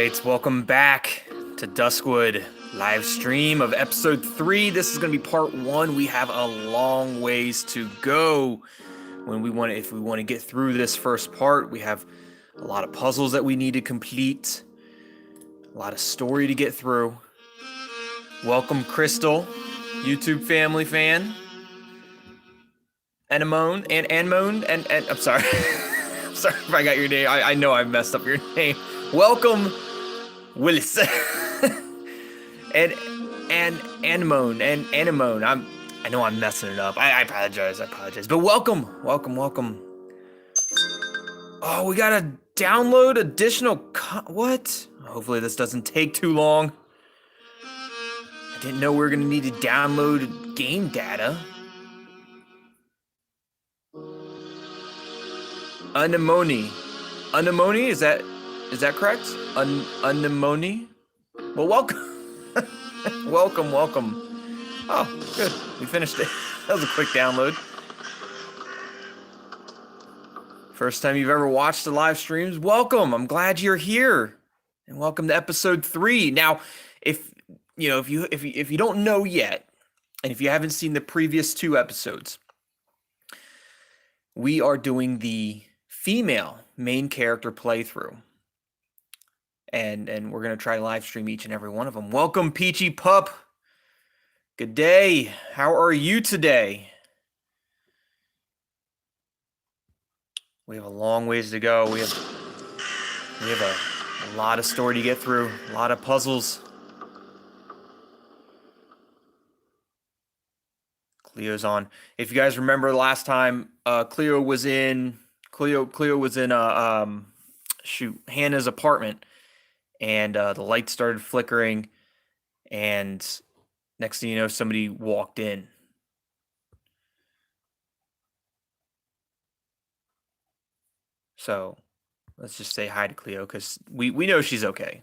right, welcome back to Duskwood live stream of episode 3. This is going to be part 1. We have a long ways to go if we want to get through this first part. We have a lot of puzzles that we need to complete, a lot of story to get through. Welcome, Crystal, YouTube family fan. Anemone and I'm sorry. I'm sorry if I got your name. I know I messed up your name. Welcome, Willis. and Anemone and Anemone. I know I'm messing it up. I apologize. But welcome. Oh, we gotta download additional what? Hopefully this doesn't take too long. I didn't know we were gonna need to download game data. Anemone, is that correct? Anemone? Well, welcome. welcome. Oh, good. We finished it. That was a quick download. First time you've ever watched the live streams, welcome. I'm glad you're here. And welcome to episode 3. Now, if you don't know yet, and if you haven't seen the previous 2 episodes, we are doing the female main character playthrough. And we're going to try to live stream each and every one of them. Welcome, Peachy Pup. Good day. How are you today? We have a long ways to go. We have a lot of story to get through, a lot of puzzles. Cleo's on. If you guys remember last time, Cleo was in Hannah's apartment, and the lights started flickering, and next thing you know, somebody walked in. So let's just say hi to Cleo, because we know she's okay.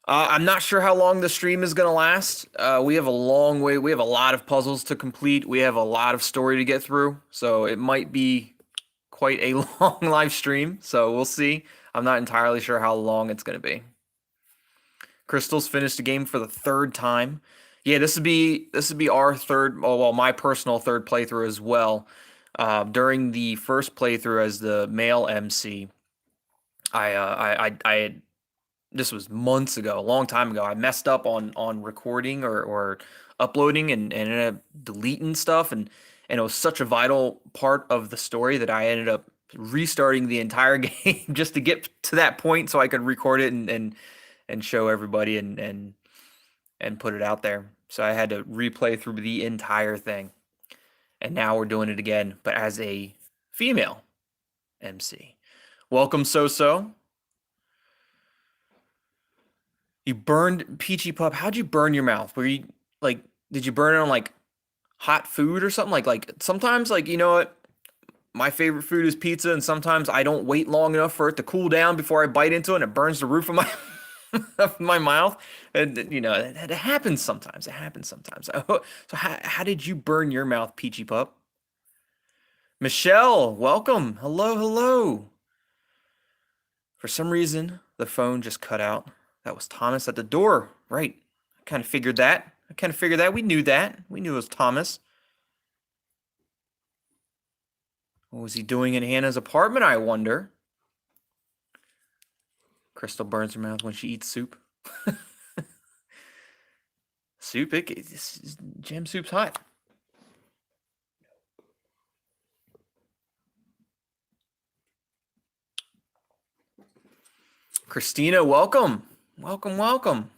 I'm not sure how long the stream is going to last. We have a long way. We have a lot of puzzles to complete. We have a lot of story to get through. So it might be quite a long live stream. So we'll see. I'm not entirely sure how long it's going to be. Crystal's finished the game for the 3rd time. Yeah, this would be our third, my personal 3rd playthrough as well. During the first playthrough as the male MC, I had, this was months ago, a long time ago, I messed up on recording or uploading and ended up deleting stuff, and it was such a vital part of the story that I ended up restarting the entire game just to get to that point so I could record it and show everybody and put it out there. So I had to replay through the entire thing. And now we're doing it again, but as a female MC. Welcome, So. You burned Peachy Pup. How'd you burn your mouth? Were you did you burn it on like hot food or something? Like sometimes, you know what? My favorite food is pizza, and sometimes I don't wait long enough for it to cool down before I bite into it, and it burns the roof of my of my mouth. And it happens sometimes. So how did you burn your mouth, Peachy Pup? Michelle, welcome. Hello. For some reason, the phone just cut out. That was Thomas at the door. Right. I kind of figured that. We knew that. We knew it was Thomas. What was he doing in Hannah's apartment, I wonder? Crystal burns her mouth when she eats soup. Soup? Jam soup's hot. Christina, welcome. Welcome.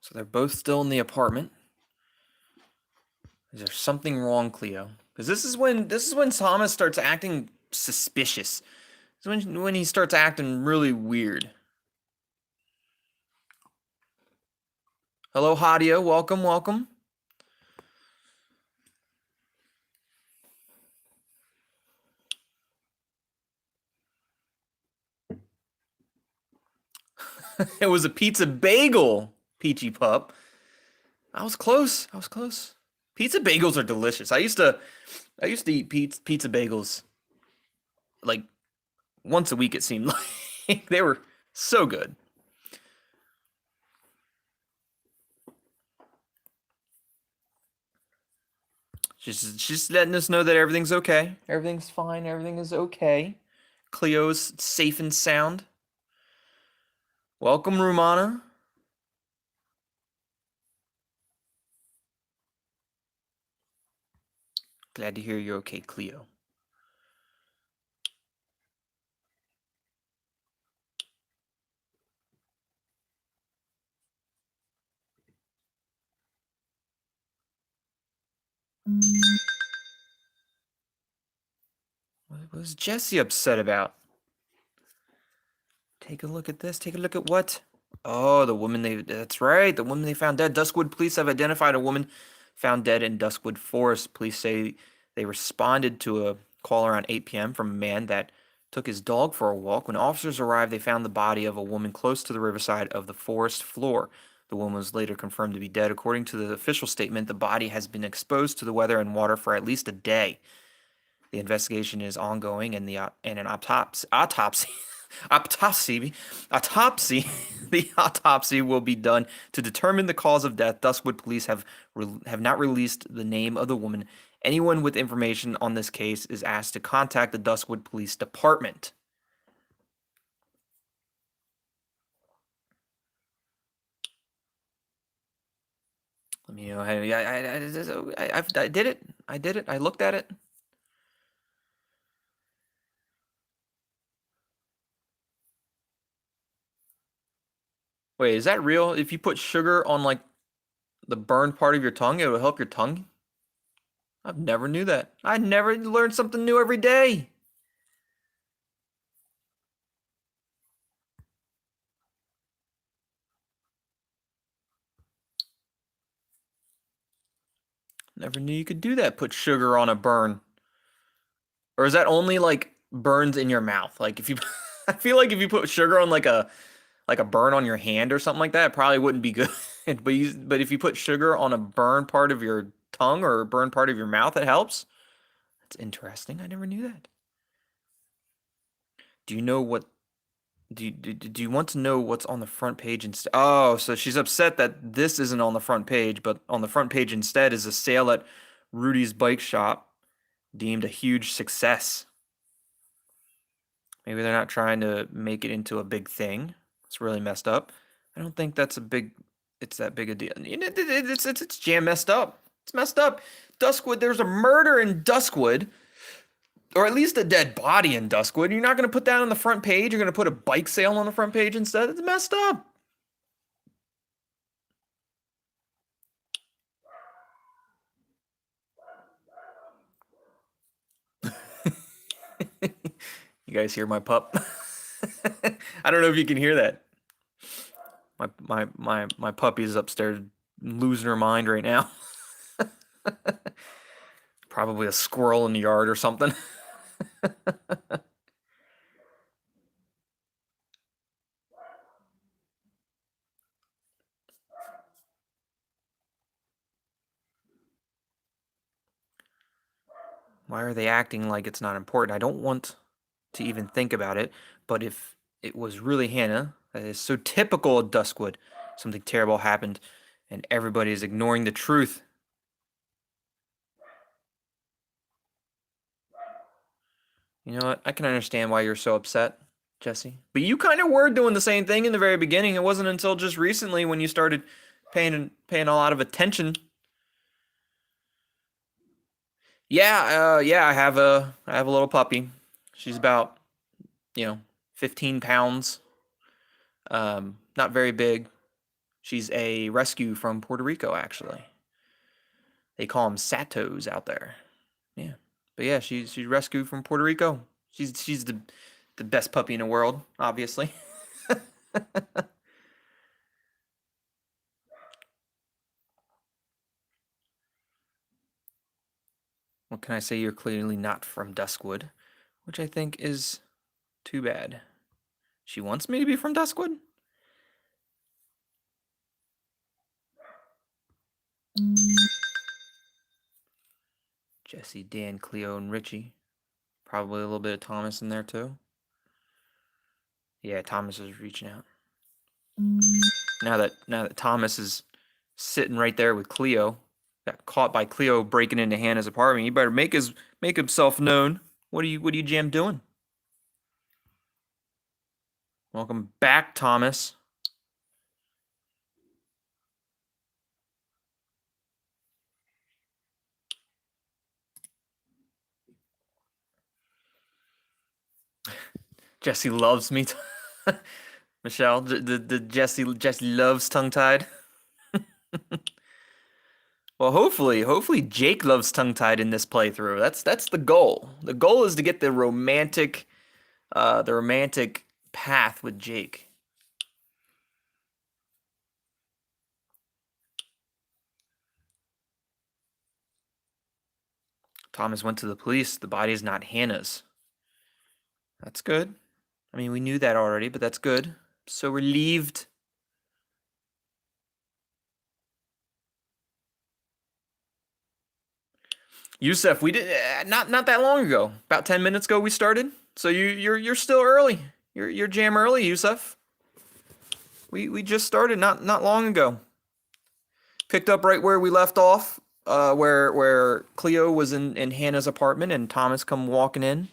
So they're both still in the apartment. Is there something wrong, Cleo? Because this is when Thomas starts acting suspicious. This is when he starts acting really weird. Hello, Hadia. Welcome. It was a pizza bagel, Peachy Pup. I was close. Pizza bagels are delicious. I used to eat pizza bagels like once a week. It seemed like they were so good. Just letting us know that everything's okay. Everything's fine. Everything is okay. Cleo's safe and sound. Welcome, Rumana. Glad to hear you're okay, Cleo. What was Jesse upset about? Take a look at this. Take a look at what? Oh, that's right. The woman they found dead. Duskwood police have identified a woman found dead in Duskwood Forest. Police say they responded to a call around 8 p.m. from a man that took his dog for a walk. When officers arrived, they found the body of a woman close to the riverside of the forest floor. The woman was later confirmed to be dead. According to the official statement, the body has been exposed to the weather and water for at least a day. The investigation is ongoing, and an autopsy autopsy autopsy the autopsy will be done to determine the cause of death. Duskwood police have not released the name of the woman. Anyone with information on this case is asked to contact the Duskwood Police Department. Let me know. I did it. I did it. I looked at it. Wait, is that real? If you put sugar on like the burned part of your tongue, it will help your tongue? I've never knew that. I never learned something new every day. Never knew you could do that. Put sugar on a burn. Or is that only like burns in your mouth? Like if you I feel like if you put sugar on like a burn on your hand or something like that, it probably wouldn't be good. But if you put sugar on a burn part of your tongue or a burn part of your mouth, it helps. That's interesting. I never knew that. Do you know what do you want to know what's on the front page instead? Oh, so she's upset that this isn't on the front page, but on the front page instead is a sale at Rudy's bike shop, deemed a huge success. Maybe they're not trying to make it into a big thing. It's really messed up. I don't think it's that big a deal. It's jam messed up. It's messed up. Duskwood, there's a murder in Duskwood, or at least a dead body in Duskwood. You're not going to put that on the front page. You're going to put a bike sale on the front page instead. It's messed up. You guys hear my pup? I don't know if you can hear that. My puppy's upstairs losing her mind right now. Probably a squirrel in the yard or something. Why are they acting like it's not important? I don't want to even think about it, but if it was really Hannah, that is so typical of Duskwood. Something terrible happened, and everybody is ignoring the truth. You know what? I can understand why you're so upset, Jesse. But you kind of were doing the same thing in the very beginning. It wasn't until just recently when you started paying a lot of attention. Yeah, I have a little puppy. She's about, 15 pounds. Not very big. She's a rescue from Puerto Rico, actually. They call them Satos out there. Yeah, but yeah, she's rescued from Puerto Rico. She's the best puppy in the world, obviously. What can I say? You're clearly not from Duskwood, which I think is too bad. She wants me to be from Duskwood? Jesse, Dan, Cleo, and Richy. Probably a little bit of Thomas in there too. Yeah, Thomas is reaching out. Now that Thomas is sitting right there with Cleo, got caught by Cleo breaking into Hannah's apartment. He better make himself known. What are you Jam doing? Welcome back, Thomas. Jesse loves me. Michelle, the Jesse loves tongue tied. Well, hopefully Jake loves tongue tied in this playthrough. That's the goal. The goal is to get the romantic path with Jake. Thomas went to the police. The body is not Hannah's. That's good. I mean, we knew that already, but that's good. So relieved. Yusef, we did not that long ago. About 10 minutes ago we started. So you're still early. You're jam early, Yusef. We just started not long ago. Picked up right where we left off, where Cleo was in Hannah's apartment and Thomas come walking in.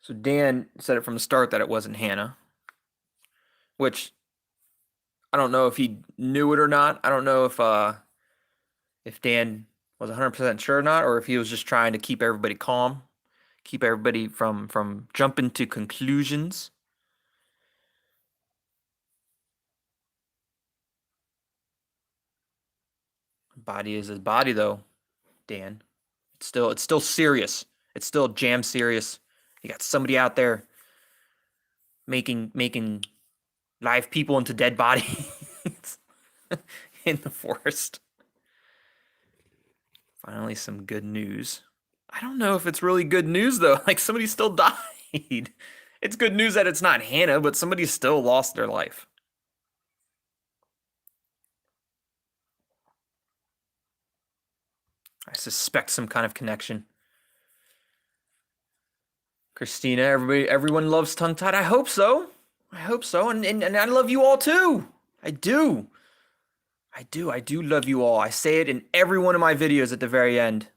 So Dan said it from the start that it wasn't Hannah, which I don't know if he knew it or not. I don't know if Dan was 100% sure or not, or if he was just trying to keep everybody calm, keep everybody from jumping to conclusions. Body is his body, though, Dan. It's still serious. It's still jam serious. You got somebody out there making live people into dead bodies in the forest. Finally, some good news. I don't know if it's really good news though. Like somebody still died. It's good news that it's not Hannah, but somebody still lost their life. I suspect some kind of connection. Christina, everyone loves tongue tied. I hope so. I hope so. And I love you all too. I do. I do love you all. I say it in every one of my videos at the very end.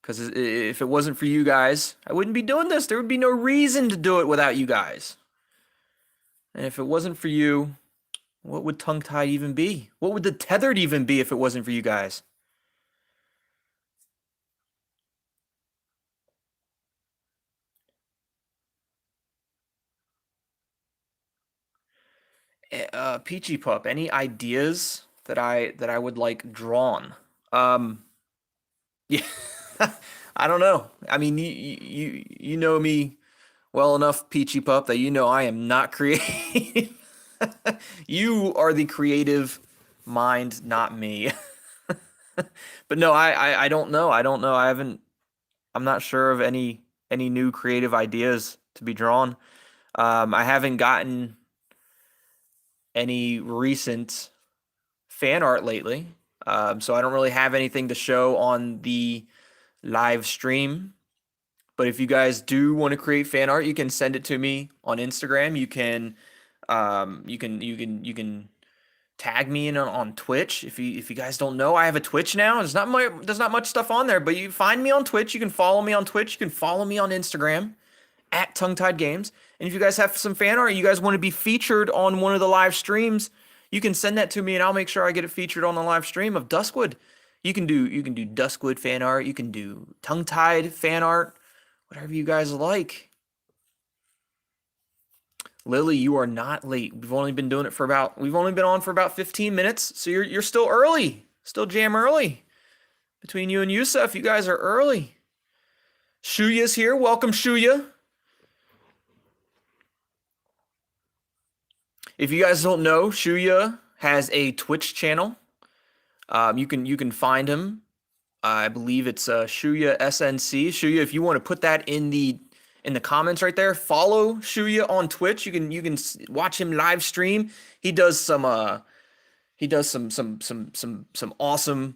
Because if it wasn't for you guys, I wouldn't be doing this. There would be no reason to do it without you guys. And if it wasn't for you, what would tongue tied even be? What would the tethered even be if it wasn't for you guys? Peachy Pup, any ideas that I would like drawn? Yeah, I don't know. I mean, you know me well enough, Peachy Pup, that you know I am not creative. You are the creative mind, not me. But no, I don't know. I don't know. I'm not sure of any new creative ideas to be drawn. I haven't gotten any recent fan art lately. So I don't really have anything to show on the live stream. But if you guys do want to create fan art, you can send it to me on Instagram. You can tag me in on Twitch. If you guys don't know, I have a Twitch now. There's not much stuff on there, but you find me on Twitch. You can follow me on Twitch. You can follow me on Instagram at Tongue Tied Games. And if you guys have some fan art, you guys want to be featured on one of the live streams, you can send that to me and I'll make sure I get it featured on the live stream of Duskwood. You can do Duskwood fan art, you can do Tongue Tied fan art, whatever you guys like. Lilly, you are not late. We've only been on for about 15 minutes, so you're still early. Still jam early. Between you and Yusef, you guys are early. Shuya's here. Welcome, Shuya. If you guys don't know, Shuya has a Twitch channel. You can find him I believe it's Shuya SNC. Shuya, if you want to put that in the comments right there, follow Shuya on Twitch. You can watch him live stream. He does some awesome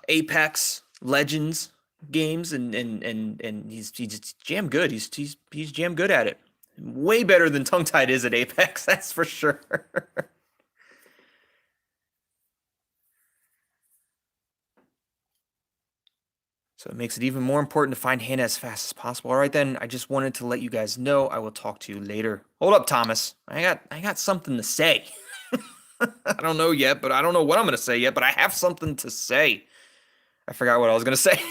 Apex Legends games, and he's jam good. He's jam good at it. Way better than Tongue Tied is at Apex, that's for sure. So it makes it even more important to find Hannah as fast as possible. All right, then. I just wanted to let you guys know I will talk to you later. Hold up, Thomas. I got something to say. I don't know yet, but I don't know what I'm gonna say yet, but I have something to say. I forgot what I was gonna say.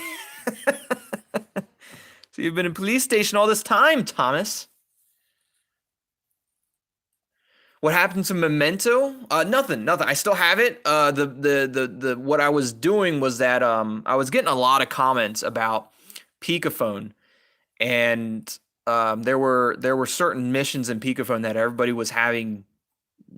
So you've been in police station all this time, Thomas. What happened to Memento? Nothing, nothing. I still have it. The what I was doing was that I was getting a lot of comments about Peekaphone, and there were certain missions in Peekaphone that everybody was having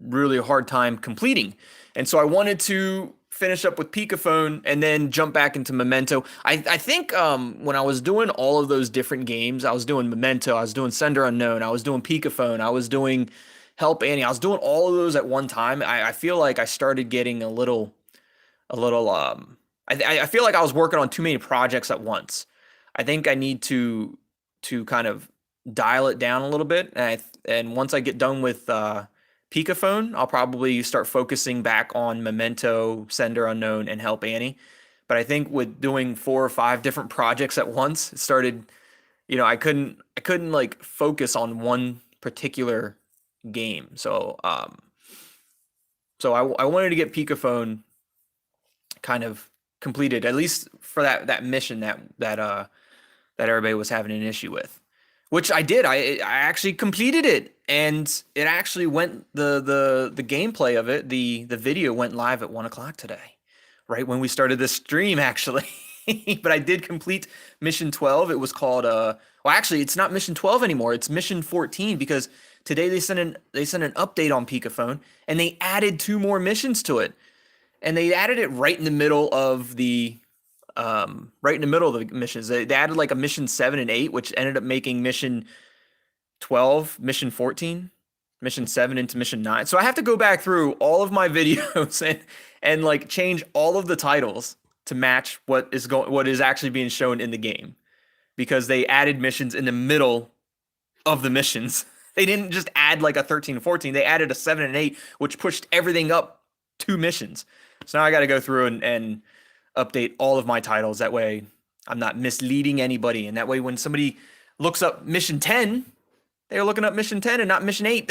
really hard time completing. And so I wanted to finish up with Peekaphone and then jump back into Memento. I think when I was doing all of those different games, I was doing Memento, I was doing Sender Unknown, I was doing Peekaphone, I was doing Help Annie, I was doing all of those at one time. I feel like I started getting a little. I feel like I was working on too many projects at once. I think I need to kind of dial it down a little bit. And once I get done with Peekaphone, I'll probably start focusing back on Memento, Sender Unknown, and Help Annie. But I think with doing 4 or 5 different projects at once, it started, I couldn't like focus on one particular game. So I wanted to get Peekaphone kind of completed, at least for that mission that everybody was having an issue with, which I did. I actually completed it, and it actually went the gameplay of it. The video went live at 1 o'clock today, right when we started this stream, actually. But I did complete mission 12. It was called well, actually, it's not mission 12 anymore. It's mission 14 because today they sent an update on Peekaphone and they added 2 more missions to it, and they added it right in the middle of the missions. They added like a mission 7 and 8, which ended up making mission 12, mission 14, mission 7 into mission 9. So I have to go back through all of my videos and like change all of the titles to match what is actually being shown in the game, because they added missions in the middle of the missions. They didn't just add like a 13 and 14. They added a 7 and 8, which pushed everything up 2 missions. So now I got to go through and update all of my titles. That way I'm not misleading anybody. And that way when somebody looks up mission 10, they're looking up mission 10 and not mission 8.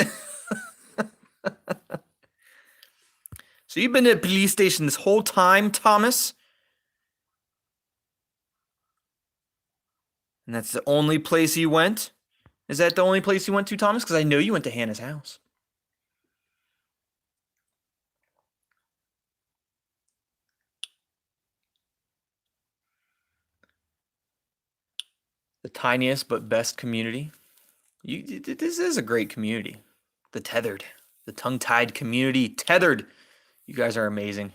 So you've been at the police station this whole time, Thomas? And that's the only place you went? Is that the only place you went to, Thomas? Because I know you went to Hannah's house. The tiniest but best community. This is a great community. The Tethered. The tongue-tied community. Tethered. You guys are amazing.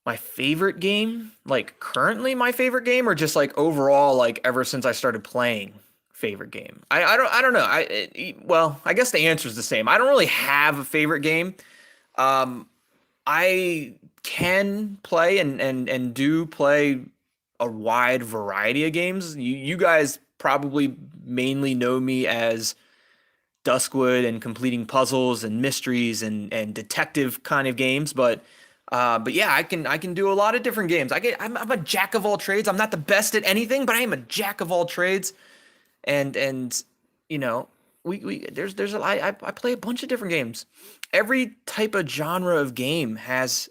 My favorite game, like currently my favorite game, or just like overall, like ever since I started playing, favorite game. I don't know. Well, I guess the answer is the same. I don't really have a favorite game. Um, I can play and do play a wide variety of games. You guys probably mainly know me as Duskwood and completing puzzles and mysteries and detective kind of games, but yeah, I can do a lot of different games. I'm a jack of all trades. I'm not the best at anything, but I am a jack of all trades. And you know, we there's I play a bunch of different games. Every type of genre of game has,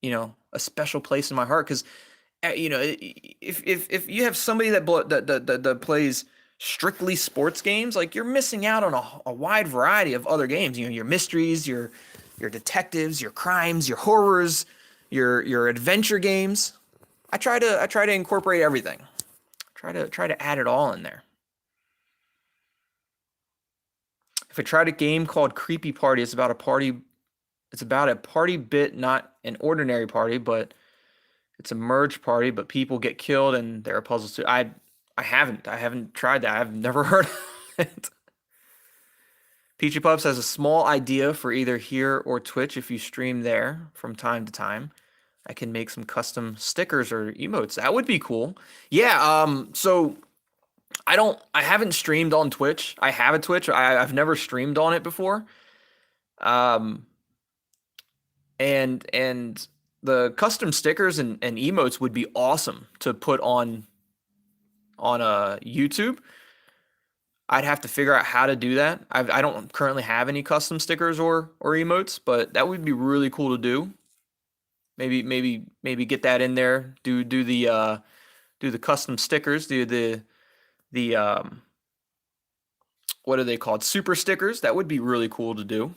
a special place in my heart, because if you have somebody that plays strictly sports games, like you're missing out on a wide variety of other games. Your mysteries, your detectives, your crimes, your horrors, your adventure games. I try to incorporate everything. Try to add it all in there. If I tried a game called Creepy Party, it's about a party. It's about a party bit, not an ordinary party, but it's a merge party. But people get killed, and there are puzzles too. I haven't tried that. I've never heard of it. Peachy Pups has a small idea for either here or Twitch. If you stream there from time to time, I can make some custom stickers or emotes. That would be cool. Yeah. So I haven't streamed on Twitch. I have a Twitch. I've never streamed on it before. Um, and the custom stickers and emotes would be awesome to put on a YouTube. I'd have to figure out how to do that. I don't currently have any custom stickers or emotes, but that would be really cool to do. Maybe get that in there. Do the custom stickers. Do the what are they called? Super stickers. That would be really cool to do.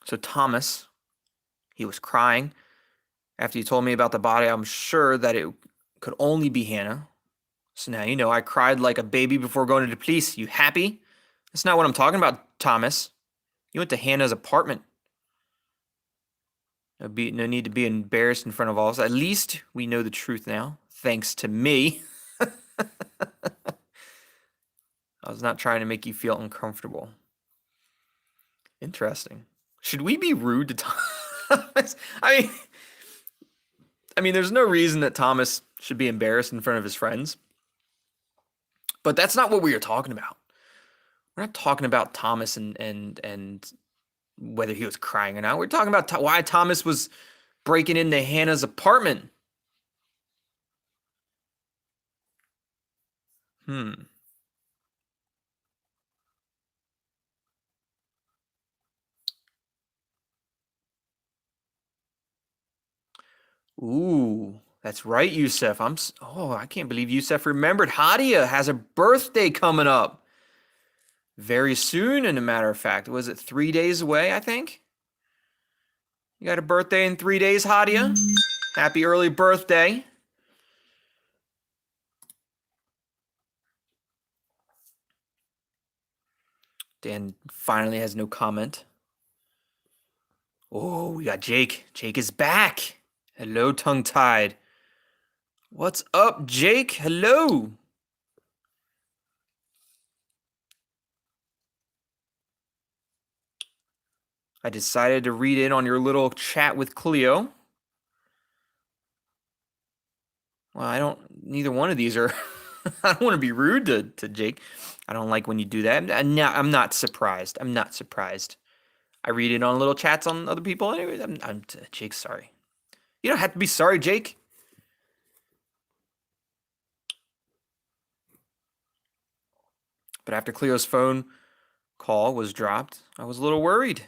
So Thomas, he was crying after you told me about the body. I'm sure that it could only be Hannah. So now you know I cried like a baby before going to the police. You happy? That's not what I'm talking about, Thomas. You went to Hannah's apartment. No need to be embarrassed in front of all of us. At least we know the truth now, thanks to me. I was not trying to make you feel uncomfortable. Interesting. Should we be rude to Thomas? I mean, there's no reason that Thomas should be embarrassed in front of his friends. But that's not what we are talking about. We're not talking about Thomas and whether he was crying or not. We're talking about why Thomas was breaking into Hannah's apartment. Hmm. Ooh, that's right, Yusef. Oh, I can't believe Yusef remembered. Hadia has a birthday coming up very soon, in a matter of fact. Was it 3 days away, I think? You got a birthday in 3 days, Hadia? Happy early birthday. Dan finally has no comment. Oh, we got Jake. Jake is back. Hello, tongue-tied. What's up, Jake? Hello. I decided to read in on your little chat with Cleo. Well, neither one of these are, I don't want to be rude to Jake. I don't like when you do that. I'm not surprised. I'm not surprised. I read it on little chats on other people. Anyways, Jake's sorry. You don't have to be sorry, Jake. But after Cleo's phone call was dropped, I was a little worried.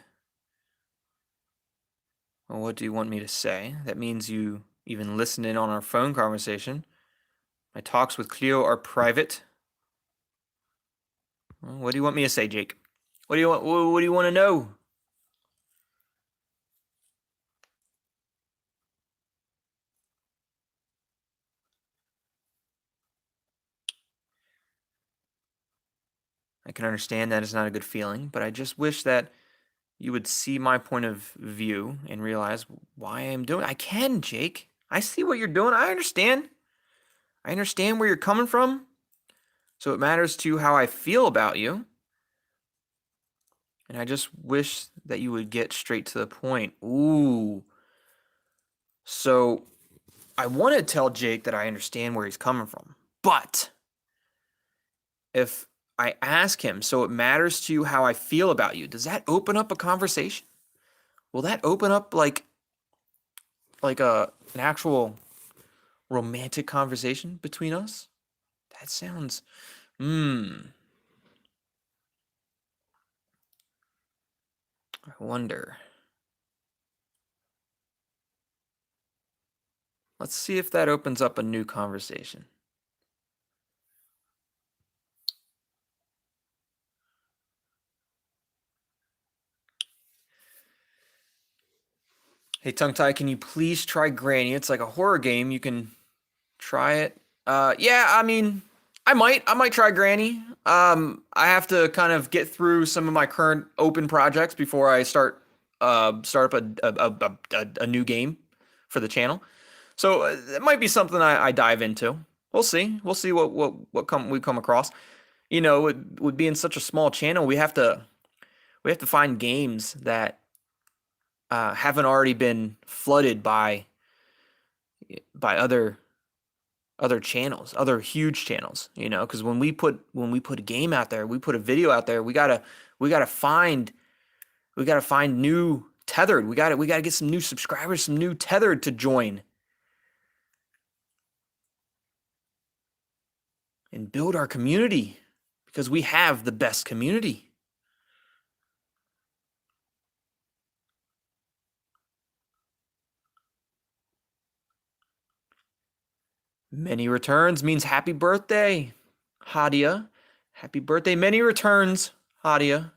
Well, what do you want me to say? That means you even listen in on our phone conversation. My talks with Cleo are private. Well, what do you want me to say, Jake? What do you want? What do you want to know? I can understand that it's not a good feeling, but I just wish that you would see my point of view and realize why I'm doing it. I can, Jake. I see what you're doing. I understand. I understand where you're coming from. So it matters to how I feel about you. And I just wish that you would get straight to the point. Ooh. So I want to tell Jake that I understand where he's coming from. But if I ask him, so it matters to you how I feel about you, does that open up a conversation? Will that open up like an actual romantic conversation between us? That sounds I wonder. Let's see if that opens up a new conversation. Hey, Tongue Tie, can you please try Granny? It's like a horror game. You can try it. Yeah, I mean, I might try Granny. I have to kind of get through some of my current open projects before I start up a new game for the channel. So it might be something I dive into. We'll see. We'll see what we come across. You know, with being such a small channel, we have to find games that haven't already been flooded by other channels, other huge channels, you know, because when we put a game out there, we put a video out there, we gotta find new tethered. We gotta get some new subscribers, some new tethered to join and build our community because we have the best community. Many returns means happy birthday, Hadia. Happy birthday, many returns, Hadia.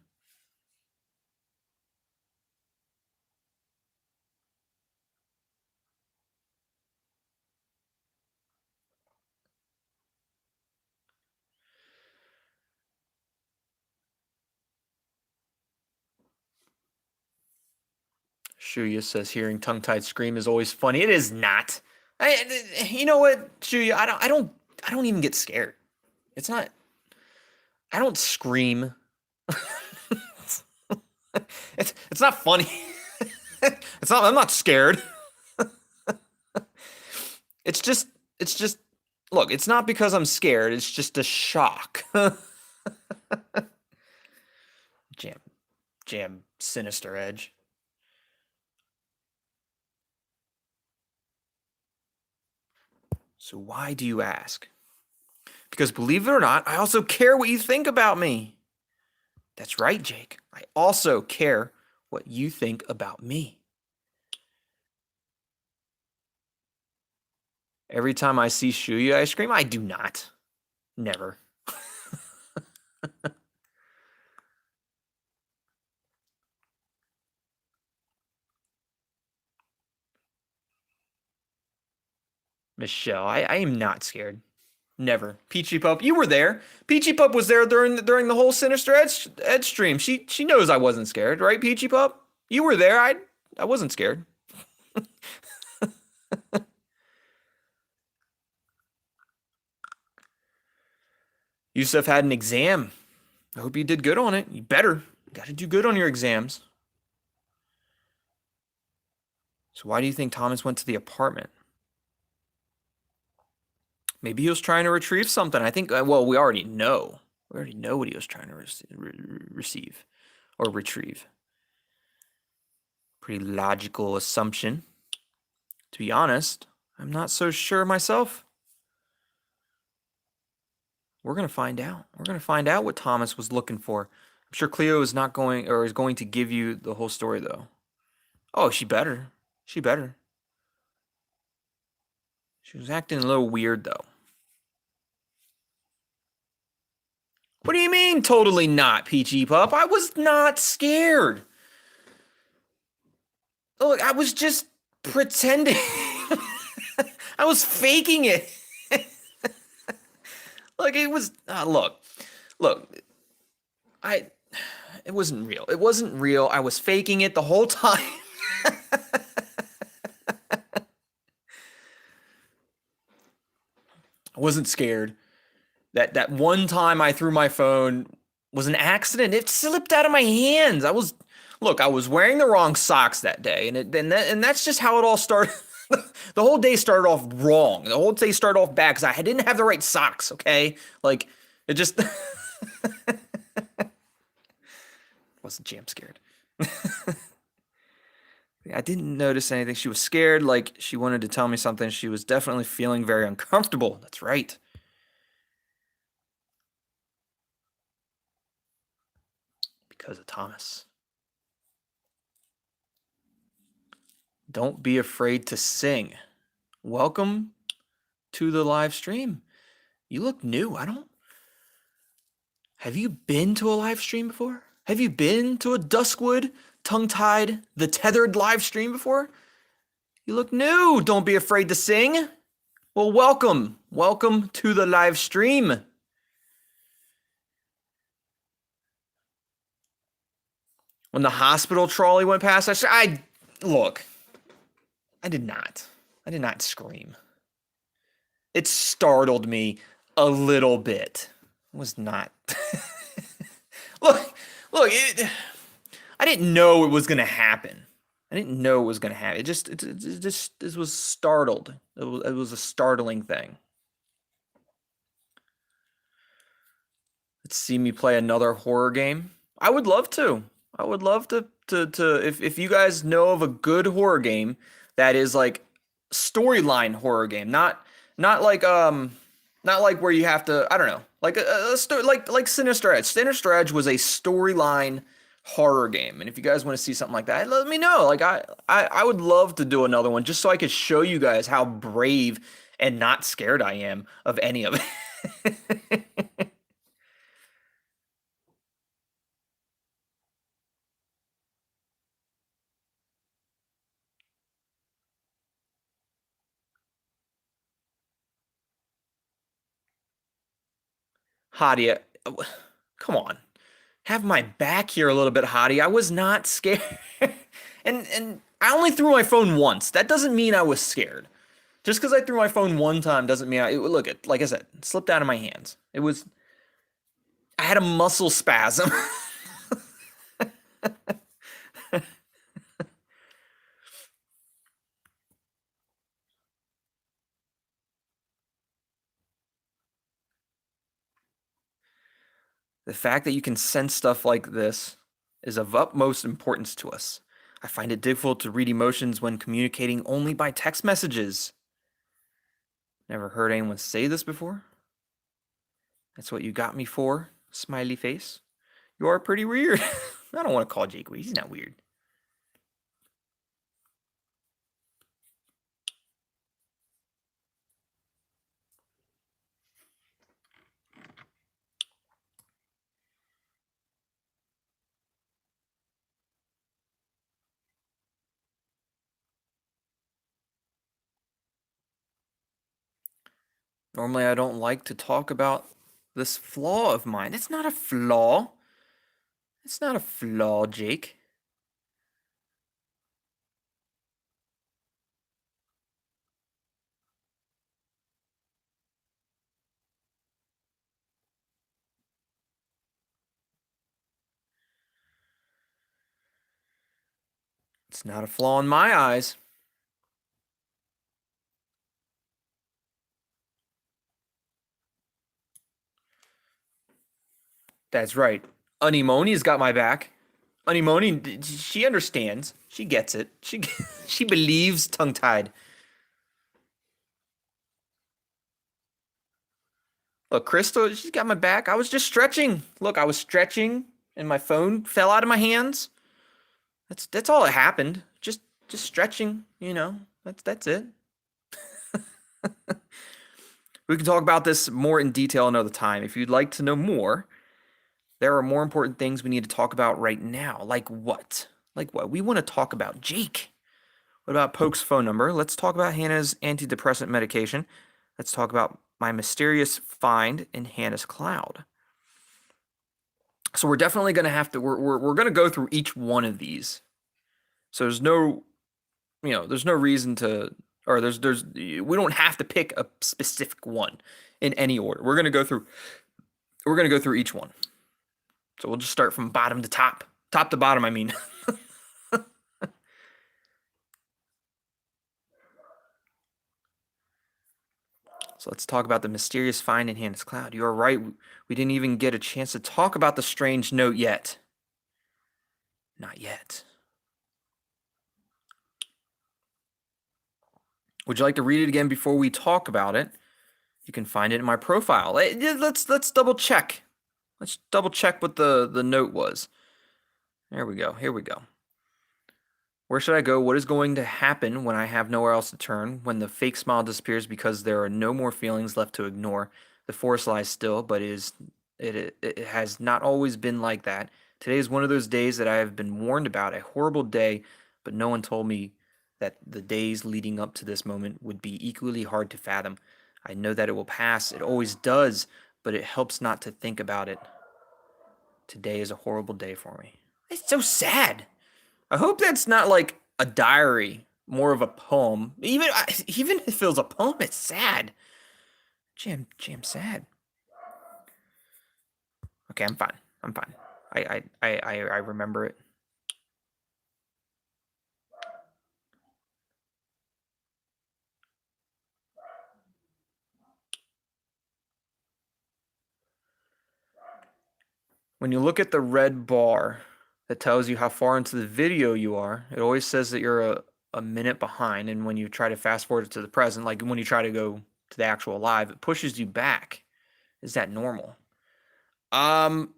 Shuya says hearing tongue-tied scream is always funny. It is not. You know what, Shuya? I don't even get scared. It's not. I don't scream. It's not funny. It's not. I'm not scared. It's just. It's just. Look, it's not because I'm scared. It's just a shock. Jam, jam, sinister edge. So why do you ask? Because believe it or not, I also care what you think about me. That's right, Jake. I also care what you think about me. Every time I see Shuya, I scream. I do not. Never. Michelle, I am not scared. Never. Peachy Pup, you were there. Peachy Pup was there during the whole Sinister Edge stream. She knows I wasn't scared, right, Peachy Pup? You were there. I wasn't scared. Yusuf had an exam. I hope you did good on it. You better. You got to do good on your exams. So why do you think Thomas went to the apartment? Maybe he was trying to retrieve something. I think, well, we already know. We already know what he was trying to receive or retrieve. Pretty logical assumption. To be honest, I'm not so sure myself. We're going to find out. We're going to find out what Thomas was looking for. I'm sure Cleo is not going or is going to give you the whole story, though. Oh, she better. She better. She was acting a little weird, though. What do you mean, totally not, Peachy Pup? I was not scared. Look, I was just pretending. I was faking it. Look, it was. Look. It wasn't real. It wasn't real. I was faking it the whole time. I wasn't scared. That one time I threw my phone was an accident. It slipped out of my hands. I was wearing the wrong socks that day, and that's just how it all started. The whole day started off wrong. The whole day started off bad because I didn't have the right socks. Okay, like it just wasn't jam scared. I didn't notice anything. She was scared, like she wanted to tell me something. She was definitely feeling very uncomfortable. That's right. Because of Thomas. Don't be afraid to sing. Welcome to the live stream. You look new. Have you been to a live stream before? Have you been to a Duskwood, tongue-tied, the tethered live stream before? You look new. Don't be afraid to sing. Well, welcome. Welcome to the live stream. When the hospital trolley went past, look. I did not. I did not scream. It startled me a little bit. It was not. look, look. I didn't know it was gonna happen. I didn't know it was gonna happen. It was startled. It was a startling thing. Let's see me play another horror game. I would love to. I would love to if you guys know of a good horror game that is like storyline horror game, not like not like where you have to, I don't know, like like Sinister Edge. Sinister Edge was a storyline horror game, and if you guys want to see something like that, let me know. Like I would love to do another one just so I could show you guys how brave and not scared I am of any of it. Hadia, come on. Have my back here a little bit, Hottie. I was not scared. and I only threw my phone once. That doesn't mean I was scared. Just because I threw my phone one time doesn't mean look it, like I said, it slipped out of my hands. I had a muscle spasm. The fact that you can sense stuff like this is of utmost importance to us. I find it difficult to read emotions when communicating only by text messages. Never heard anyone say this before. That's what you got me for, smiley face. You are pretty weird. I don't want to call Jake weird. He's not weird. Normally, I don't like to talk about this flaw of mine. It's not a flaw. It's not a flaw, Jake. It's not a flaw in my eyes. That's right. Unimoni's got my back. Unimoni, she understands. She gets it. She believes tongue-tied. Look, Crystal, she's got my back. I was just stretching. Look, I was stretching and my phone fell out of my hands. That's all that happened. Just stretching, you know. That's it. We can talk about this more in detail another time. If you'd like to know more, there are more important things we need to talk about right now. Like what? Like what? We want to talk about Jake. What about Poke's phone number? Let's talk about Hannah's antidepressant medication. Let's talk about my mysterious find in Hannah's cloud. So we're definitely going to have to we're going to go through each one of these. So there's no reason to, or we don't have to pick a specific one in any order. We're going to go through each one. So we'll just start from bottom to top. Top to bottom, I mean. So let's talk about the mysterious find in Hannah's cloud. You are right. We didn't even get a chance to talk about the strange note yet. Not yet. Would you like to read it again before we talk about it? You can find it in my profile. Let's double check. Let's double check what the note was. There we go. Here we go. Where should I go? What is going to happen when I have nowhere else to turn? When the fake smile disappears because there are no more feelings left to ignore. The forest lies still, but it has not always been like that. Today is one of those days that I have been warned about. A horrible day, but no one told me that the days leading up to this moment would be equally hard to fathom. I know that it will pass. It always does, but it helps not to think about it. Today is a horrible day for me. It's so sad. I hope that's not like a diary, more of a poem. Even if it was a poem, it's sad. Jam sad. Okay, I'm fine. I'm fine. I remember it. When you look at the red bar that tells you how far into the video you are, it always says that you're a minute behind. And when you try to fast forward it to the present, like when you try to go to the actual live, it pushes you back. Is that normal? Um,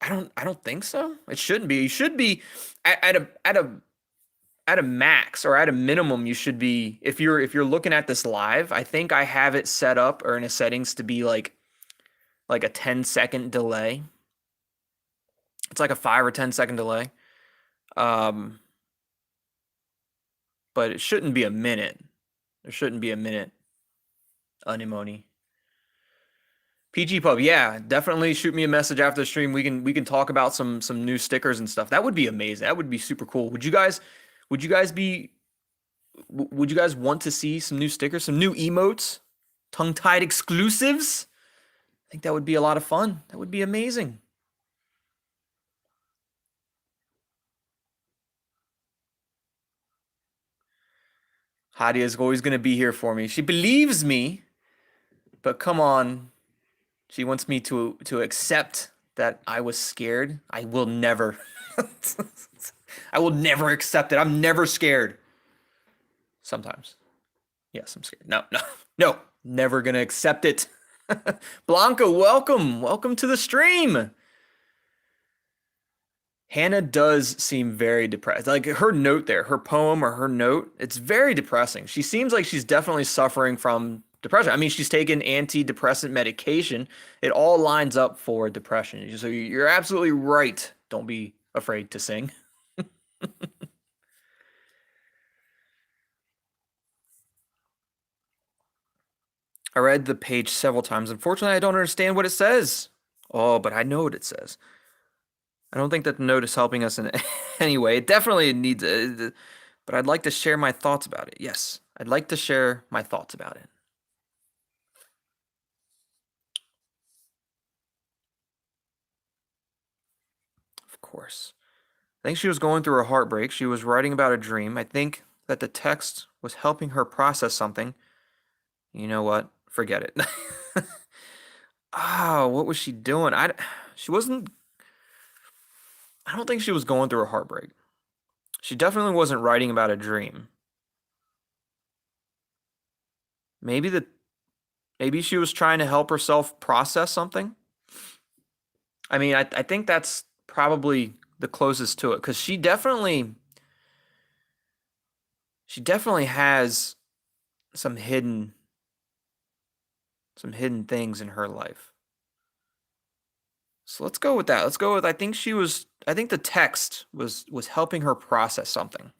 I don't think so. It shouldn't be. You should be at a max or at a minimum. You should be if you're looking at this live. I think I have it set up or in a settings to be like a 10-second delay. It's like a 5 or 10 second delay. Um, but it shouldn't be a minute. There shouldn't be a minute. Anemone. PG Pub, yeah, definitely shoot me a message after the stream. We can talk about some new stickers and stuff. That would be amazing. That would be super cool. Would you guys want to see some new stickers, some new emotes, tongue-tied exclusives? I think that would be a lot of fun. That would be amazing. Hadia is always going to be here for me. She believes me, but come on. She wants me to accept that I was scared. I will never. I will never accept it. I'm never scared. Sometimes. Yes, I'm scared. No, no, no. Never gonna accept it. Blanca, welcome. Welcome to the stream. Hannah does seem very depressed. Like her note there, her poem or her note, it's very depressing. She seems like she's definitely suffering from depression. I mean, she's taken antidepressant medication. It all lines up for depression. So you're absolutely right. Don't be afraid to sing. I read the page several times. Unfortunately, I don't understand what it says. Oh, but I know what it says. I don't think that the note is helping us in any way. It definitely needs it, but I'd like to share my thoughts about it. Yes, I'd like to share my thoughts about it. Of course. I think she was going through a heartbreak. She was writing about a dream. I think that the text was helping her process something. You know what? Forget it. What was she doing? She wasn't, I don't think she was going through a heartbreak. She definitely wasn't writing about a dream. Maybe the maybe she was trying to help herself process something. I mean, I think that's probably the closest to it because she definitely has some hidden some hidden things in her life. So let's go with that. Let's go with I think the text was helping her process something.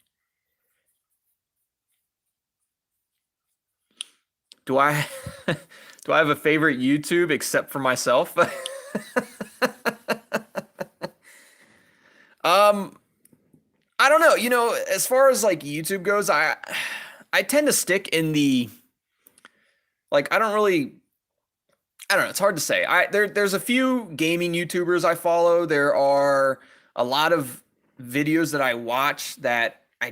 Do I do I have a favorite YouTube except for myself? um I don't know. As far as like YouTube goes, I tend to stick in the like I don't know. It's hard to say. There's a few gaming YouTubers I follow. There are a lot of videos that I watch that I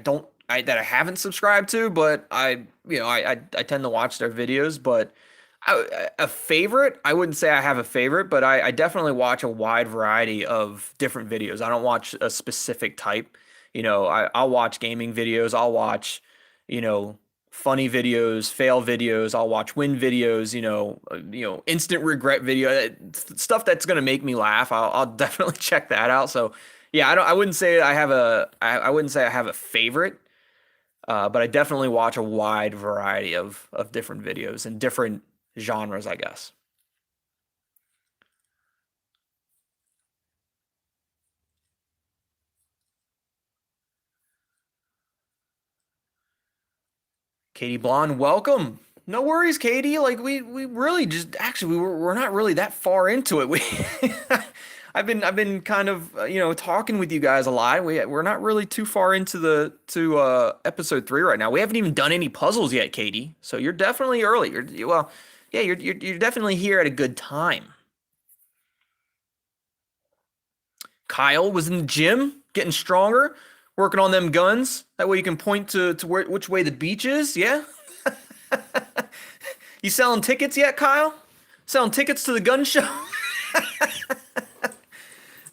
haven't subscribed to, but I tend to watch their videos. But a favorite, I wouldn't say I have a favorite, but I definitely watch a wide variety of different videos. I don't watch a specific type. I'll watch gaming videos. I'll watch, you know, funny videos, fail videos. I'll watch win videos. Instant regret video, stuff that's gonna make me laugh. I'll definitely check that out. So yeah, I wouldn't say I wouldn't say I have a favorite, but I definitely watch a wide variety of different videos and different genres, I guess. Katie Blonde, welcome. No worries, Katie. Like we really just actually we're not really that far into it. We I've been kind of talking with you guys a lot. We're not really too far into the to episode 3 right now. We haven't even done any puzzles yet, Katie. So you're definitely early. Well, yeah, you're definitely here at a good time. Kyle was in the gym, getting stronger, working on them guns. That way you can point to which way the beach is. Yeah. You selling tickets yet, Kyle? Selling tickets to the gun show?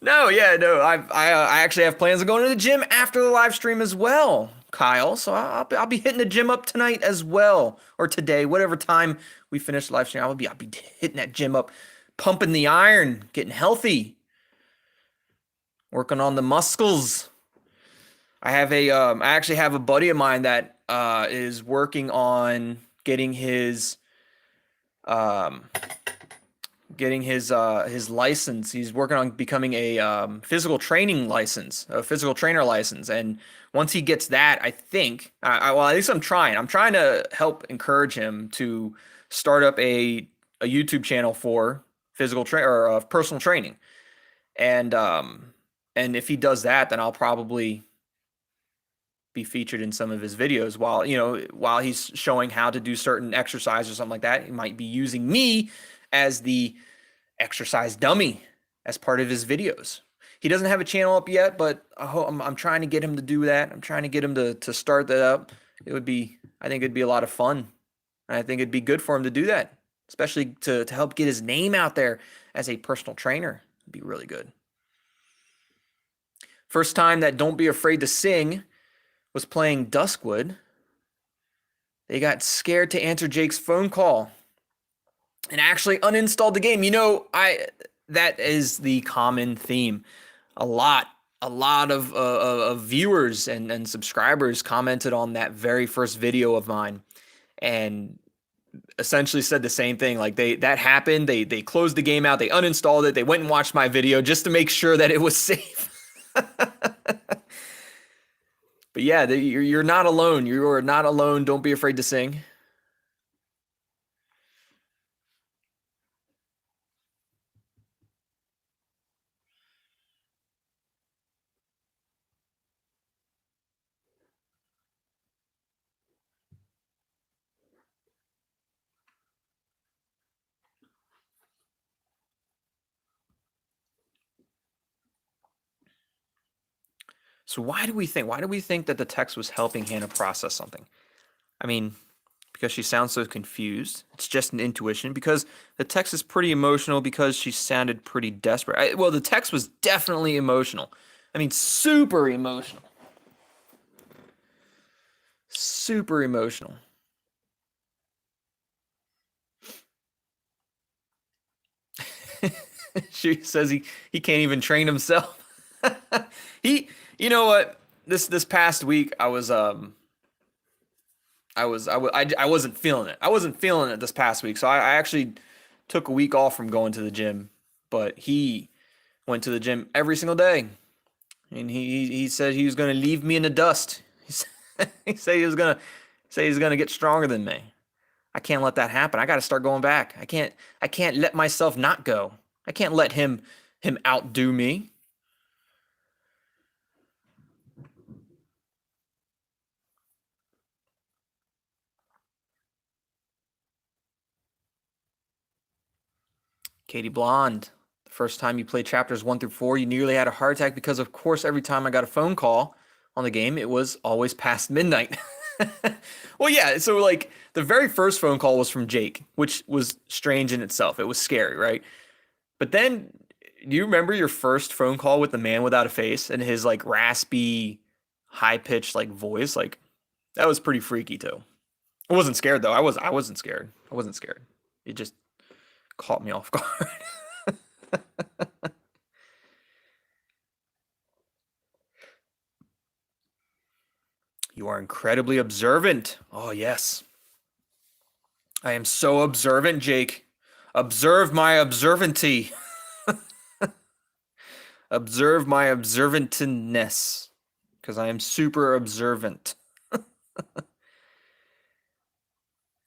No, yeah, no. I actually have plans of going to the gym after the live stream as well, Kyle. So I'll be hitting the gym up tonight as well, or today, whatever time we finish the live stream. I'll be hitting that gym up, pumping the iron, getting healthy, working on the muscles. I actually have a buddy of mine that is working on um getting his license. He's working on becoming a physical training license, a physical trainer license. And once he gets that, I think, well, at least I'm trying. I'm trying to help encourage him to start up a YouTube channel for physical train or personal training. And if he does that, then I'll probably be featured in some of his videos while he's showing how to do certain exercise or something like that. He might be using me as the exercise dummy as part of his videos. He doesn't have a channel up yet, but I'm trying to get him to do that. I'm trying to get him to start that up. I think it'd be a lot of fun. And I think it'd be good for him to do that, especially to help get his name out there as a personal trainer. It'd be really good. First time that Don't Be Afraid to Sing was playing Duskwood. They got scared to answer Jake's phone call and actually uninstalled the game. That is the common theme. A lot of viewers and subscribers commented on that very first video of mine and essentially said the same thing. Like that happened. They closed the game out. They uninstalled it. They went and watched my video just to make sure that it was safe. But yeah, you're not alone. You are not alone. Don't be afraid to sing. So why do we think that the text was helping Hannah process something? I mean, because she sounds so confused. It's just an intuition. Because the text is pretty emotional. Because she sounded pretty desperate. Well, the text was definitely emotional. I mean, super emotional. Super emotional. She says he can't even train himself. You know what? This past week I wasn't feeling it. I wasn't feeling it this past week, so I actually took a week off from going to the gym. But he went to the gym every single day, and he said he was going to leave me in the dust. He said he was gonna get stronger than me. I can't let that happen. I got to start going back. I can't let myself not go. I can't let him outdo me. Katie Blonde, the first time you played chapters 1 through 4, you nearly had a heart attack because, of course, every time I got a phone call on the game, it was always past midnight. Well, yeah, so like the very first phone call was from Jake, which was strange in itself. It was scary, right? But then, do you remember your first phone call with the man without a face and his like raspy, high pitched like voice? Like that was pretty freaky too. I wasn't scared though. I wasn't scared. I wasn't scared. It just caught me off guard. You are incredibly observant. Oh, yes. I am so observant, Jake. Observe my observancy. Observe my observantness. Because I am super observant.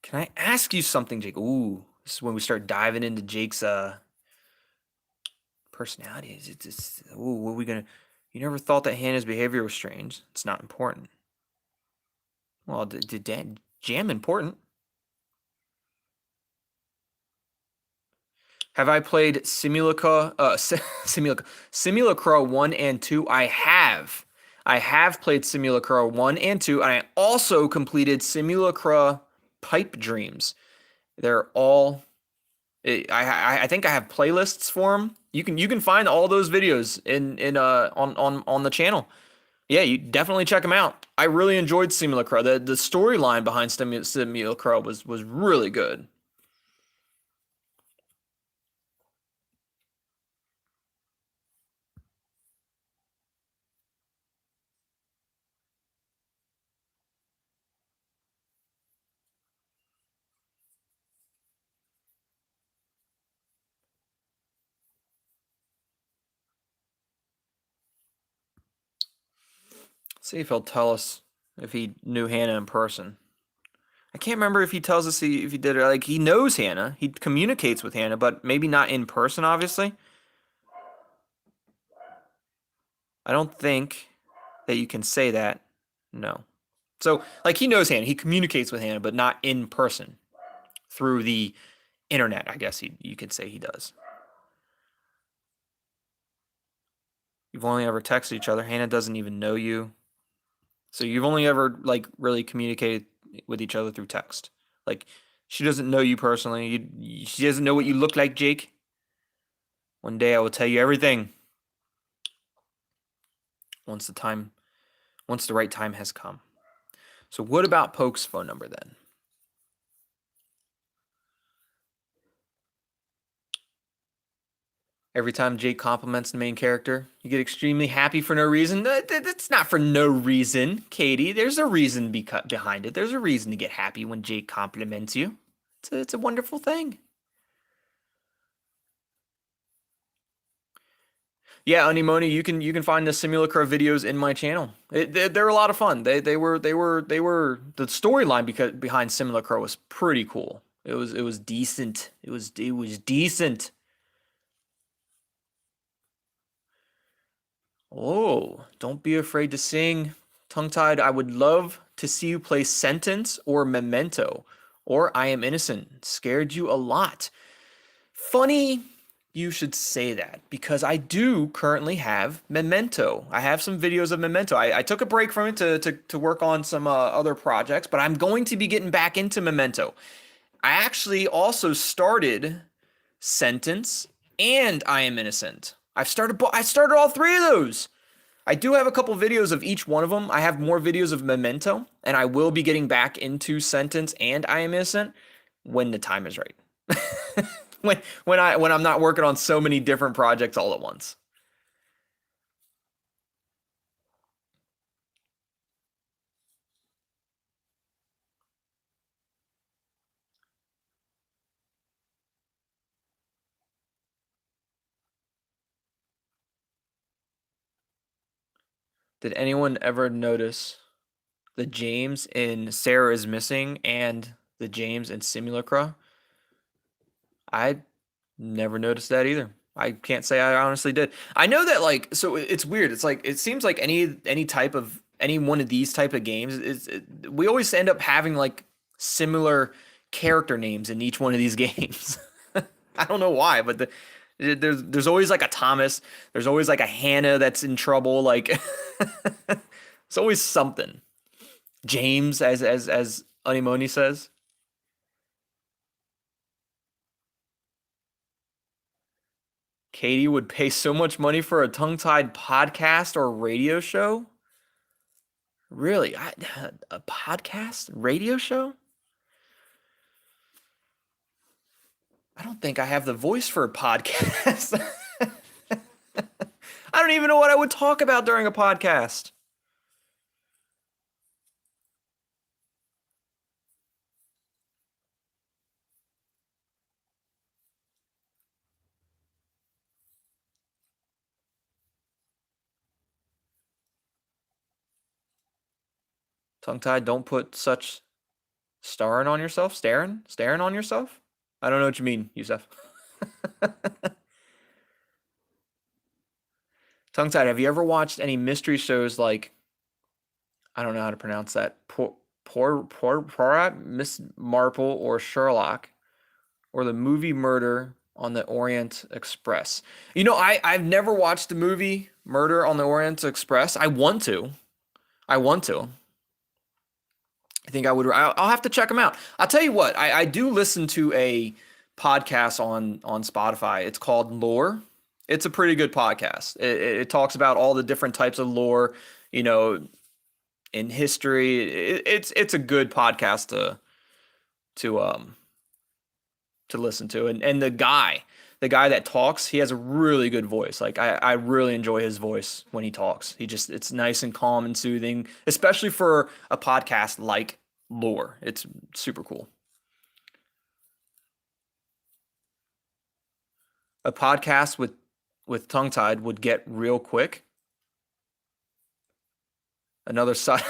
Can I ask you something, Jake? Ooh, this is when we start diving into Jake's personality. Ooh, what are we gonna? You never thought that Hannah's behavior was strange. It's not important. Well, jam important? Have I played Simulacra 1 and 2? I have. I have played Simulacra 1 and 2, and I also completed Simulacra Pipe Dreams. They're all I think I have playlists for them. You can find all those videos on the channel. Yeah, you definitely check them out. I really enjoyed Simulacra. The storyline behind Simulacra was really good. See if he'll tell us if he knew Hannah in person. I can't remember if he tells us if he did it. Like he knows Hannah, he communicates with Hannah, but maybe not in person. Obviously, I don't think that you can say that. No. So like he knows Hannah, he communicates with Hannah, but not in person through the internet. I guess you could say he does. You've only ever texted each other. Hannah doesn't even know you. So you've only ever like really communicated with each other through text. Like she doesn't know you personally. She doesn't know what you look like, Jake. One day I will tell you everything once the time, once the right time has come. So what about Poke's phone number then? Every time Jake compliments the main character, you get extremely happy for no reason. That's not for no reason, Katie. There's a reason behind it. There's a reason to get happy when Jake compliments you. It's a wonderful thing. Yeah, Unimoni, you can find the Simulacra videos in my channel. They're a lot of fun. They were the storyline because behind Simulacra was pretty cool. It was decent. It was decent. Oh, don't be afraid to sing. Tongue tied, I would love to see you play Sentence or Memento or I Am Innocent. Scared you a lot. Funny you should say that because I do currently have Memento. I have some videos of Memento. I took a break from it to work on some other projects, but I'm going to be getting back into Memento. I actually also started Sentence and I Am Innocent. I started all three of those. I do have a couple videos of each one of them. I have more videos of Memento, and I will be getting back into Sentence and I Am Innocent when the time is right. when I'm not working on so many different projects all at once. Did anyone ever notice the James in Sarah is Missing and the James in Simulacra? I never noticed that either. I can't say I honestly did. I know that like so it's weird. It's like it seems like any type of any one of these type of games we always end up having like similar character names in each one of these games. I don't know why, but there's always like a Thomas. There's always like a Hannah that's in trouble. Like it's always something. James, as Unimoni says. Katie would pay so much money for a tongue-tied podcast or radio show? Really? A podcast? Radio show? I don't think I have the voice for a podcast. I don't even know what I would talk about during a podcast. Tongue-tied, don't put Starring on yourself? Staring on yourself? I don't know what you mean, Yusef. Tongue tied. Have you ever watched any mystery shows like, I don't know how to pronounce that, Poirot, Miss Marple, or Sherlock, or the movie Murder on the Orient Express? I've never watched the movie Murder on the Orient Express. I want to. I want to. I think I would. I'll have to check them out. I'll tell you what. I do listen to a podcast on Spotify. It's called Lore. It's a pretty good podcast. It talks about all the different types of lore, you know, in history. It's a good podcast to um to listen to. And the guy that talks, he has a really good voice. Like I really enjoy his voice when he talks. It's nice and calm and soothing, especially for a podcast like Lore. It's super cool. A podcast with tongue tied would get real quick. Another side.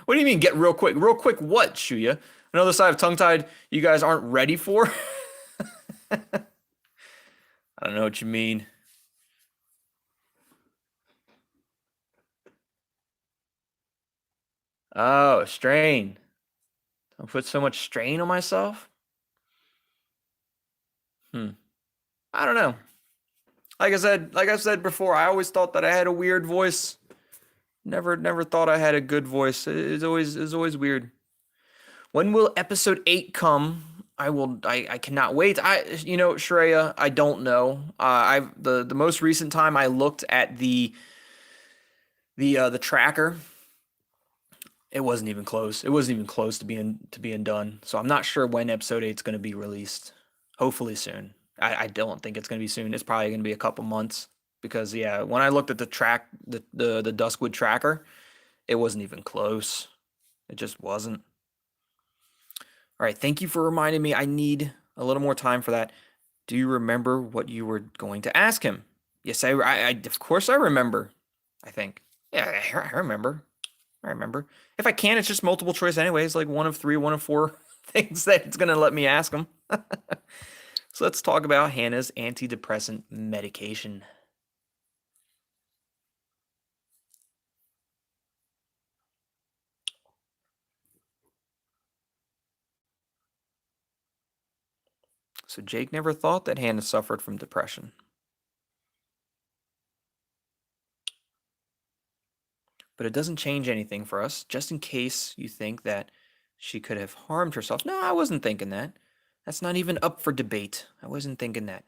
What do you mean get real quick? Real quick what, Shuya? Another side of tongue tied you guys aren't ready for? I don't know what you mean. Oh, strain. Don't put so much strain on myself. Hmm. I don't know. Like I said before, I always thought that I had a weird voice. Never thought I had a good voice. It's always weird. When will episode 8 come? I cannot wait. Shreya, I don't know. The most recent time I looked at the tracker, it wasn't even close. It wasn't even close to being done. So I'm not sure when episode 8 is going to be released. Hopefully soon. I don't think it's going to be soon. It's probably going to be a couple months because yeah, when I looked at the Duskwood tracker, it wasn't even close. It just wasn't. All right, thank you for reminding me. I need a little more time for that. Do you remember what you were going to ask him? Yes, of course I remember. I think. Yeah, I remember. I remember. If I can, it's just multiple choice anyways, like one of three, one of four things that it's gonna let me ask him. So let's talk about Hannah's antidepressant medication. So Jake never thought that Hannah suffered from depression. But it doesn't change anything for us, just in case you think that she could have harmed herself. No, I wasn't thinking that. That's not even up for debate. I wasn't thinking that.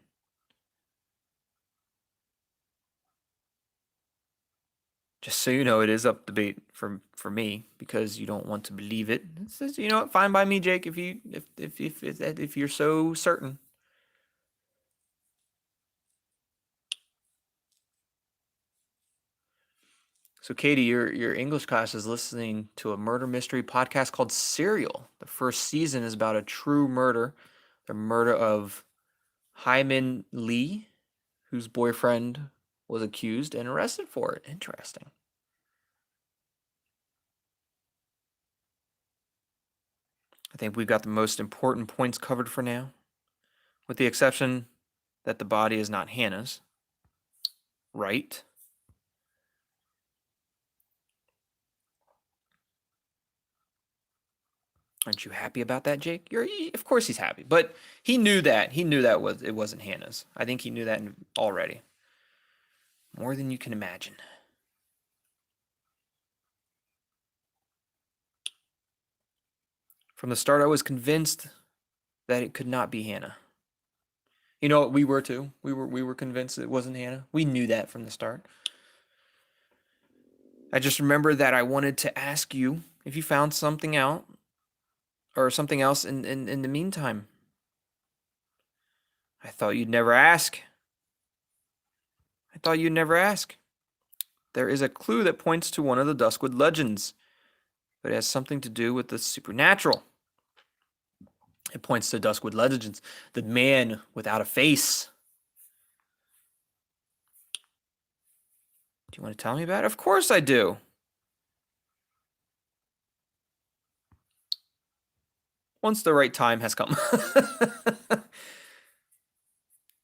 Just so you know, it is up debate for me because you don't want to believe it. You know what? Fine by me, Jake. If you're so certain. So, Katie, your English class is listening to a murder mystery podcast called Serial. The first season is about a true murder, the murder of Hyman Lee, whose boyfriend was accused and arrested for it. Interesting. I think we've got the most important points covered for now, with the exception that the body is not Hannah's. Right? Aren't you happy about that, Jake? Of course he's happy, but he knew that. He knew that it wasn't Hannah's. I think he knew that already. More than you can imagine. From the start, I was convinced that it could not be Hannah. You know what? We were too. We were convinced it wasn't Hannah. We knew that from the start. I just remember that I wanted to ask you if you found something out or something else in the meantime. I thought you'd never ask. I thought you'd never ask. There is a clue that points to one of the Duskwood legends, but it has something to do with the supernatural. It points to Duskwood legends, the man without a face. Do you want to tell me about it? Of course I do. once the right time has come.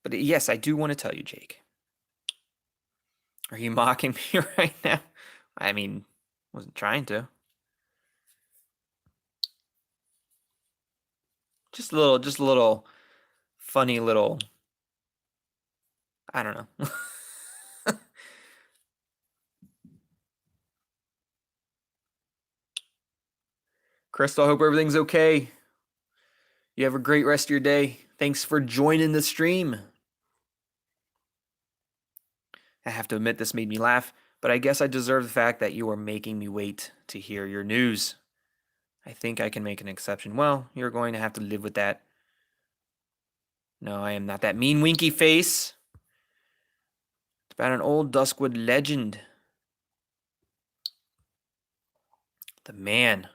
But yes, I do want to tell you, Jake. Are you mocking me right now? I mean, wasn't trying to. Just a little funny little, I don't know. Crystal, I hope everything's okay. You have a great rest of your day. Thanks for joining the stream. I have to admit, this made me laugh, but I guess I deserve the fact that you are making me wait to hear your news. I think I can make an exception. Well, you're going to have to live with that. No, I am not that mean winky face. It's about an old Duskwood legend. The man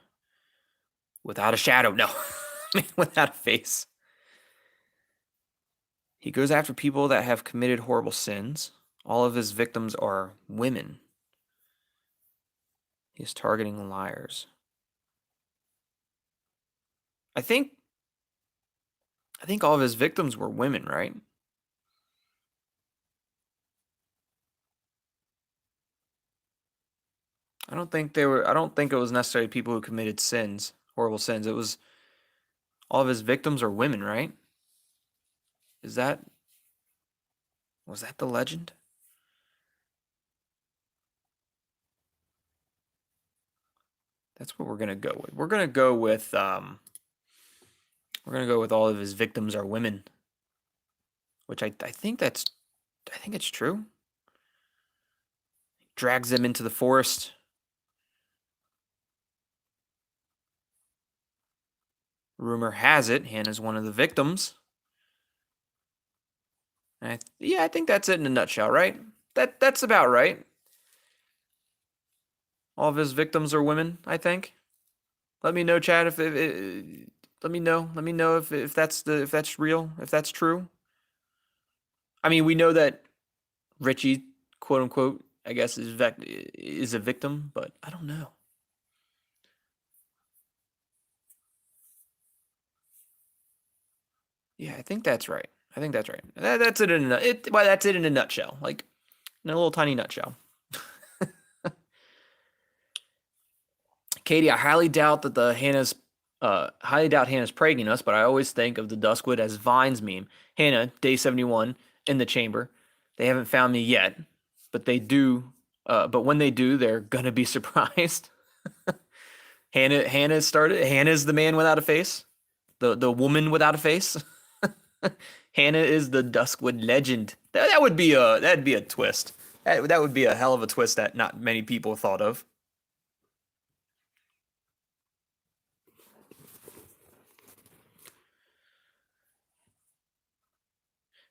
without a shadow. No, without a face. He goes after people that have committed horrible sins. All of his victims are women. He's targeting liars. I think all of his victims were women, right? I don't think it was necessarily people who committed sins, horrible sins. It was all of his victims are women, right? Was that the legend? That's what we're gonna go with. We're gonna go with all of his victims are women, which I think it's true. Drags them into the forest. Rumor has it Hannah's one of the victims. Yeah, I think that's it in a nutshell, right? That's about right. All of his victims are women, I think. Let me know, Chad, if let me know. Let me know if that's real, if that's true. I mean, we know that Richy, quote unquote, I guess is a victim, but I don't know. Yeah, I think that's right. That's it in a nutshell. Like in a little tiny nutshell. Katie, I highly doubt Hannah's pregnant us, but I always think of the Duskwood as Vine's meme. Hannah, day 71, in the chamber. They haven't found me yet, but they do. But when they do, they're gonna be surprised. Hannah's the man without a face, the woman without a face. Hannah is the Duskwood legend. That'd be a twist. That would be a hell of a twist that not many people thought of.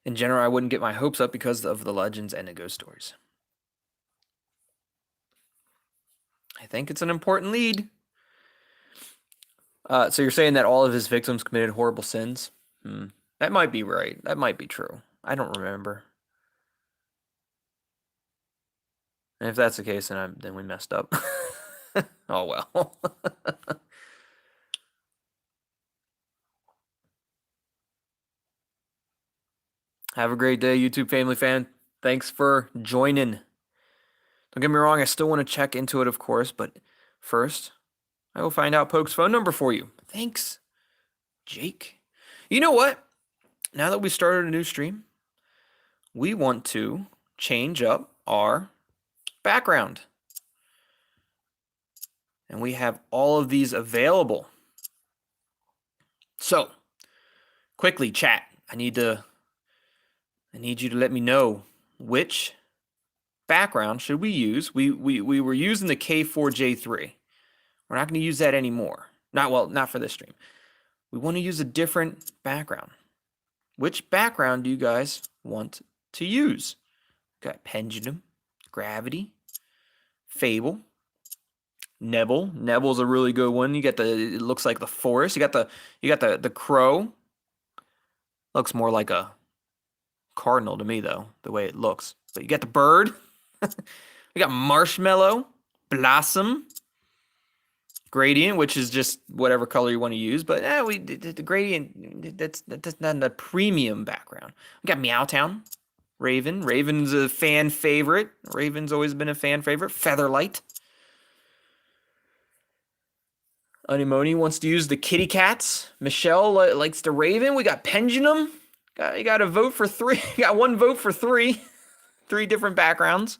In general, I wouldn't get my hopes up because of the legends and the ghost stories. I think it's an important lead. So you're saying that all of his victims committed horrible sins? That might be right. That might be true. I don't remember. And if that's the case, then we messed up. Oh well. Have a great day, YouTube family fan. Thanks for joining. Don't get me wrong, I still want to check into it, of course, but first, I will find out Poke's phone number for you. Thanks, Jake. You know what? Now that we started a new stream, we want to change up our background. And we have all of these available. So, quickly, chat. I need you to let me know which background should we use. We were using the K4J3. We're not going to use that anymore. Not for this stream. We want to use a different background. Which background do you guys want to use? Got Pendulum, Gravity, Fable, Nebel. Nebel's a really good one. You got it looks like the forest. You got the crow. Looks more like a cardinal to me though, the way it looks. But you got the bird. We got Marshmallow, Blossom, gradient, which is just whatever color you want to use. But the gradient, that's not a premium background. We got Meowtown, Raven. Raven's a fan favorite. Raven's always been a fan favorite. Featherlight. Anemone wants to use the kitty cats. Michelle likes the Raven. We got Pendulum. You got to vote for three. You got one vote for three. Three different backgrounds.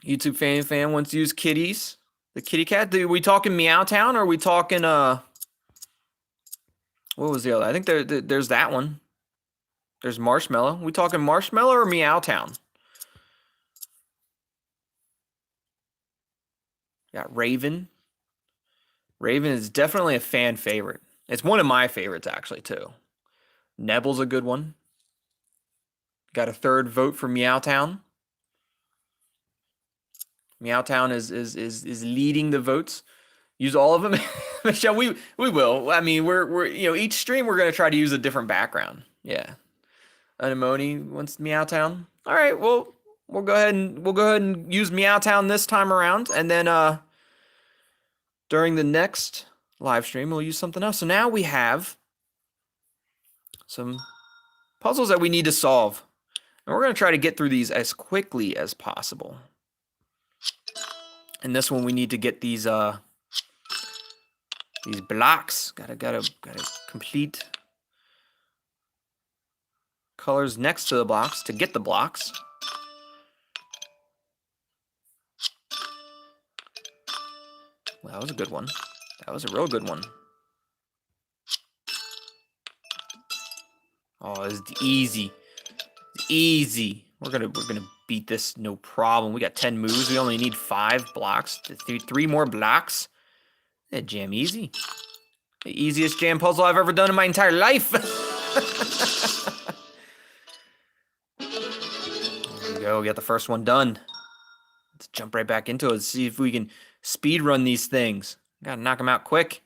YouTube fan wants to use kitties. The kitty cat. Are we talking Meowtown or are we talking what was the other? I think there's that one. There's Marshmallow. We talking Marshmallow or Meowtown? Got Raven. Raven is definitely a fan favorite. It's one of my favorites actually too. Nebble's a good one. Got a third vote for Meowtown. Meowtown is leading the votes. Use all of them, Michelle. We will. I mean, we're each stream we're gonna try to use a different background. Yeah. Anemone wants Meowtown. All right. Well, we'll go ahead and use Meowtown this time around, and then during the next live stream we'll use something else. So now we have some puzzles that we need to solve, and we're gonna try to get through these as quickly as possible. And this one we need to get these blocks. Gotta complete colors next to the blocks to get the blocks. Well, that was a good one. That was a real good one. Oh, it's easy. It's easy. We're gonna beat this no problem. We got 10 moves. We only need 5 blocks. Three more blocks. That jam easy. The easiest jam puzzle I've ever done in my entire life. There we go. We got the first one done. Let's jump right back into it. See if we can speed run these things. Gotta knock them out quick.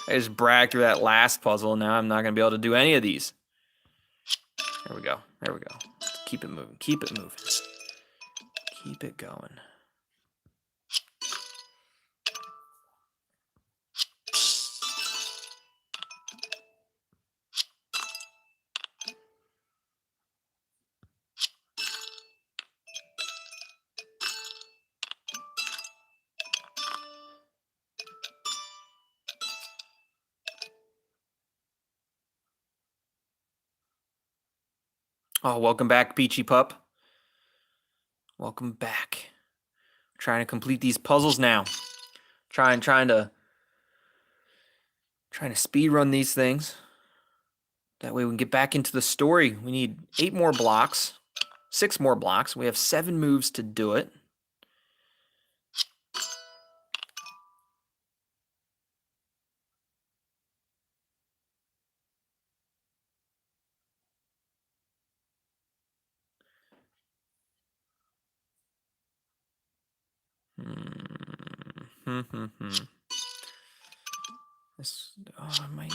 I just bragged through that last puzzle. Now I'm not gonna be able to do any of these. There we go. There we go. Keep it moving. Keep it moving. Keep it going. Oh, welcome back, Peachy Pup. Welcome back. Trying to complete these puzzles now. Trying to speed run these things. That way we can get back into the story. We need 8 more blocks, 6 more blocks. We have 7 moves to do it. This, I might.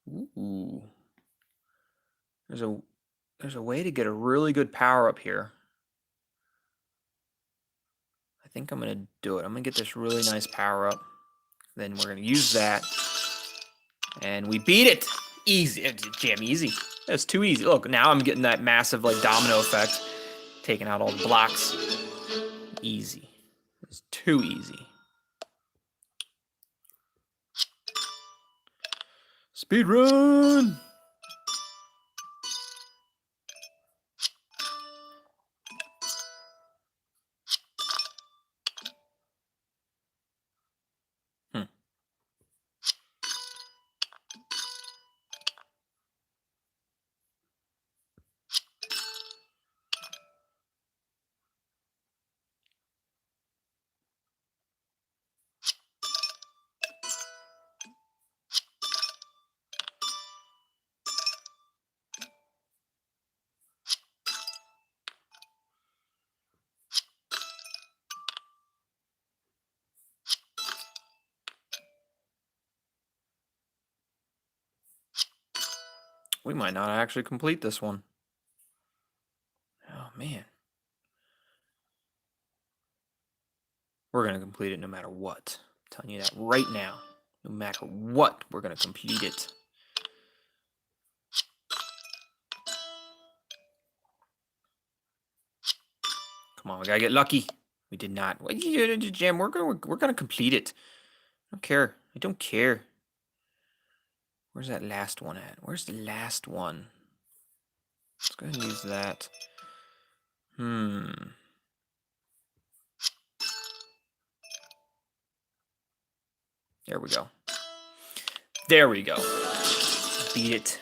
Ooh. There's a way to get a really good power up here. I think I'm gonna do it. I'm gonna get this really nice power up. Then we're gonna use that. And we beat it! Easy. Jam easy. That's too easy. Look, now I'm getting that massive like domino effect. Taking out all the blocks. Easy. It's too easy. Speed run! We might not actually complete this one. Oh, man. We're going to complete it no matter what. I'm telling you that right now. No matter what, we're going to complete it. Come on, we got to get lucky. We did not. What you Jam? We're gonna complete it. I don't care. I don't care. Where's that last one at? Where's the last one? Let's go ahead and use that. There we go. There we go. Beat it.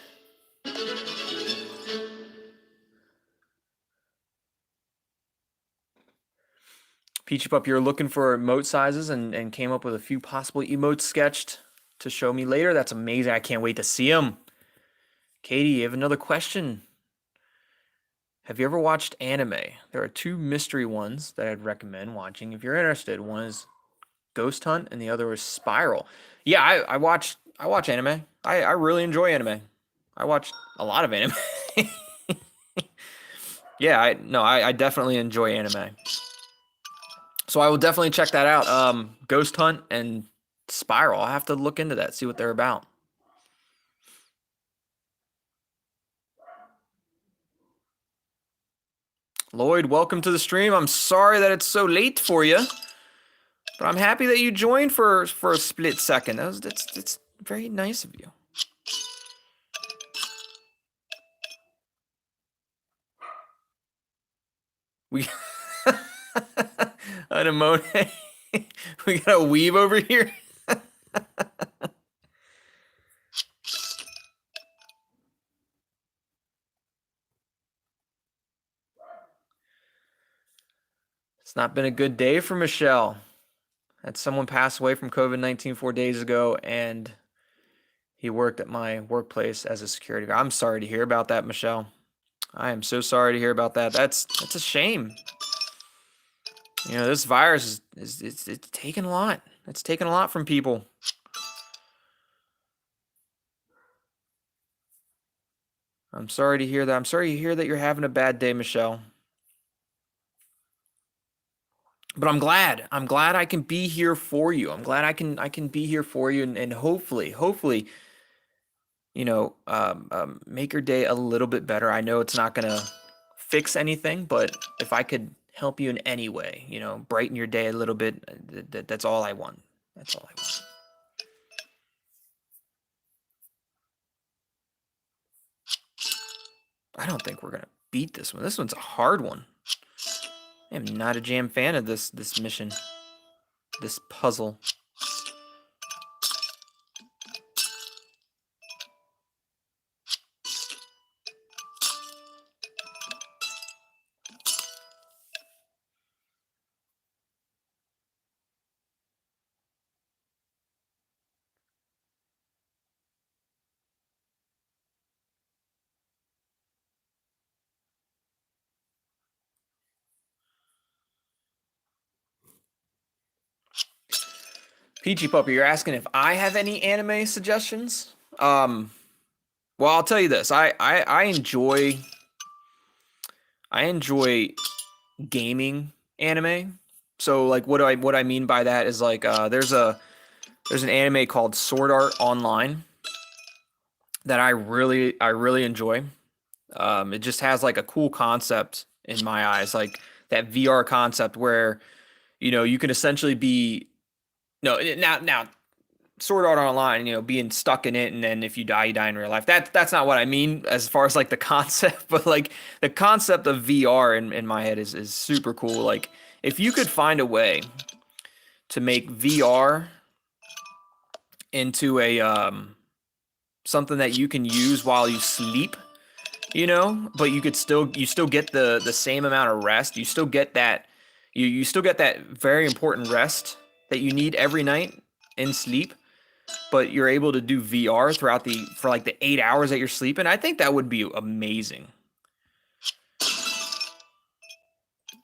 Peachy Pup, you're looking for emote sizes and came up with a few possible emotes sketched to show me later. That's amazing. I can't wait to see them. Katie, you have another question. Have you ever watched anime? There are two mystery ones that I'd recommend watching if you're interested. One is Ghost Hunt and the other is Spiral. Yeah, I watch anime. I really enjoy anime. I watch a lot of anime. Yeah, I definitely enjoy anime. So I will definitely check that out. Ghost Hunt and Spiral. I'll have to look into that, see what they're about. Lloyd, welcome to the stream. I'm sorry that it's so late for you, but I'm happy that you joined for a split second. That's very nice of you. We Anemone. We got a weave over here. It's not been a good day for Michelle. Had someone pass away from COVID-19 4 days ago, and he worked at my workplace as a security guard. I'm sorry to hear about that, Michelle. I am so sorry to hear about that. That's a shame. You know, this virus is it's taken a lot. It's taken a lot from people. I'm sorry to hear that. I'm sorry to hear that you're having a bad day, Michelle. But I'm glad. I'm glad I can be here for you. I'm glad I can be here for you and hopefully, you know, make your day a little bit better. I know it's not gonna fix anything, but if I could help you in any way, you know, brighten your day a little bit, that's all I want. That's all I want. I don't think we're gonna beat this one. This one's a hard one. I am not a jam fan of this mission, this puzzle. Peachy Puppy, you're asking if I have any anime suggestions? Well, I'll tell you this. I enjoy gaming anime. So like what I mean by that is like there's an anime called Sword Art Online that I really enjoy. It just has like a cool concept in my eyes, like that VR concept where you know you can essentially be no now Sword Art Online, you know, being stuck in it, and then if you die, you die in real life. That's not what I mean as far as like the concept, but like the concept of VR in my head is super cool. Like if you could find a way to make VR into a something that you can use while you sleep, you know, but you still get the same amount of rest. You still get that you still get that very important rest that you need every night in sleep, but you're able to do VR throughout for like the 8 hours that you're sleeping. I think that would be amazing.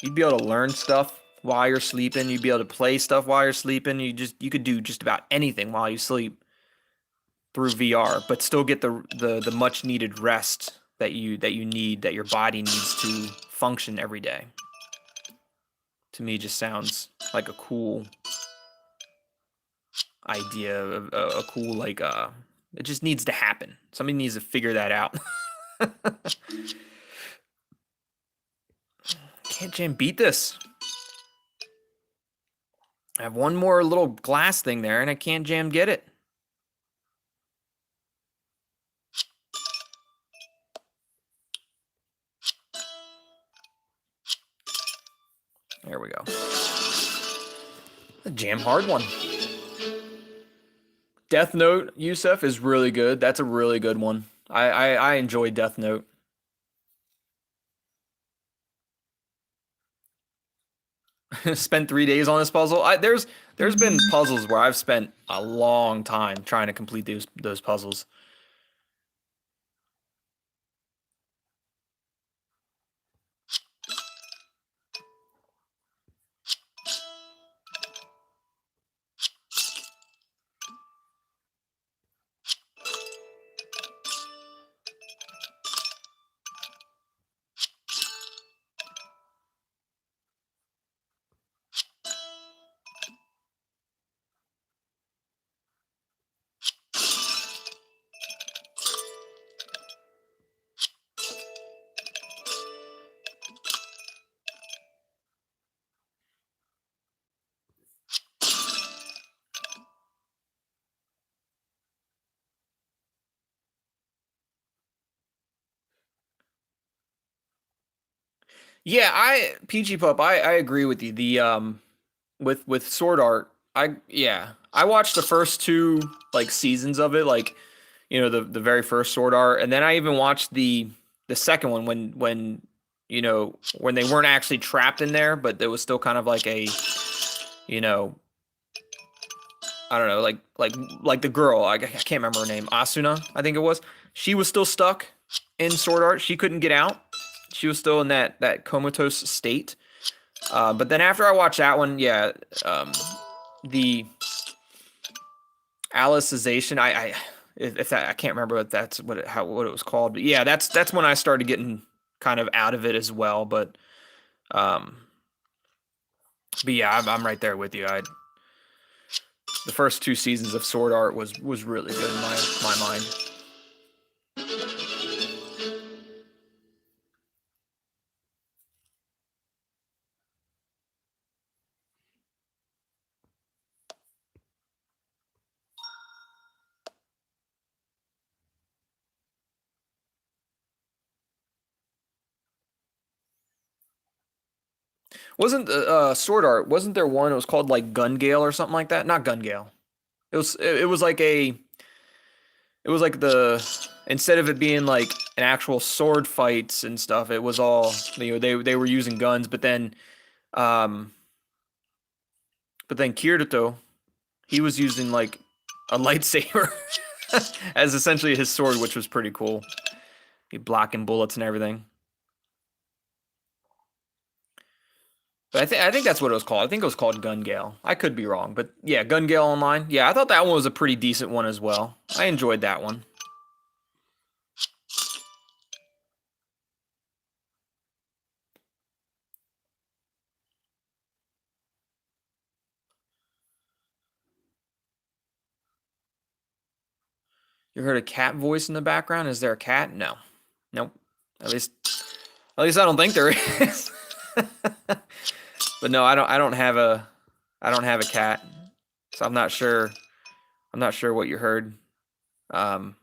You'd be able to learn stuff while you're sleeping. You'd be able to play stuff while you're sleeping. You could do just about anything while you sleep. through VR, but still get the much needed rest that you need, that your body needs to function every day. To me, just sounds like a cool idea, a cool like it just needs to happen. Somebody needs to figure that out. Can't Jam beat this. I have one more little glass thing there, and I can't Jam get it. There we go. A Jam hard one. Death Note, Yusef, is really good. That's a really good one. I enjoy Death Note. Spent 3 days on this puzzle. There's been puzzles where I've spent a long time trying to complete those puzzles. Yeah, PG Pup, I agree with you. The with Sword Art, I watched the first two like seasons of it, like the very first Sword Art, and then I even watched the second one when they weren't actually trapped in there, but there was still kind of like a you know I don't know, like the girl, I can't remember her name, Asuna, I think it was. She was still stuck in Sword Art. She couldn't get out. She was still in that comatose state. But then after I watched that one, yeah, the Alicization, I if that, I can't remember what it was called, but yeah, that's when I started getting kind of out of it as well. Um, but yeah, I'm right there with you. The first two seasons of Sword Art was really good in my mind. Wasn't Sword Art? Wasn't there one? It was called like Gun Gale or something like that. Not Gun Gale. It was like it was like instead of it being like an actual sword fights and stuff, it was all they were using guns, um but then Kirito, he was using like a lightsaber as essentially his sword, which was pretty cool. He blocking bullets and everything. But I think that's what it was called. I think it was called Gun Gale. I could be wrong, but yeah, Gun Gale Online. Yeah, I thought that one was a pretty decent one as well. I enjoyed that one. You heard a cat voice in the background? Is there a cat? No. Nope. At least I don't think there is. But no, I don't have a cat. So I'm not sure. I'm not sure what you heard. Um,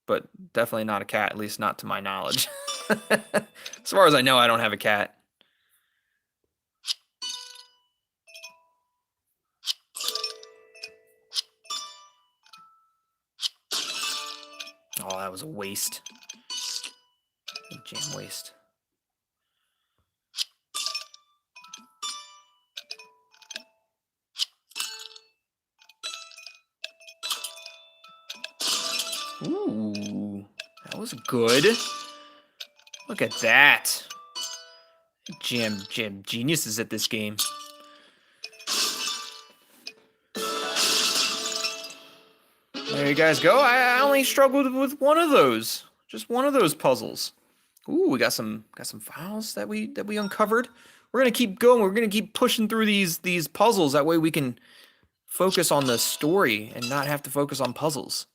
but definitely not a cat, at least not to my knowledge. As far as I know, I don't have a cat. Oh, that was a waste. A jam waste. Ooh, that was good. Look at that. Jam geniuses at this game. There you guys go. I only struggled with one of those. Just one of those puzzles. Ooh, we got some files that we uncovered. We're gonna keep going. We're gonna keep pushing through these puzzles. That way we can focus on the story and not have to focus on puzzles.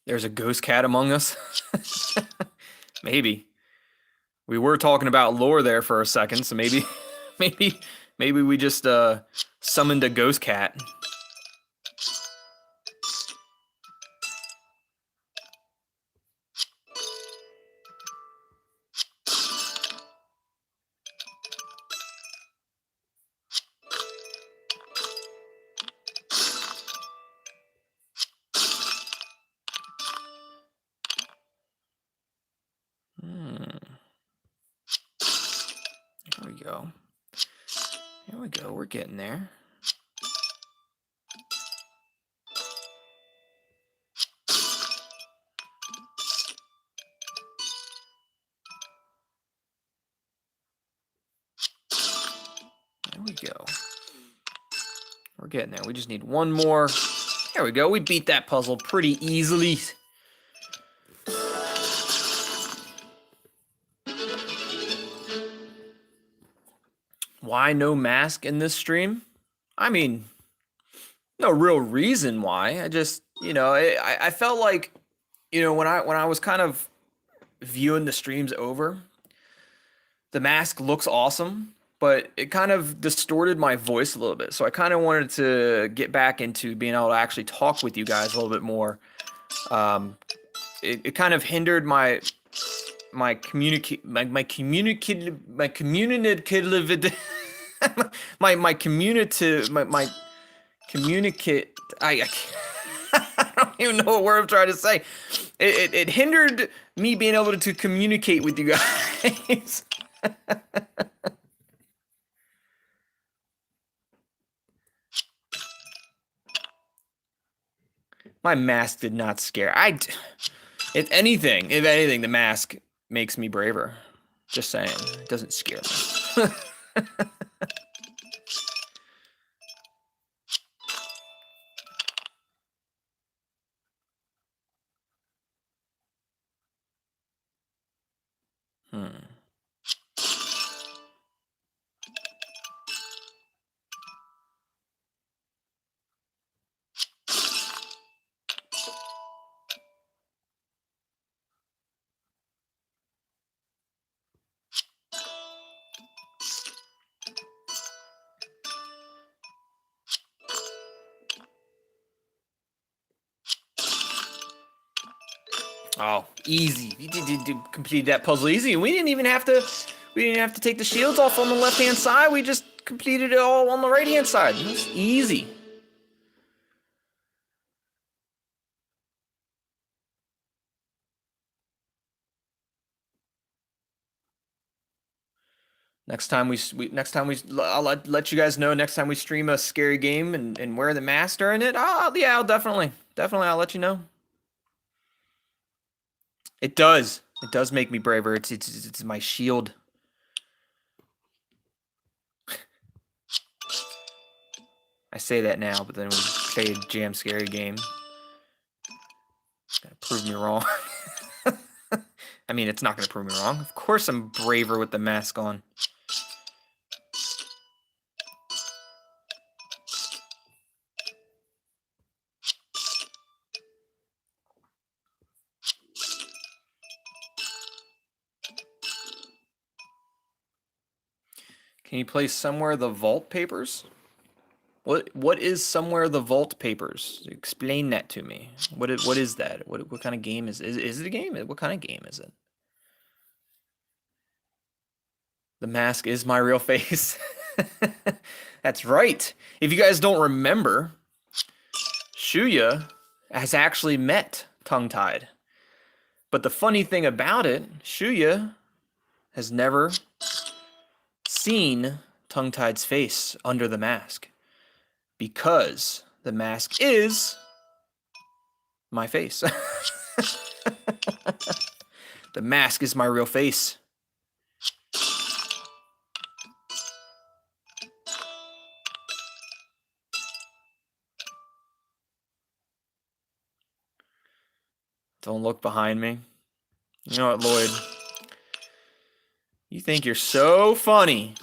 There's a ghost cat among us. Maybe. We were talking about lore there for a second, so maybe we just summoned a ghost cat. Here we go. Here we go. We're getting there. There we go. We're getting there. We just need one more. There we go. We beat that puzzle pretty easily. Why no mask in this stream? I mean, no real reason why. I just, I felt like, when I was kind of viewing the streams over, the mask looks awesome, but it kind of distorted my voice a little bit. So I kind of wanted to get back into being able to actually talk with you guys a little bit more. It kind of hindered my communicate my communicate I I don't even know what word I'm trying to say. It hindered me being able to communicate with you guys. My mask did not scare. If anything, the mask makes me braver. Just saying, it doesn't scare me. Oh, easy. You did complete that puzzle easy. We didn't even have to take the shields off on the left-hand side. We just completed it all on the right-hand side. It was easy. I'll let you guys know next time we stream a scary game and wear the mask during it. I'll definitely I'll let you know. It does make me braver. It's my shield. I say that now, but then we play a jam scary game. It's gonna prove me wrong. I mean, it's not gonna prove me wrong. Of course I'm braver with the mask on. Can you play Somewhere the Vault Papers? What is Somewhere the Vault Papers? Explain that to me. What is that? What kind of game is it a game? What kind of game is it? The mask is my real face. That's right. If you guys don't remember, Shuya has actually met Tongue-Tied. But the funny thing about it, Shuya has never seen Tongue-Tied's face under the mask. Because the mask is my face. The mask is my real face. Don't look behind me. You know what, Lloyd? You think you're so funny.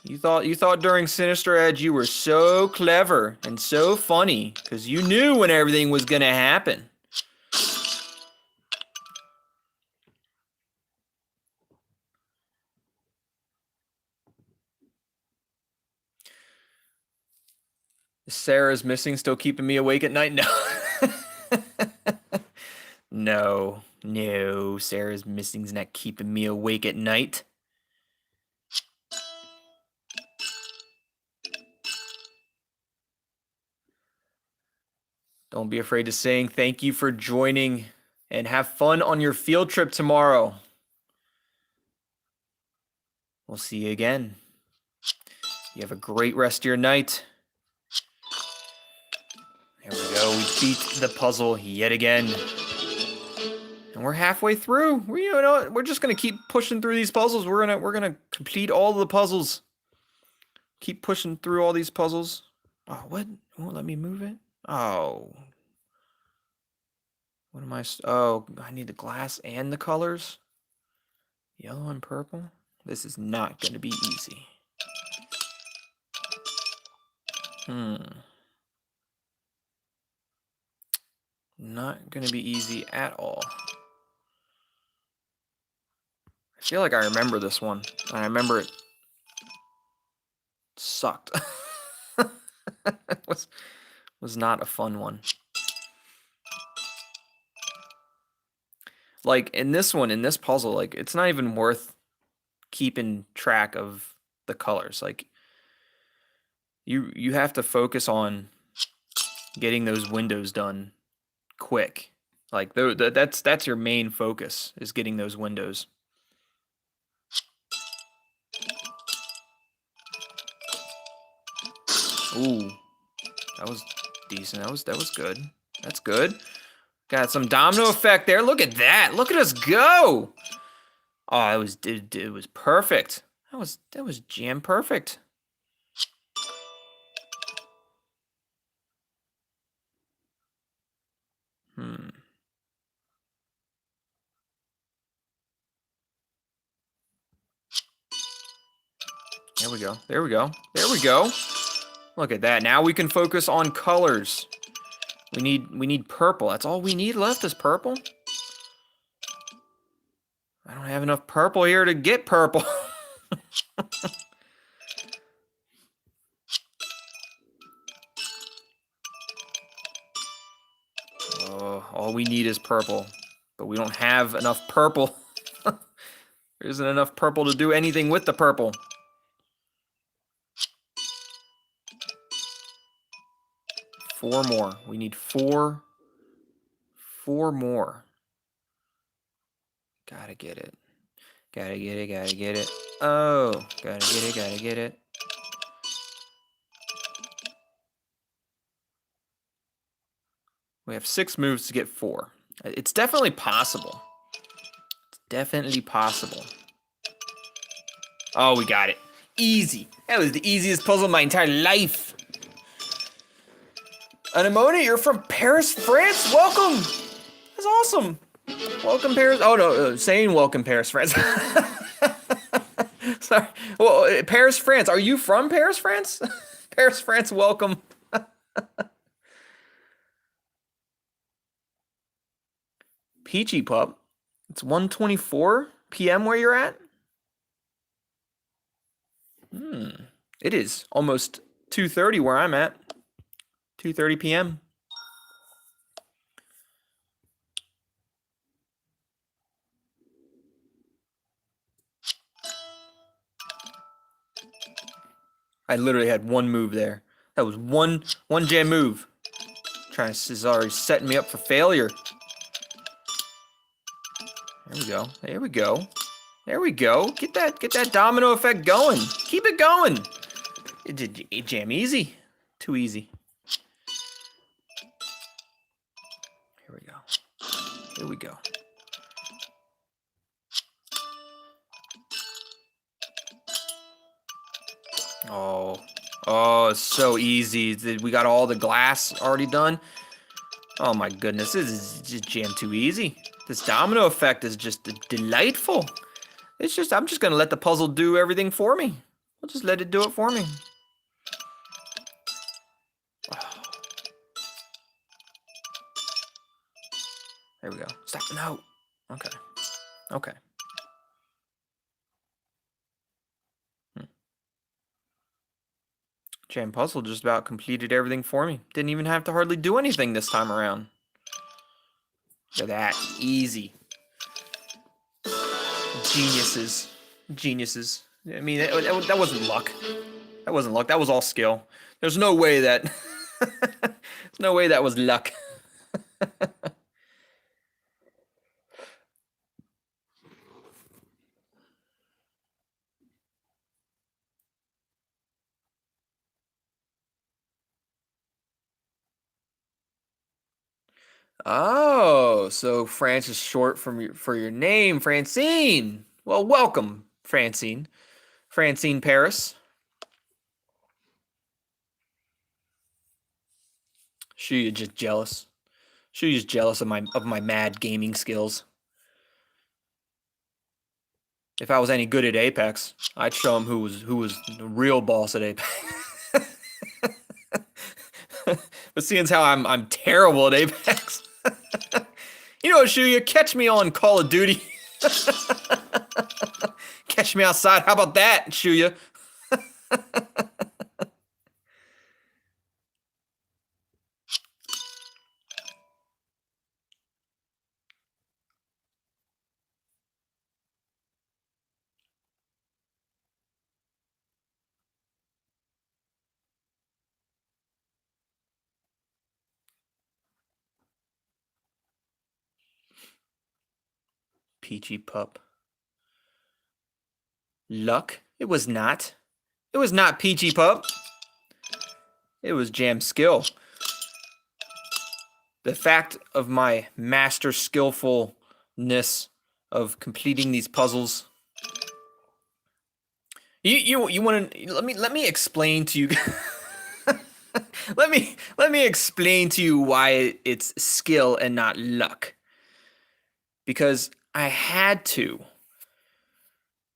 You thought during Sinister Edge you were so clever and so funny because you knew when everything was gonna happen. Sarah's missing, still keeping me awake at night? No. No, Sarah's missing's not keeping me awake at night. Don't be afraid to sing. Thank you for joining, and have fun on your field trip tomorrow. We'll see you again. You have a great rest of your night. There we go. We beat the puzzle yet again. And we're halfway through. We're just gonna keep pushing through these puzzles. We're gonna complete all the puzzles. Keep pushing through all these puzzles. Oh, what? It won't let me move it? Oh. What am I? Oh, I need the glass and the colors. Yellow and purple. This is not going to be easy. Not going to be easy at all. I feel like I remember this one. I remember it sucked. It was not a fun one. Like in this one, in this puzzle, like it's not even worth keeping track of the colors. Like you have to focus on getting those windows done quick. Like that's your main focus, is getting those windows. Ooh, that was decent. That was good. That's good. Got some domino effect there. Look at that. Look at us go. Oh, it was perfect. That was jam perfect. There we go. There we go. There we go. Look at that. Now we can focus on colors. We need purple. That's all we need left is purple. I don't have enough purple here to get purple. Oh, all we need is purple, but we don't have enough purple. There isn't enough purple to do anything with the purple. Four more. We need four more. Gotta get it. Gotta get it, gotta get it. Oh, gotta get it, gotta get it. We have 6 moves to get 4. It's definitely possible. It's definitely possible. Oh, we got it. Easy. That was the easiest puzzle of my entire life. Anemone, you're from Paris, France? Welcome! That's awesome. Welcome, Paris. Oh, no, saying welcome, Paris, France. Sorry. Well, Paris, France. Are you from Paris, France? Paris, France, welcome. Peachy Pup. It's 1:24 p.m. where you're at? It is almost 2:30 where I'm at. 2:30 p.m. I literally had one move there. That was one jam move. Is already setting me up for failure. There we go. There we go. There we go. Get that domino effect going. Keep it going. It jam easy. Too easy. Here we go. Here we go. Oh, oh, it's so easy. We got all the glass already done. Oh my goodness, this is just jam too easy. This domino effect is just delightful. It's just, I'm just gonna let the puzzle do everything for me. I'll just let it do it for me. There we go. Stop. No. Okay. Okay. Jam puzzle just about completed everything for me. Didn't even have to hardly do anything this time around. Look at that. Easy. Geniuses. Geniuses. I mean, that wasn't luck. That wasn't luck. That was all skill. There's no way that... There's no way that was luck. Oh, so France is short for your name, Francine. Well, welcome, Francine. Francine Paris. She just jealous. She's jealous of my mad gaming skills. If I was any good at Apex, I'd show him who was the real boss at Apex. But seeing as how I'm terrible at Apex, you know, Shuya, catch me on Call of Duty. Catch me outside. How about that, Shuya? Peachy pup. Luck? It was not. It was not Peachy pup. It was jam skill. The fact of my master skillfulness of completing these puzzles. You want to let me explain to you. let me explain to you why it's skill and not luck. Because I had to.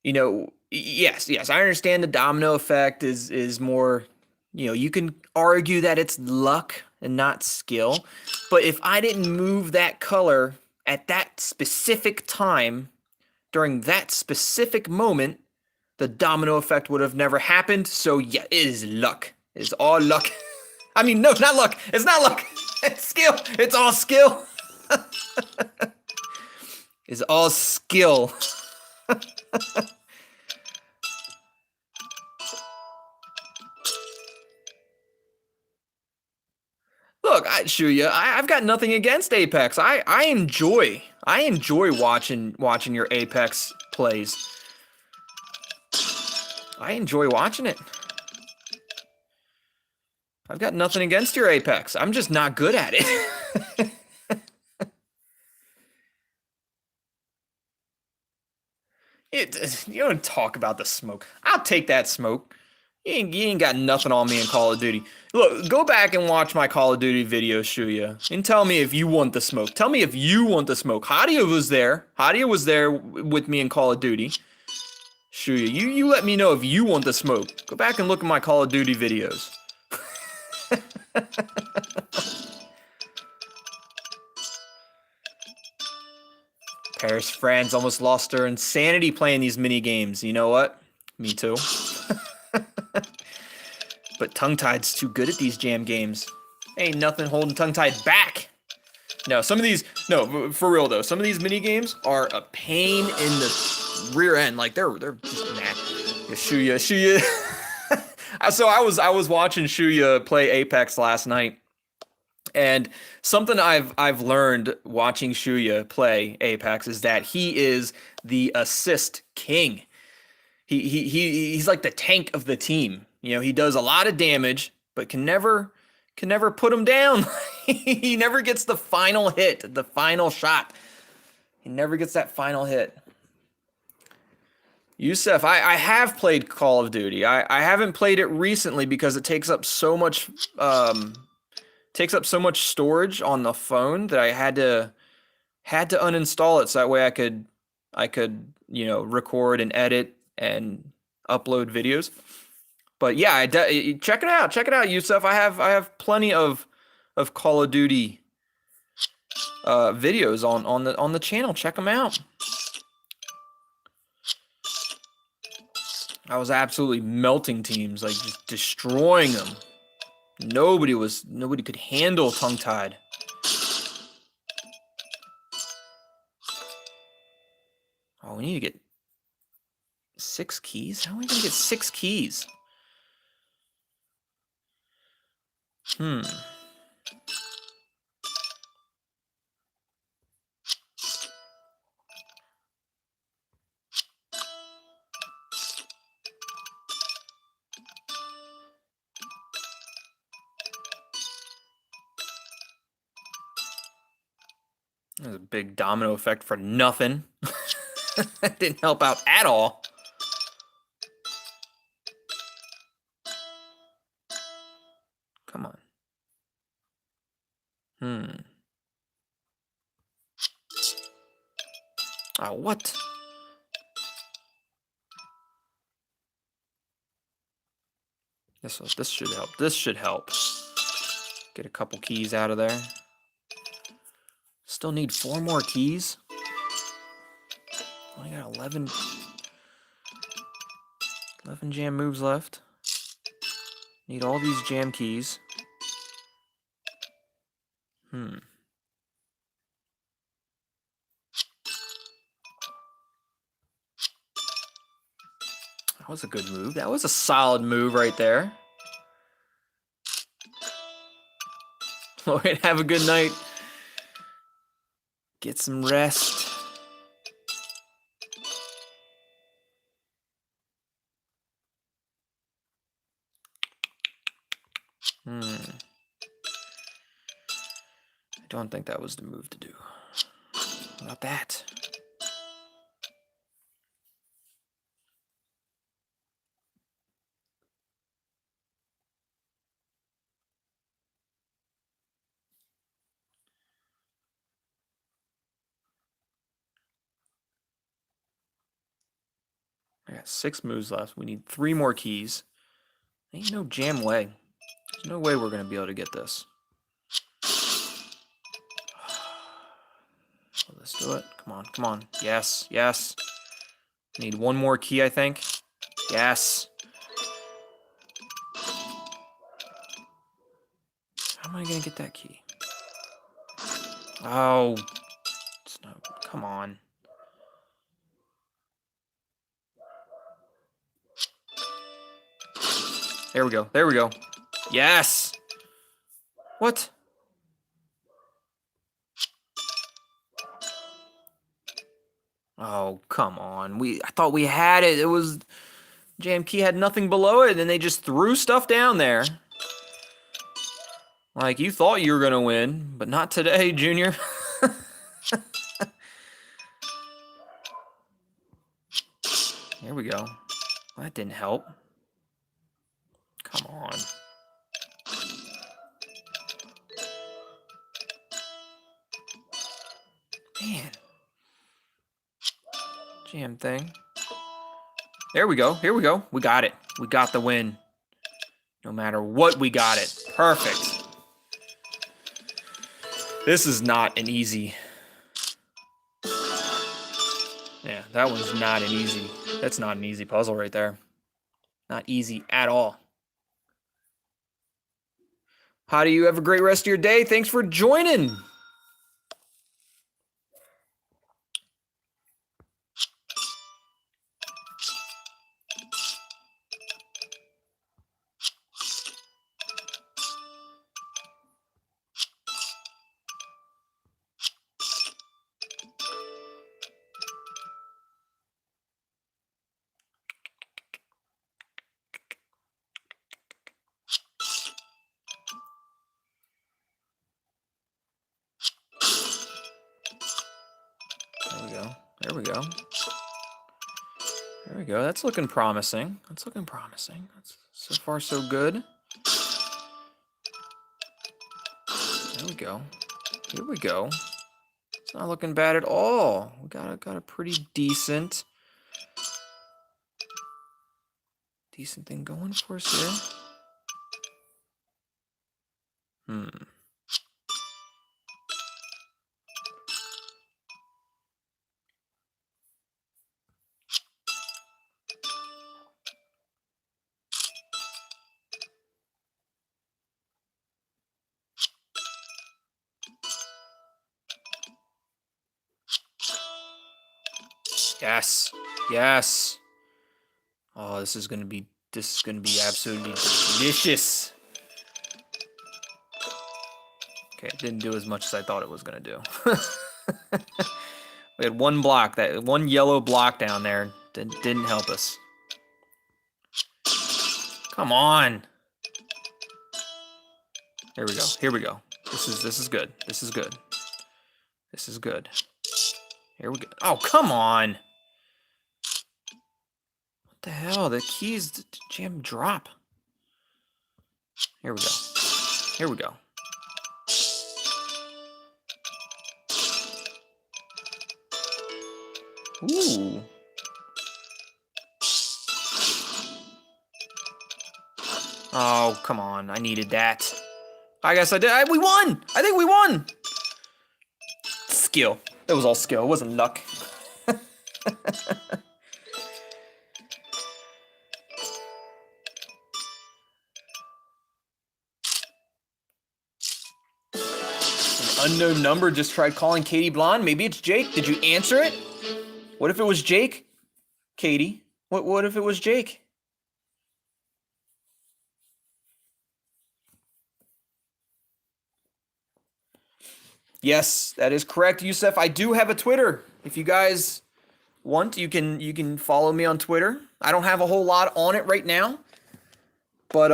You know, yes, I understand the domino effect is more, you know, you can argue that it's luck and not skill, but if I didn't move that color at that specific time during that specific moment, the domino effect would have never happened. So yeah, it is luck. It's all luck. I mean, no, not luck. It's not luck. It's skill. It's all skill. It's all skill. Look, Shuya, I've got nothing against Apex. I enjoy watching your Apex plays. I enjoy watching it. I've got nothing against your Apex. I'm just not good at it. You don't talk about the smoke. I'll take that smoke. You ain't got nothing on me in Call of Duty. Look, go back and watch my Call of Duty videos, Shuya, and tell me if you want the smoke. Tell me if you want the smoke. Hadia was there. Hadia was there with me in Call of Duty. Shuya, you let me know if you want the smoke. Go back and look at my Call of Duty videos. Paris France almost lost her insanity playing these mini games. You know what? Me too. But Tongue-Tied's too good at these jam games. Ain't nothing holding Tongue-Tied back. No, some of these, no, for real though, some of these mini games are a pain in the rear end. Like they're just mad. Yeah, Shuya. So I was watching Shuya play Apex last night, and something I've learned watching Shuya play Apex is that he is the assist king. He's like the tank of the team. You know, he does a lot of damage, but can never put him down. He never gets the final hit, the final shot. He never gets that final hit. Yusef, I have played Call of Duty. I haven't played it recently because it takes up so much storage on the phone that I had to uninstall it so that way I could record and edit and upload videos. But yeah, check it out. Check it out, Yusuf. I have plenty of Call of Duty videos on the channel. Check them out. I was absolutely melting teams, like just destroying them. Nobody could handle Tongue Tied. Oh, we need to get 6 keys? How are we gonna get 6 keys? Hmm. There's a big domino effect for nothing. That didn't help out at all. Come on. Oh, what? This should help. This should help. Get a couple keys out of there. Still need 4 more keys. Only got 11 jam moves left. Need all these jam keys. That was a good move. That was a solid move right there. Lloyd, have a good night. Get some rest. I don't think that was the move to do. How about that? I got 6 moves left. We need 3 more keys. Ain't no jam way. There's no way we're going to be able to get this. So let's do it. Come on, come on. Yes, yes. Need 1 more key, I think. Yes. How am I going to get that key? Oh. It's no, come on. There we go. There we go. Yes. What? Oh, come on. I thought we had it. It was jam key had nothing below it, and they just threw stuff down there. Like you thought you were gonna win, but not today, Junior. Here we go. That didn't help. Come on. Man. Jam thing. There we go. Here we go. We got it. We got the win. No matter what, we got it. Perfect. This is not an easy. Yeah, that one's not an easy. That's not an easy puzzle right there. Not easy at all. How do you have a great rest of your day? Thanks for joining. There we go. There we go. There we go. That's looking promising. That's looking promising. That's so far so good. There we go. Here we go. It's not looking bad at all. We got a pretty decent thing going for us here. Yes. Yes. Oh, this is gonna be absolutely delicious. Okay, it didn't do as much as I thought it was gonna do. We had one block, that one yellow block down there didn't help us. Come on. Here we go. Here we go. This is good. This is good. This is good. Here we go. Oh, come on. What the hell? The keys jam drop. Here we go. Here we go. Ooh. Oh, come on. I needed that. I guess I did. We won! I think we won! Skill. It was all skill. It wasn't luck. An unknown number just tried calling Katie Blonde. Maybe it's Jake. Did you answer it? What if it was Jake? Katie? What if it was Jake? Yes, that is correct, Yusef. I do have a Twitter. If you guys want, you can follow me on Twitter. I don't have a whole lot on it right now, but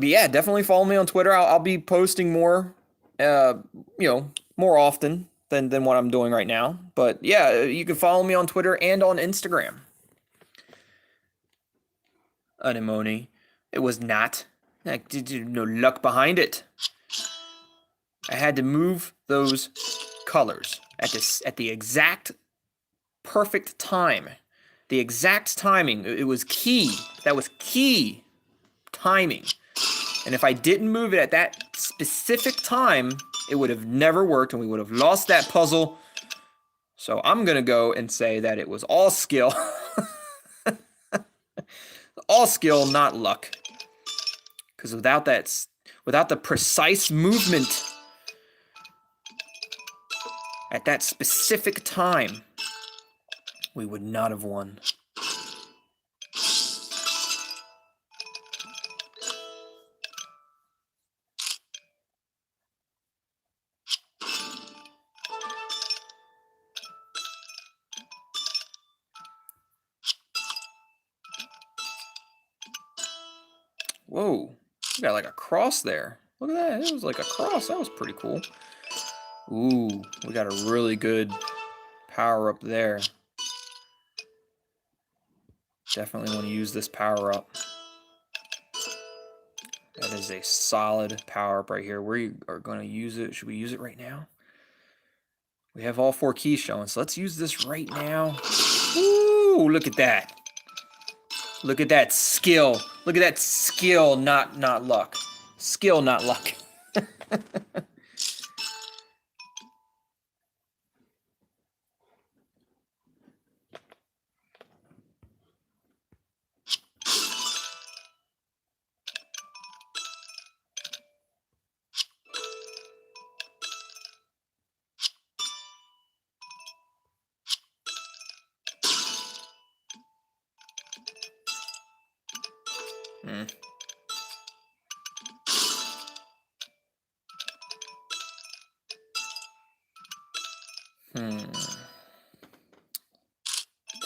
yeah, definitely follow me on Twitter. I'll be posting more, more often than what I'm doing right now. But yeah, you can follow me on Twitter and on Instagram. Anemone. It was not. No luck behind it. I had to move those colors at the exact perfect time. The exact timing. It was key. That was key timing. And if I didn't move it at that specific time, it would have never worked and we would have lost that puzzle. So I'm going to go and say that it was all skill. All skill, not luck. Because without the precise movement at that specific time, we would not have won. Whoa, we got like a cross there. Look at that, it was like a cross. That was pretty cool. Ooh, we got a really good power up there. Definitely want to use this power up. That is a solid power up right here. We are going to use it. Should we use it right now? We have all 4 keys showing, so let's use this right now. Ooh, look at that. Look at that skill. Look at that skill, not luck. Skill, not luck.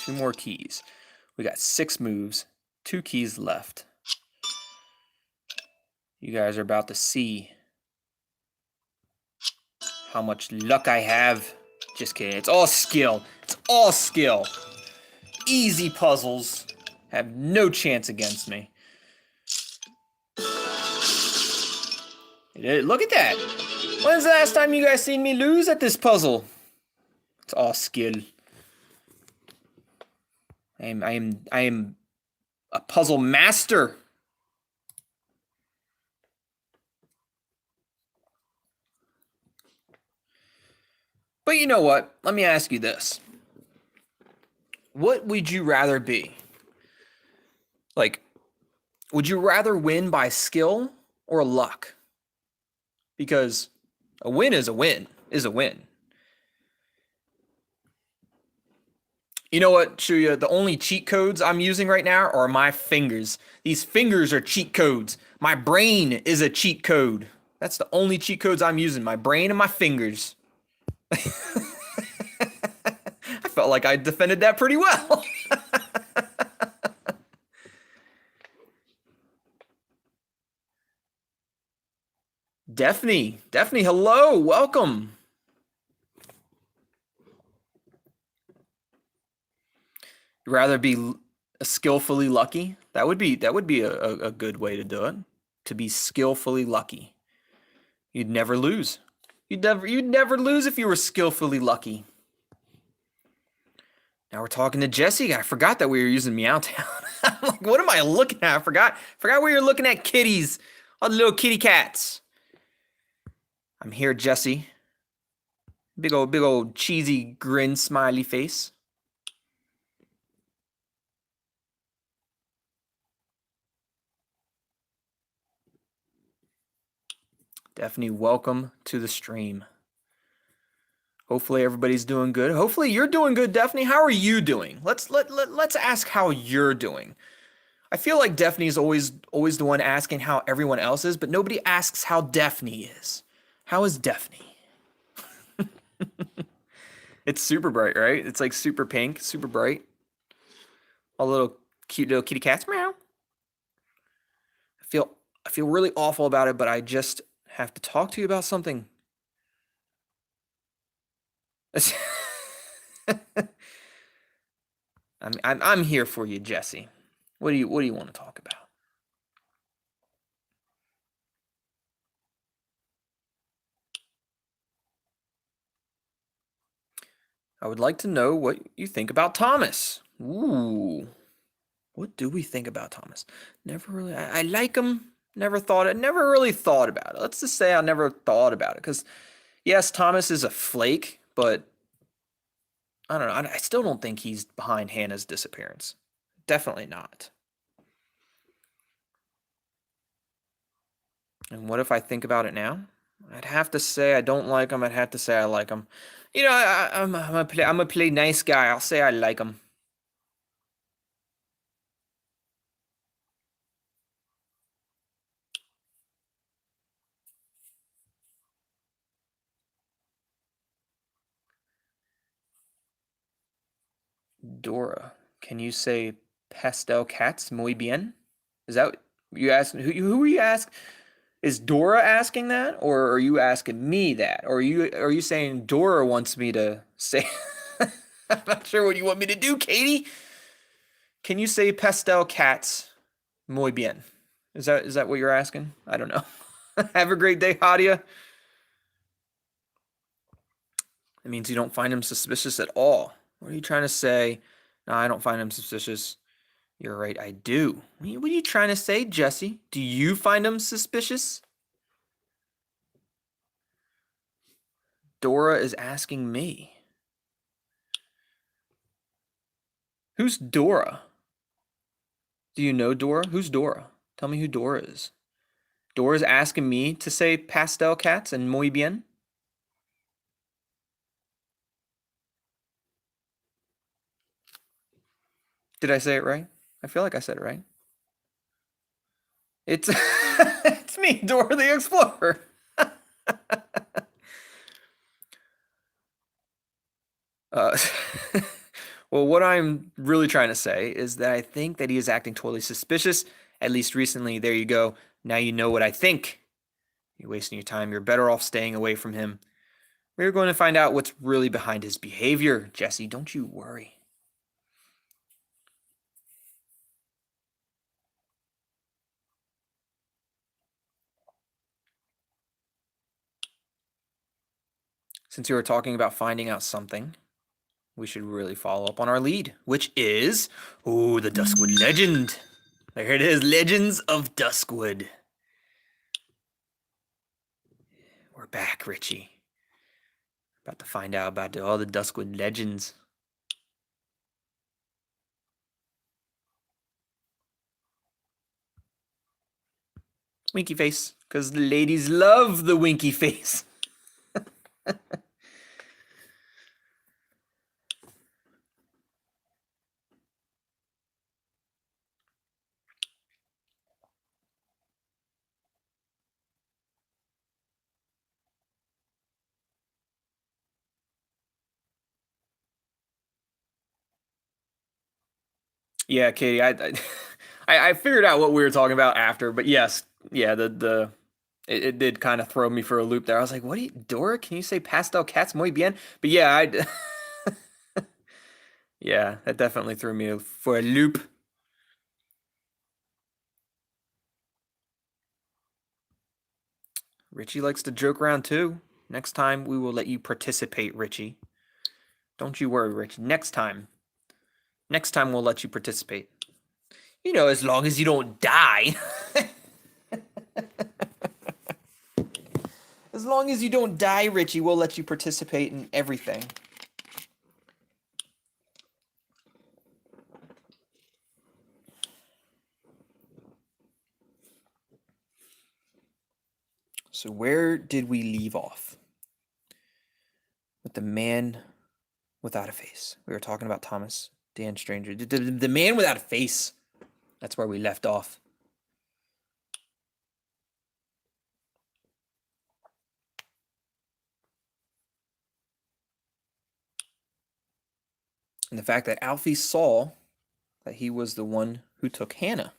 Two more keys. We got 6 moves, 2 keys left. You guys are about to see how much luck I have. Just kidding. It's all skill. It's all skill. easy puzzles have no chance against me. Look at that. When's the last time you guys seen me lose at this puzzle? It's all skill. I am a puzzle master. But you know what? Let me ask you this. What would you rather be? Like, would you rather win by skill or luck? Because a win is a win, is a win. You know what, Shuya? The only cheat codes I'm using right now are my fingers. These fingers are cheat codes. My brain is a cheat code. That's the only cheat codes I'm using. My brain and my fingers. I felt like I defended that pretty well. Daphne, hello, welcome. You'd rather be skillfully lucky? That would be a good way to do it. To be skillfully lucky. You'd never lose. You'd never lose if you were skillfully lucky. Now we're talking to Jesse. I forgot that we were using Meowtown. I'm like, what am I looking at? I forgot we were looking at kitties. All the little kitty cats. I'm here, Jesse. Big old cheesy grin smiley face. Daphne, welcome to the stream. Hopefully everybody's doing good. Hopefully you're doing good, Daphne. How are you doing? Let's ask how you're doing. I feel like Daphne's always the one asking how everyone else is, but nobody asks how Daphne is. How is Daphne? It's super bright, right? It's like super pink, super bright. All little cute little kitty cats. Meow. I feel really awful about it, but I just have to talk to you about something. I'm here for you, Jesse. What do you want to talk about? I would like to know what you think about Thomas. Ooh. What do we think about Thomas? Never really I like him. Never really thought about it. Let's just say I never thought about it. Because yes, Thomas is a flake, but I don't know. I still don't think he's behind Hannah's disappearance. Definitely not. And what if I think about it now? I'd have to say I don't like him. I'd have to say I like him. You know, I'm gonna play nice guy. I'll say I like him. Dora, can you say pastel cats muy bien? Is that you asking? Who are you ask? Is Dora asking that, or are you asking me that, or are you saying Dora wants me to say? I'm not sure what you want me to do, Katie. Can you say pastel cats muy bien? Is that what you're asking? I don't know. Have a great day, Hadia. It means you don't find him suspicious at all. What are you trying to say? No, I don't find him suspicious. You're right, I do. What are you trying to say, Jesse? Do you find him suspicious? Dora is asking me. Who's Dora? Do you know Dora? Who's Dora? Tell me who Dora is. Dora's asking me to say pastel cats and muy bien? Did I say it right? I feel like I said it right. It's it's me, Dora the Explorer. Uh, well, what I'm really trying to say is that I think that he is acting totally suspicious, at least recently. There you go. Now you know what I think. You're wasting your time. You're better off staying away from him. We're going to find out what's really behind his behavior. Jesse, don't you worry. Since you were talking about finding out something, we should really follow up on our lead, which is, the Duskwood legend. There it is, Legends of Duskwood. We're back, Richy. About to find out about all the Duskwood legends. Winky face, because the ladies love the winky face. Yeah, Katie, I figured out what we were talking about after, but yes, yeah, it did kind of throw me for a loop there. I was like, "What are you, Dora? Can you say pastel cats muy bien?" But yeah, yeah, that definitely threw me for a loop. Richy likes to joke around too. Next time we will let you participate, Richy. Don't you worry, Richy. Next time we'll let you participate. You know, as long as you don't die. As long as you don't die, Richy, we'll let you participate in everything. So where did we leave off? With the man without a face. We were talking about Thomas, Dan Stranger. The man without a face. That's where we left off. And the fact that Alfie saw that he was the one who took Hannah.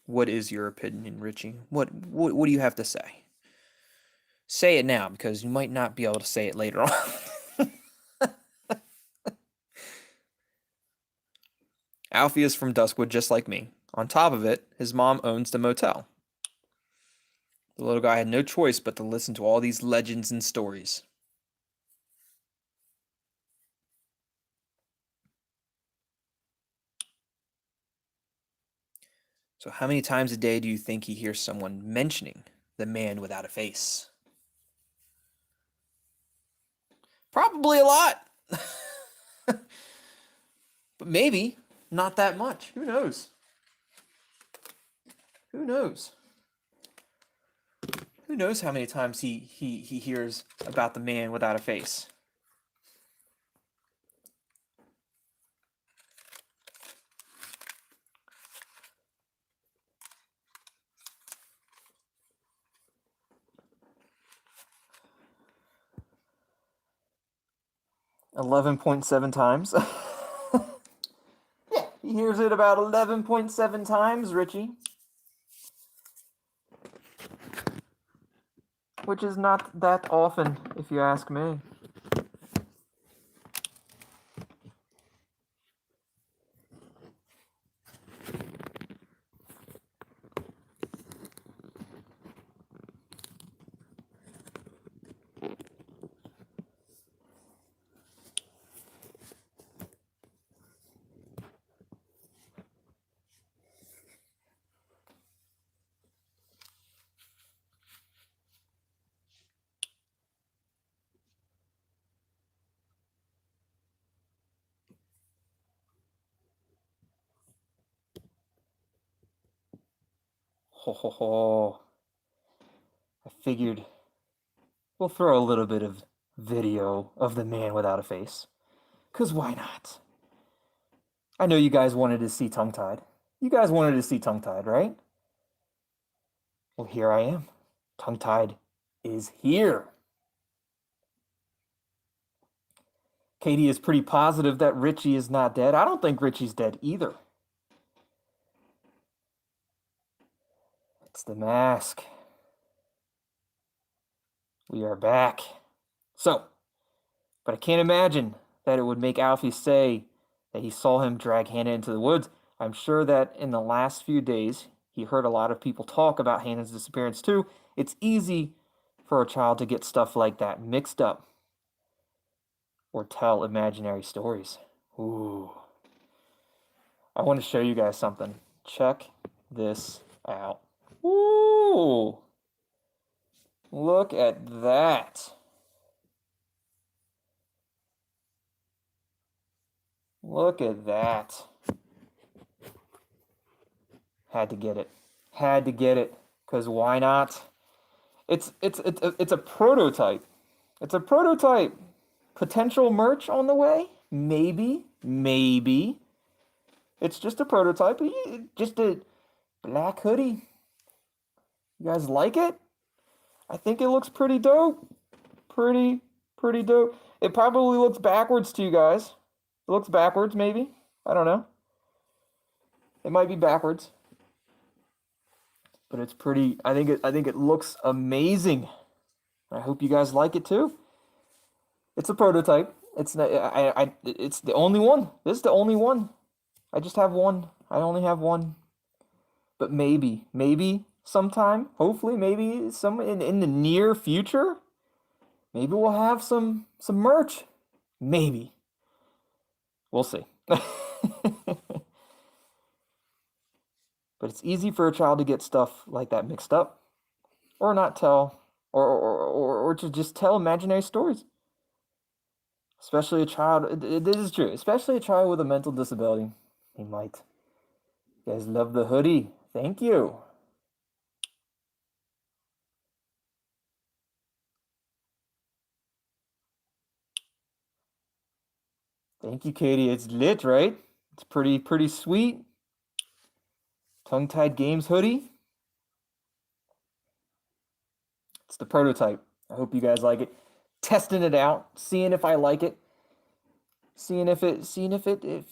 What is your opinion, Richy? What do you have to say? Say it now, because you might not be able to say it later on. Alfie is from Duskwood, just like me. On top of it, his mom owns the motel. The little guy had no choice but to listen to all these legends and stories. So how many times a day do you think he hears someone mentioning the man without a face? Probably a lot. But maybe not that much. Who knows? Who knows? Who knows how many times he hears about the man without a face? $11.7 times. Yeah, he hears it about 11.7 times, Richy. Which is not that often, if you ask me. Ho ho ho. I figured we'll throw a little bit of video of the man without a face. 'Cause why not? I know you guys wanted to see tongue-tied. You guys wanted to see tongue-tied, right? Well, here I am. Tongue-tied is here. Katie is pretty positive that Richy is not dead. I don't think Richy's dead either. It's the mask. We are back. So, but I can't imagine that it would make Alfie say that he saw him drag Hannah into the woods. I'm sure that in the last few days, he heard a lot of people talk about Hannah's disappearance too. It's easy for a child to get stuff like that mixed up or tell imaginary stories. Ooh. I want to show you guys something. Check this out. Ooh. Look at that. Look at that. Had to get it. Had to get it. Because why not? It's a prototype. It's a prototype. Potential merch on the way? Maybe. Maybe. It's just a prototype. Just a black hoodie. You guys like it? I think it looks pretty dope. Pretty dope. It probably looks backwards to you guys. It looks backwards, maybe. I don't know. It might be backwards. But it's pretty. I think it looks amazing. I hope you guys like it too. It's a prototype. It's not, it's the only one. This is the only one. I just have one. I only have one. But maybe sometime, hopefully, maybe in the near future, maybe we'll have some merch. Maybe. We'll see. But it's easy for a child to get stuff like that mixed up, or not tell, or to just tell imaginary stories. Especially a child. This is true. Especially a child with a mental disability. He might. You guys love the hoodie. Thank you. Thank you, Katie. It's lit, right? It's pretty sweet. Tongue-Tied Games hoodie. It's the prototype. I hope you guys like it. Testing it out, seeing if I like it. Seeing if it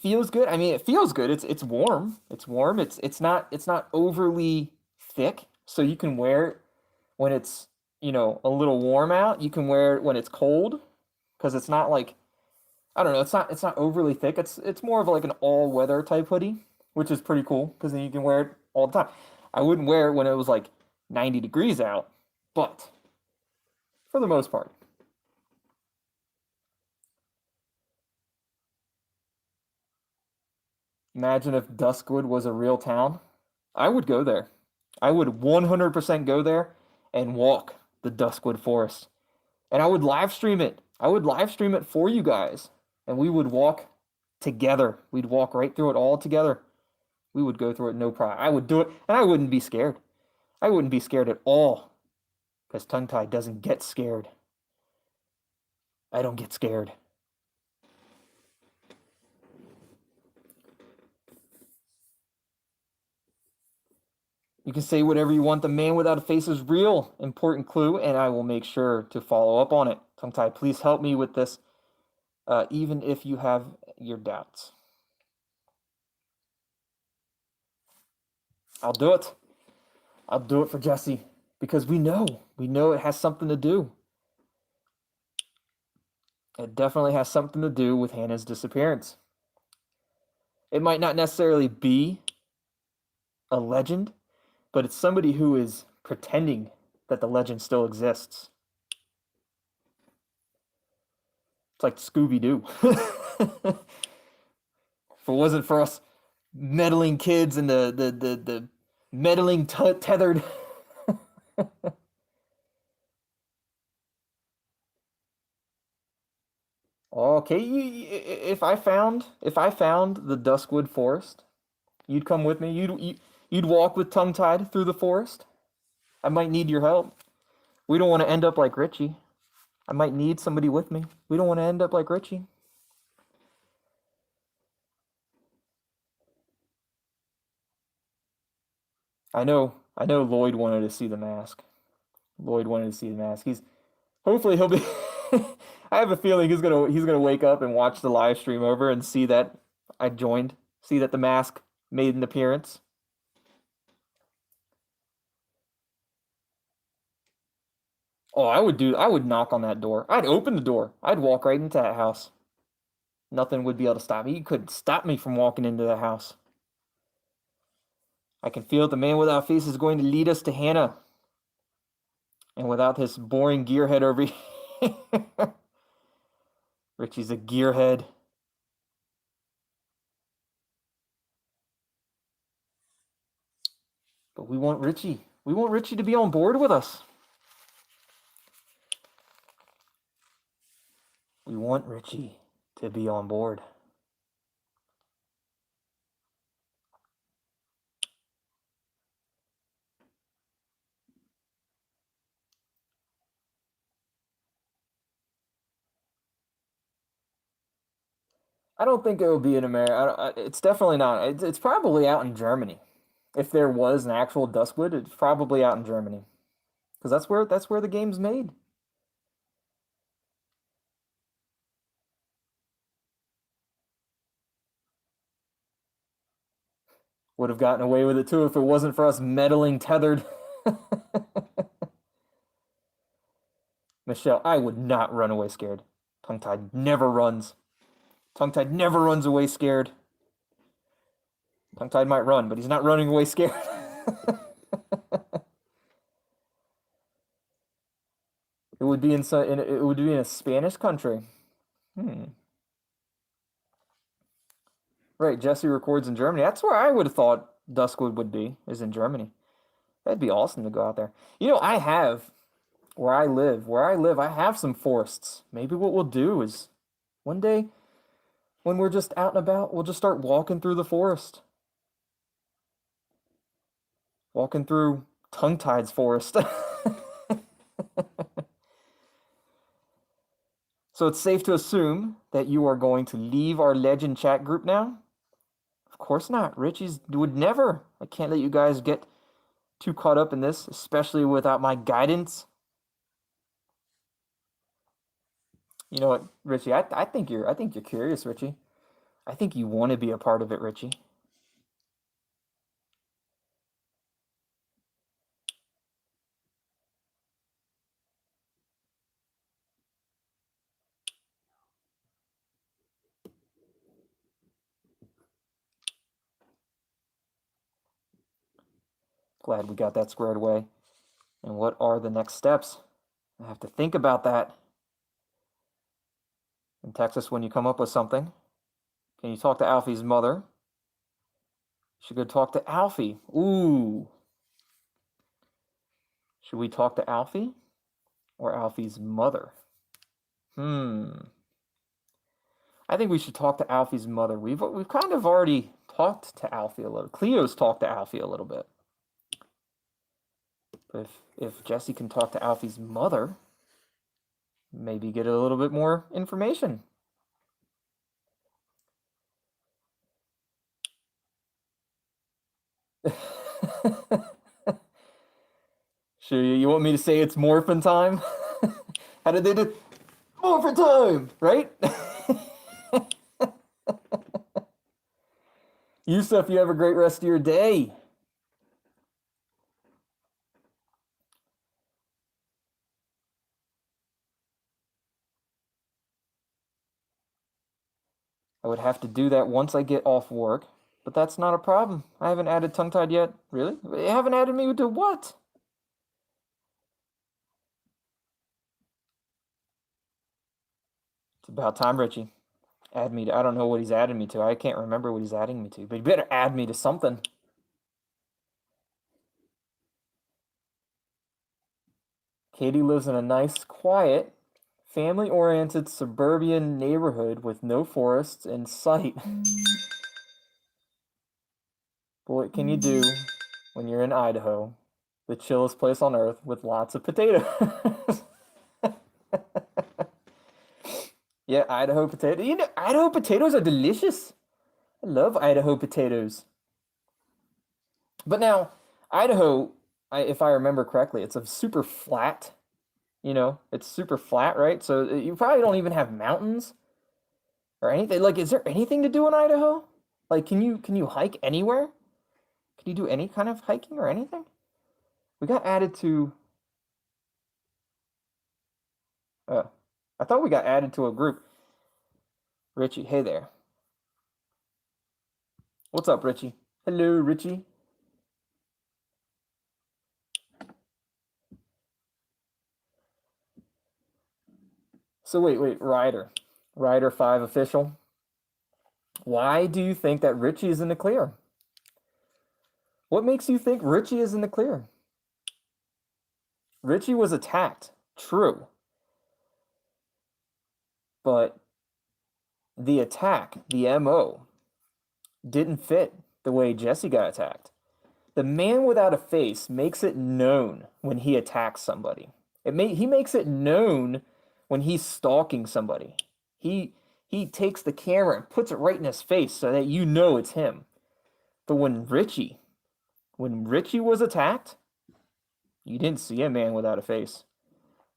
feels good. I mean, it feels good. It's warm. It's warm. It's not overly thick, so you can wear it when it's, a little warm out. You can wear it when it's cold, because it's not like, I don't know, it's not overly thick. It's more of like an all-weather type hoodie, which is pretty cool because then you can wear it all the time. I wouldn't wear it when it was like 90 degrees out, but for the most part. Imagine if Duskwood was a real town. I would go there. I would 100% go there and walk the Duskwood Forest. And I would live stream it. I would live stream it for you guys. And we would walk together. We'd walk right through it all together. We would go through it no problem. I would do it, and I wouldn't be scared. I wouldn't be scared at all. Because Tongue-Tied doesn't get scared. I don't get scared. You can say whatever you want. The man without a face is real. Important clue, and I will make sure to follow up on it. Tongue-Tied, please help me with this, even if you have your doubts. I'll do it. I'll do it for Jesse, because we know it has something to do. It definitely has something to do with Hannah's disappearance. It might not necessarily be a legend, but it's somebody who is pretending that the legend still exists. It's like Scooby-Doo. If it wasn't for us meddling kids and the meddling tethered. Okay, if I found the Duskwood Forest, you'd come with me. You'd walk with Tongue-Tied through the forest. I might need your help. We don't want to end up like Richy. I might need somebody with me. We don't want to end up like Richy. I know Lloyd wanted to see the mask. Hopefully he'll be I have a feeling he's gonna wake up and watch the live stream over and see that I joined. See that the mask made an appearance. Oh, I would knock on that door. I'd open the door. I'd walk right into that house. Nothing would be able to stop me. You couldn't stop me from walking into the house. I can feel it. The man without face is going to lead us to Hannah. And without this boring gearhead over here. Richie's a gearhead. But we want Richy. We want Richy to be on board with us. We want Richy to be on board. I don't think it will be in America. It's definitely not. It's probably out in Germany. If there was an actual Duskwood, it's probably out in Germany. Because that's where the game's made. Would have gotten away with it too if it wasn't for us meddling tethered. Michelle, I would not run away scared. Tongue-tied never runs. Tongue-tied never runs away scared. Tongue-tied might run, but he's not running away scared. It would be in a Spanish country. Right, Jesse records in Germany. That's where I would have thought Duskwood would be, is in Germany. That'd be awesome to go out there. You know, I have where I live, I have some forests. Maybe what we'll do is one day when we're just out and about, we'll just start walking through the forest. Walking through Tongue-Tied's forest. So it's safe to assume that you are going to leave our legend chat group now? Of course not. Richie's would never. I can't let you guys get too caught up in this, especially without my guidance. You know what, Richie? I think you're curious, Richie. I think you want to be a part of it, Richie. Glad we got that squared away. And what are the next steps? I have to think about that. And text us when you come up with something. Can you talk to Alfie's mother? Should go talk to Alfie. Ooh. Should we talk to Alfie or Alfie's mother? I think we should talk to Alfie's mother. We've kind of already talked to Alfie a little. Cleo's talked to Alfie a little bit. But if Jesse can talk to Alfie's mother, maybe get a little bit more information. Sure, you want me to say it's morphin' time? How did they do? Morphin' time, right? Yusuf, you have a great rest of your day. I would have to do that once I get off work, but that's not a problem. I haven't added Tongue-Tied yet. Really? You haven't added me to what? It's about time, Richie. Add me to, I don't know what he's adding me to. I can't remember what he's adding me to, but you better add me to something. Katie lives in a nice, quiet, family-oriented suburban neighborhood with no forests in sight. But what can you do when you're in Idaho, the chillest place on earth with lots of potatoes? Yeah, Idaho potato. You know, Idaho potatoes are delicious. I love Idaho potatoes. But now, Idaho, if I remember correctly, it's a super flat. You know, it's super flat, right? So you probably don't even have mountains or anything. Like, is there anything to do in Idaho? Like, can you hike anywhere? Can you do any kind of hiking or anything? We got added to. I thought we got added to a group. Richie, hey there. What's up, Richie? Hello, Richie. So wait, Ryder 5 official. Why do you think that Richy is in the clear? What makes you think Richy is in the clear? Richy was attacked, true, but the attack, the MO, didn't fit the way Jesse got attacked. The man without a face makes it known when he attacks somebody. He makes it known when he's stalking somebody. He takes the camera and puts it right in his face so that you know it's him. But when Richy was attacked, you didn't see a man without a face.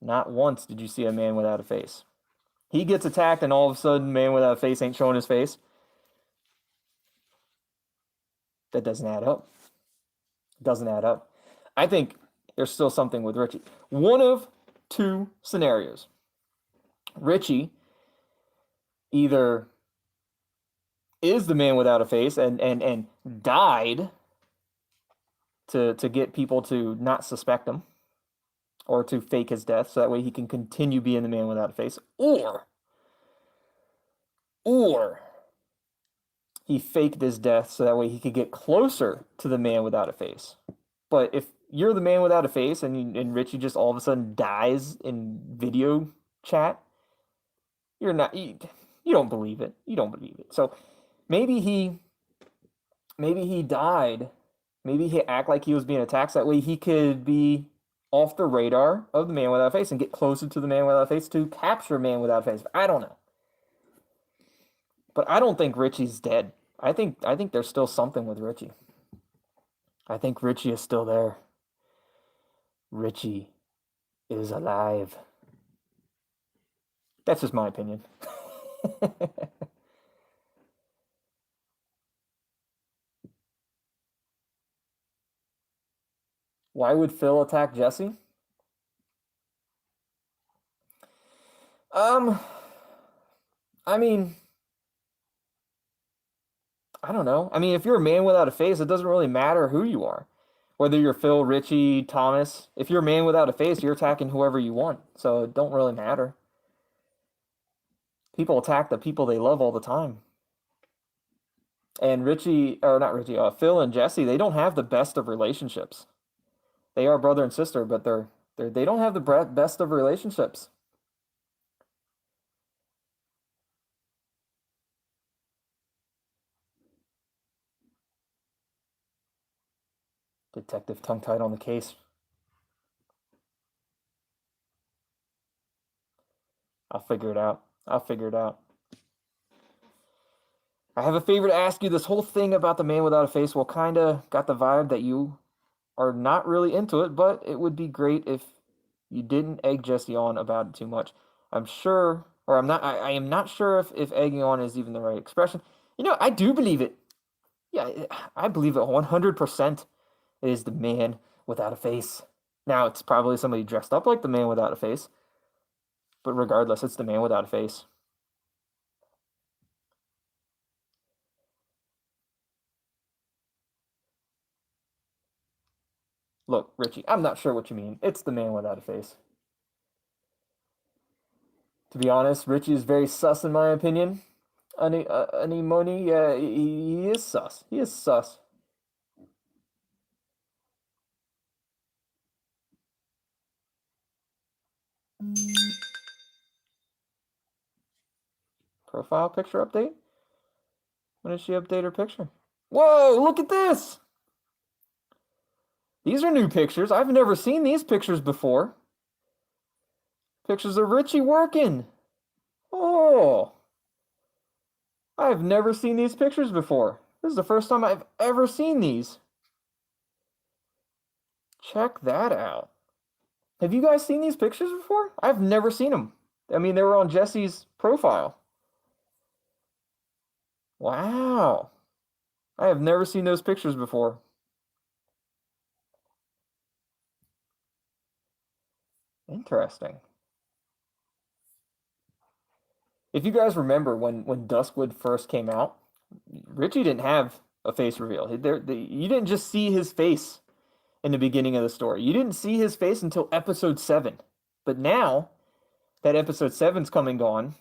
Not once did you see a man without a face. He gets attacked and all of a sudden, man without a face ain't showing his face. That doesn't add up. It doesn't add up. I think there's still something with Richy. One of two scenarios. Richy either is the man without a face and died to get people to not suspect him or to fake his death so that way he can continue being the man without a face, or he faked his death so that way he could get closer to the man without a face. But if you're the man without a face and Richy just all of a sudden dies in video chat, you don't believe it. You don't believe it. So maybe he died. Maybe he act like he was being attacked. So that way he could be off the radar of the man without a face and get closer to the man without a face to capture man without a face. I don't know. But I don't think Richy's dead. I think there's still something with Richy. I think Richy is still there. Richy is alive. That's just my opinion. Why would Phil attack Jesse? I mean, I don't know. I mean, if you're a man without a face, it doesn't really matter who you are. Whether you're Phil, Richy, Thomas, if you're a man without a face, you're attacking whoever you want. So it don't really matter. People attack the people they love all the time. And Phil and Jesse, they don't have the best of relationships. They are brother and sister, but they don't have the best of relationships. Detective tongue-tied on the case. I'll figure it out. I have a favor to ask you. This whole thing about the man without a face kind of got the vibe that you are not really into it, but it would be great if you didn't egg Jesse on about it too much. I am not sure if egging on is even the right expression. I do believe it. Yeah, I believe it 100%. It is the man without a face. Now, it's probably somebody dressed up like the man without a face, but regardless, it's the man without a face. Look, Richy, I'm not sure what you mean. It's the man without a face. To be honest, Richy is very sus in my opinion. Anemone, yeah, he is sus. He is sus. Profile picture update? When did she update her picture? Whoa, look at this! These are new pictures. I've never seen these pictures before. Pictures of Richy working. Oh. I've never seen these pictures before. This is the first time I've ever seen these. Check that out. Have you guys seen these pictures before? I've never seen them. I mean, they were on Jesse's profile. Wow. I have never seen those pictures before. Interesting. If you guys remember when Duskwood first came out, Richy didn't have a face reveal. You didn't just see his face in the beginning of the story. You didn't see his face until episode 7. But now, that episode seven's coming on,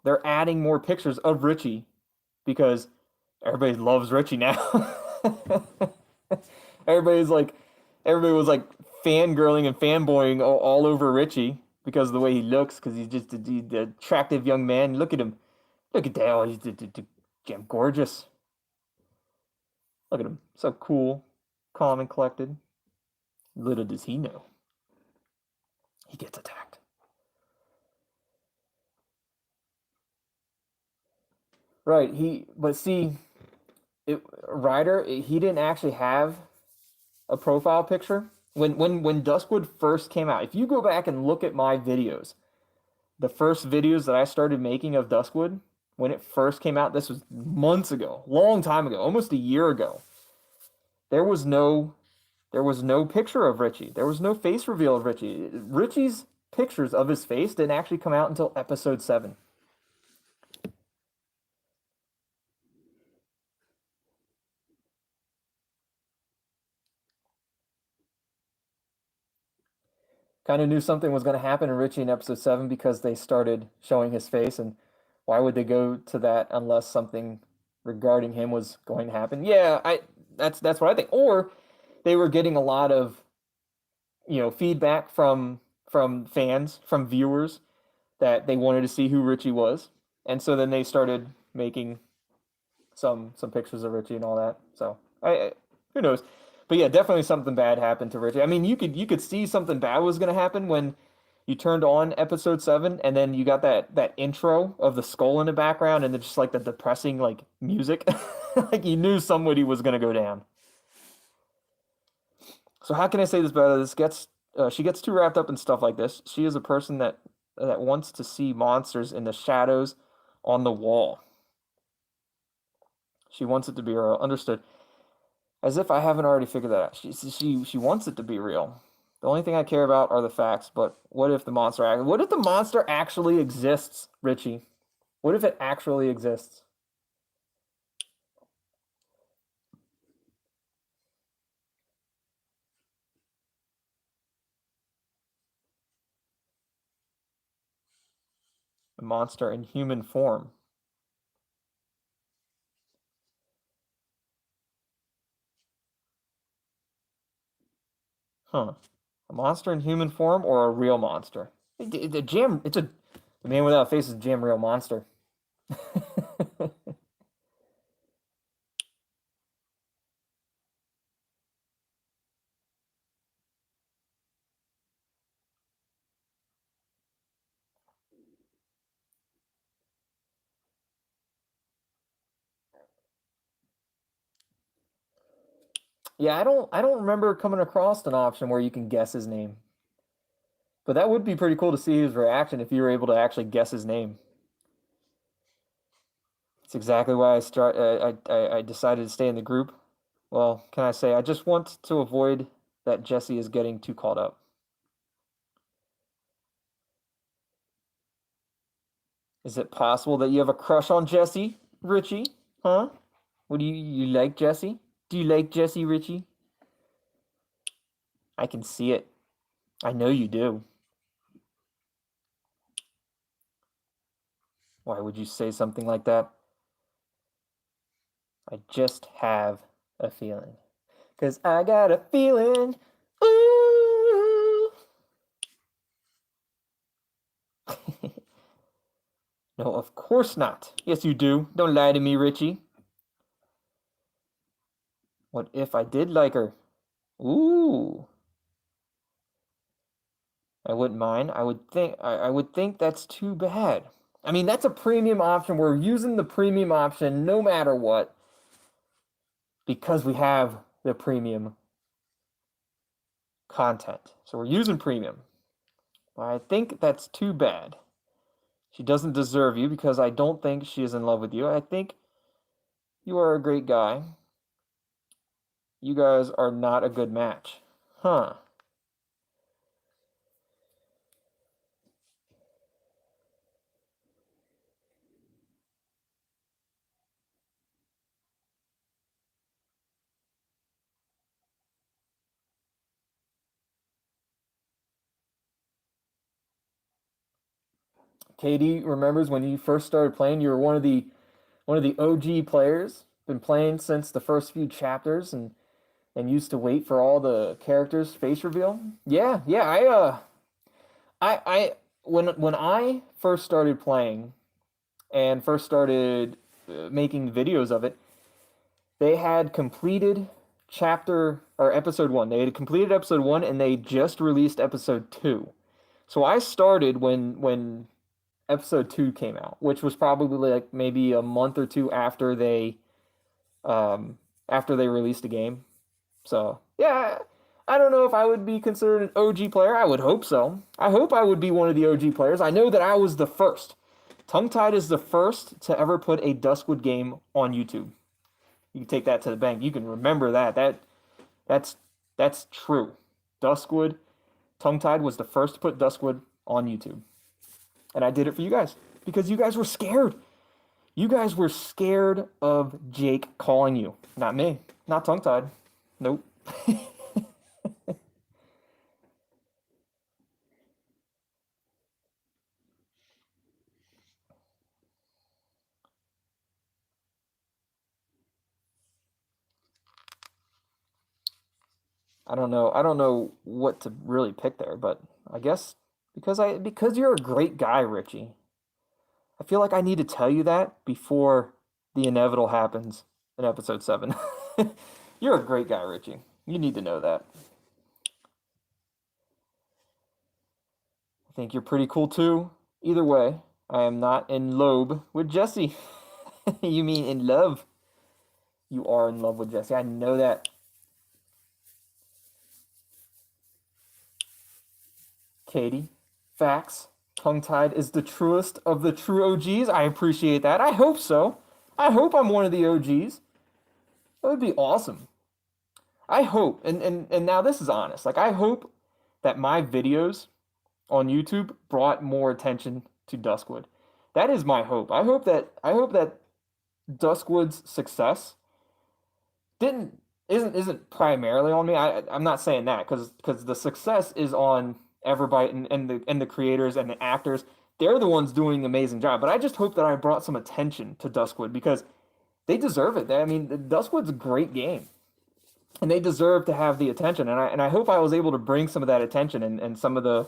they're adding more pictures of Richy because everybody loves Richy now. Everybody's like, everybody was like fangirling and fanboying all over Richy because of the way he looks, because he's just the attractive young man. Look at him. Look at that. Oh, he's damn gorgeous. Look at him. So cool, calm, and collected. Little does he know, he gets attacked. Right. But see, Ryder, he didn't actually have a profile picture. When Duskwood first came out, if you go back and look at my videos, the first videos that I started making of Duskwood, when it first came out, this was months ago, long time ago, almost a year ago. There was no picture of Richy. There was no face reveal of Richy. Richy's pictures of his face didn't actually come out until episode 7. Kind of knew something was going to happen in Richy in episode 7 because they started showing his face, and why would they go to that unless something regarding him was going to happen? Yeah, that's what I think. Or they were getting a lot of, feedback from fans, from viewers, that they wanted to see who Richy was, and so then they started making some pictures of Richy and all that. So who knows? But yeah, definitely something bad happened to Richy. I mean, you could see something bad was gonna happen when you turned on episode 7, and then you got that intro of the skull in the background, and then just like the depressing like music, like you knew somebody was gonna go down. So how can I say this better? She gets too wrapped up in stuff like this. She is a person that wants to see monsters in the shadows on the wall. She wants it to be real. Understood. As if I haven't already figured that out. She wants it to be real. The only thing I care about are the facts. But what if the monster? What if the monster actually exists, Richy? What if it actually exists? A monster in human form. Huh? A monster in human form or a real monster? The jam. The man without a face is a jam real monster. Yeah, I don't remember coming across an option where you can guess his name. But that would be pretty cool to see his reaction if you were able to actually guess his name. It's exactly why I decided to stay in the group. Well, can I say I just want to avoid that Jesse is getting too caught up. Is it possible that you have a crush on Jesse, Richy? Huh? What do you like Jesse? Do you like Jesse, Richy? I can see it. I know you do. Why would you say something like that? I just have a feeling. 'Cause I got a feeling. Ooh. No, of course not. Yes, you do. Don't lie to me, Richy. What if I did like her? Ooh. I wouldn't mind. I would think that's too bad. I mean, that's a premium option. We're using the premium option no matter what because we have the premium content. So we're using premium. I think that's too bad. She doesn't deserve you because I don't think she is in love with you. I think you are a great guy. You guys are not a good match. Huh. Katie remembers when you first started playing. You were one of the OG players. Been playing since the first few chapters, and used to wait for all the characters' face reveal. Yeah, yeah. I when I first started playing and first started making videos of it, they had completed chapter or episode one. They had completed episode one, and they just released episode two. So I started when episode two came out, which was probably like maybe a month or two um after they released the game. So yeah, I don't know if I would be considered an OG player. I would hope so. I hope I would be one of the OG players. I know that I was the first. Tongue Tied is the first to ever put a Duskwood game on YouTube. You can take that to the bank. You can remember that. That's that's true. Duskwood, Tongue Tied was the first to put Duskwood on YouTube. And I did it for you guys because you guys were scared. You guys were scared of Jake calling you. Not me. Not Tongue Tied. Nope. I don't know. I don't know what to really pick there, but I guess because you're a great guy, Richie. I feel like I need to tell you that before the inevitable happens in episode 7. You're a great guy, Richie. You need to know that. I think you're pretty cool too. Either way, I am not in love with Jesse. You mean in love? You are in love with Jesse. I know that. Katie, facts. Tongue Tied is the truest of the true OGs. I appreciate that. I hope so. I hope I'm one of the OGs. That would be awesome. I hope, and now this is honest. Like I hope that my videos on YouTube brought more attention to Duskwood. That is my hope. I hope that Duskwood's success didn't isn't primarily on me. I'm not saying that because the success is on everybody and the creators and the actors. They're the ones doing an amazing job. But I just hope that I brought some attention to Duskwood because they deserve it. I mean, Duskwood's a great game, and they deserve to have the attention. And I hope I was able to bring some of that attention and some of the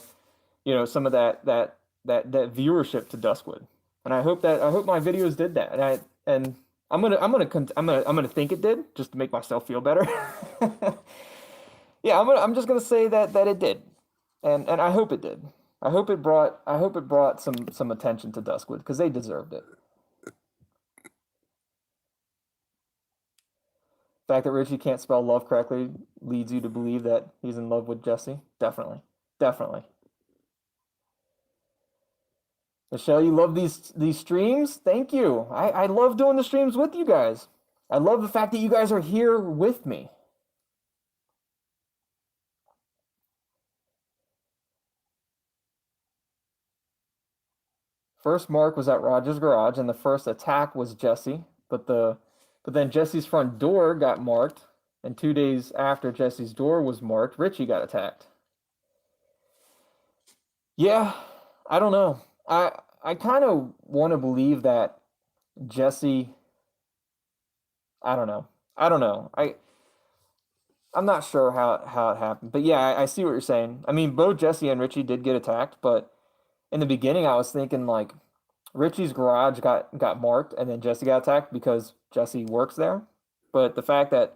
some of that viewership to Duskwood. And I hope my videos did that. And I'm gonna think it did just to make myself feel better. Yeah, I'm just gonna say that it did, and I hope it did. I hope it brought some attention to Duskwood because they deserved it. The fact that Richie can't spell love correctly leads you to believe that he's in love with Jesse. Definitely, definitely. Michelle, you love these streams? Thank you. I love doing the streams with you guys. I love the fact that you guys are here with me. First mark was at Roger's garage, and the first attack was Jesse. But then Jesse's front door got marked, and 2 days after Jesse's door was marked, Richie got attacked. Yeah, I don't know. I kind of want to believe that Jesse. I don't know. I don't know. I'm not sure how it happened, but yeah, I see what you're saying. I mean, both Jesse and Richie did get attacked, but in the beginning, I was thinking like Richie's garage got marked, and then Jesse got attacked because Jesse works there. But the fact that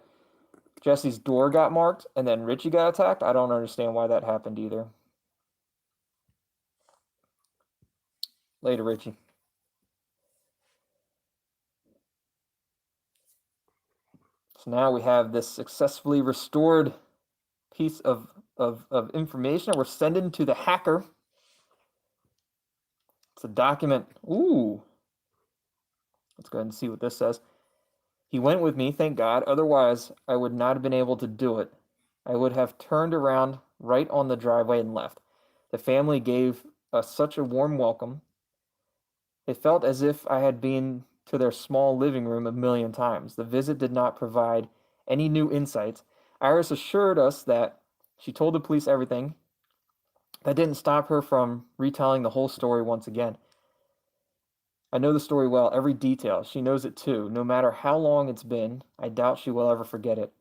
Jesse's door got marked and then Richie got attacked, I don't understand why that happened either. Later, Richie. So now we have this successfully restored piece of information we're sending to the hacker. It's a document. Ooh. Let's go ahead and see what this says. He went with me, thank God. Otherwise, I would not have been able to do it. I would have turned around right on the driveway and left. The family gave us such a warm welcome. It felt as if I had been to their small living room a million times. The visit did not provide any new insights. Iris assured us that she told the police everything. That didn't stop her from retelling the whole story once again. I know the story well, every detail. She knows it too. No matter how long it's been, I doubt she will ever forget it.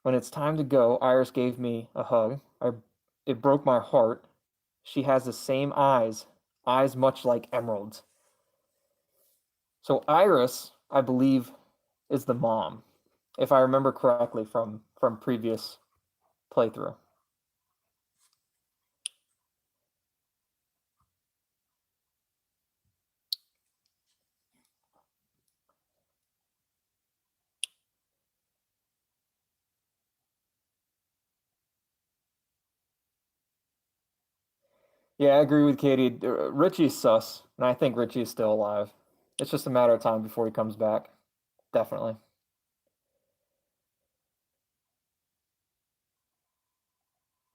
When it's time to go, Iris gave me a hug. It broke my heart. She has the same eyes, eyes much like emeralds. So Iris, I believe, is the mom, if I remember correctly from previous playthrough. Yeah, I agree with Katie. Richie's sus, and I think Richie is still alive. It's just a matter of time before he comes back. Definitely.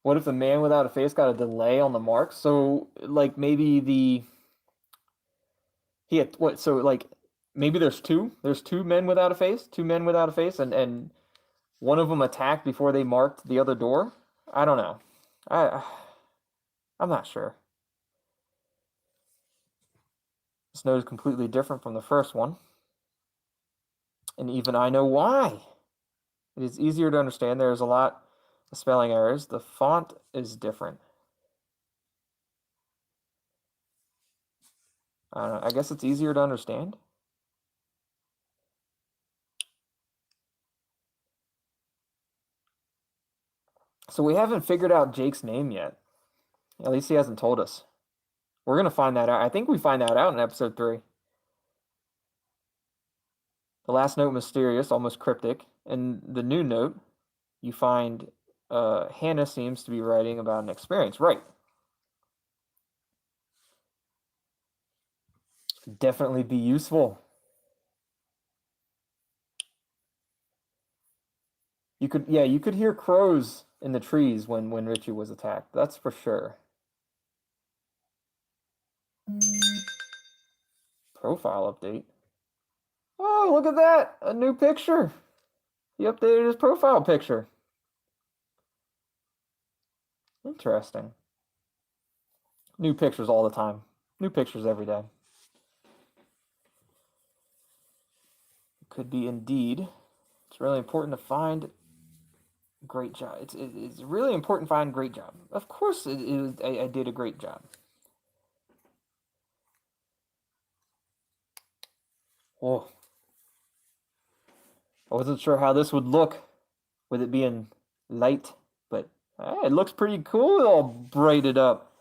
What if the man without a face got a delay on the mark? So, like, maybe he had what? So, like, maybe there's two. There's two men without a face. Two men without a face, and one of them attacked before they marked the other door. I don't know. I I'm not sure. This note is completely different from the first one, and even I know why. It is easier to understand. There's a lot of spelling errors. The font is different. I don't know. I guess it's easier to understand. So we haven't figured out Jake's name yet. At least he hasn't told us. We're gonna find that out. I think we find that out in episode 3. The last note mysterious, almost cryptic, and the new note you find Hannah seems to be writing about an experience. Right. Definitely be useful. You could hear crows in the trees when Richie was attacked. That's for sure. Profile update. Oh, look at that! A new picture. He updated his profile picture. Interesting. New pictures all the time. New pictures every day. Could be indeed. It's really important to find great job. It's really important to find great job. Of course, I did a great job. Oh, I wasn't sure how this would look with it being light, but it looks pretty cool, all braided up.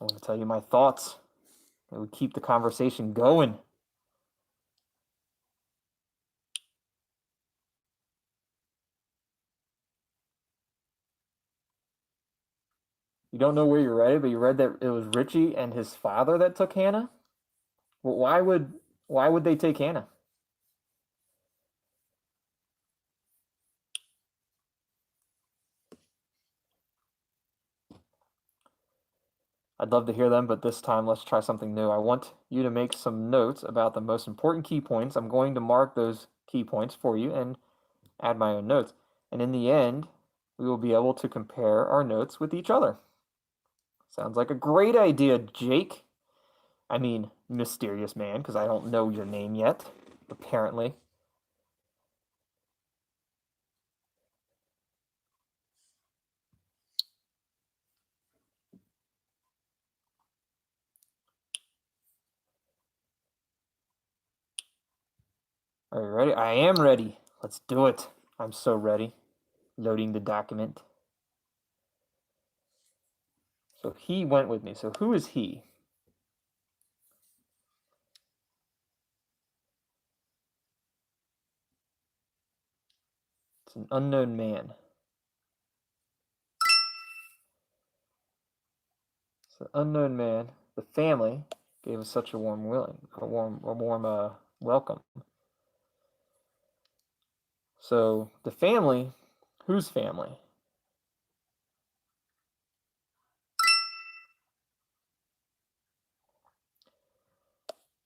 I want to tell you my thoughts. It would keep the conversation going. You don't know where you read it, but you read that it was Richie and his father that took Hannah. Well, why would they take Hannah? I'd love to hear them, but this time let's try something new. I want you to make some notes about the most important key points. I'm going to mark those key points for you and add my own notes. And in the end, we will be able to compare our notes with each other. Sounds like a great idea, Jake. I mean, mysterious man, because I don't know your name yet, apparently. Are you ready? I am ready. Let's do it. I'm so ready. Loading the document. So he went with me. So who is he? It's an unknown man. It's an unknown man. The family gave us such a warm welcome. So the family, whose family?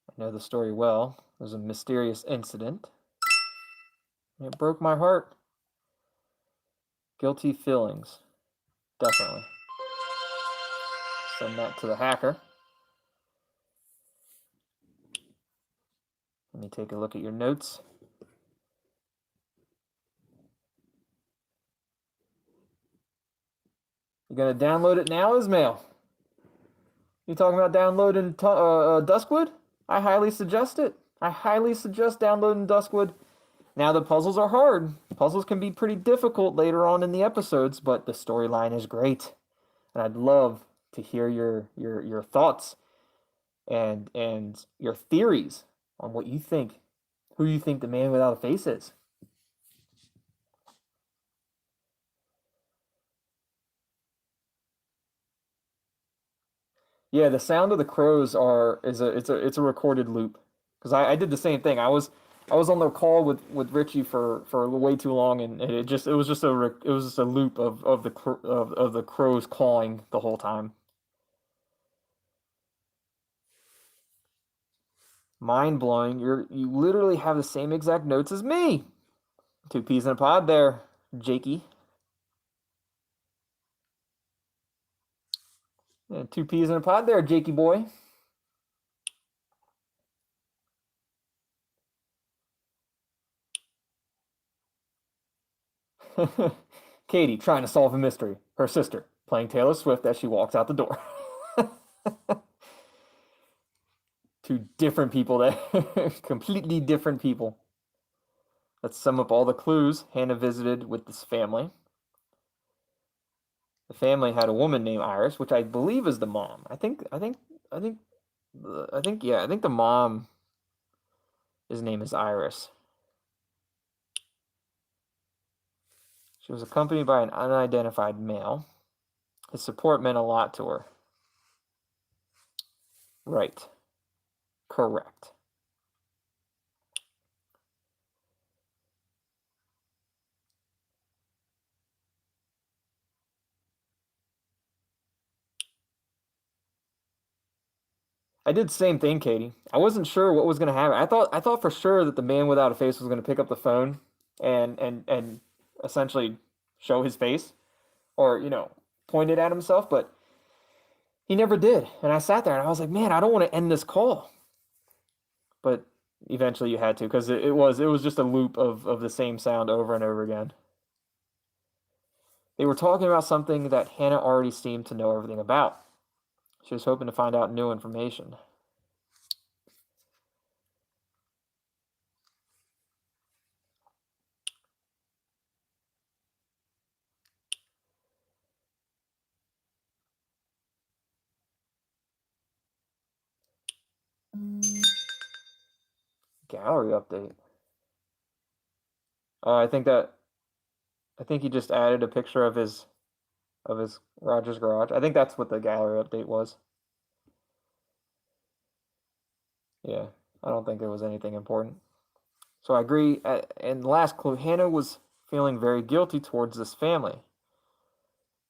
I know the story well. There's a mysterious incident. It broke my heart. Guilty feelings. Definitely. Send that to the hacker. Let me take a look at your notes. You're going to download it now, Ismail? You talking about downloading Duskwood? I highly suggest it. I highly suggest downloading Duskwood. Now, the puzzles are hard. Puzzles can be pretty difficult later on in the episodes, but the storyline is great. And I'd love to hear your thoughts and your theories on what you think, who you think the man without a face is. Yeah, the sound of the crows it's a recorded loop, because I did the same thing. I was on the call with Richy for way too long, and it was just a loop of the crows cawing the whole time. Mind blowing! You literally have the same exact notes as me. Two peas in a pod there, Jakey. Yeah, two peas in a pod there, Jakey boy. Katie trying to solve a mystery. Her sister playing Taylor Swift as she walks out the door. Two different people there. Completely different people. Let's sum up all the clues Hannah visited with this family. The family had a woman named Iris, which I believe is the mom. I think the mom, his name is Iris. She was accompanied by an unidentified male. His support meant a lot to her. Right. Correct. I did the same thing, Katie. I wasn't sure what was going to happen. I thought for sure that the man without a face was going to pick up the phone and essentially show his face, or point it at himself, but he never did. And I sat there and I was like, man, I don't want to end this call. But eventually you had to, because it was just a loop of the same sound over and over again. They were talking about something that Hannah already seemed to know everything about. She was hoping to find out new information. Gallery update. I think he just added a picture of his Rogers garage. I think that's what the gallery update was. Yeah, I don't think it was anything important. So I agree. And last clue, Hannah was feeling very guilty towards this family.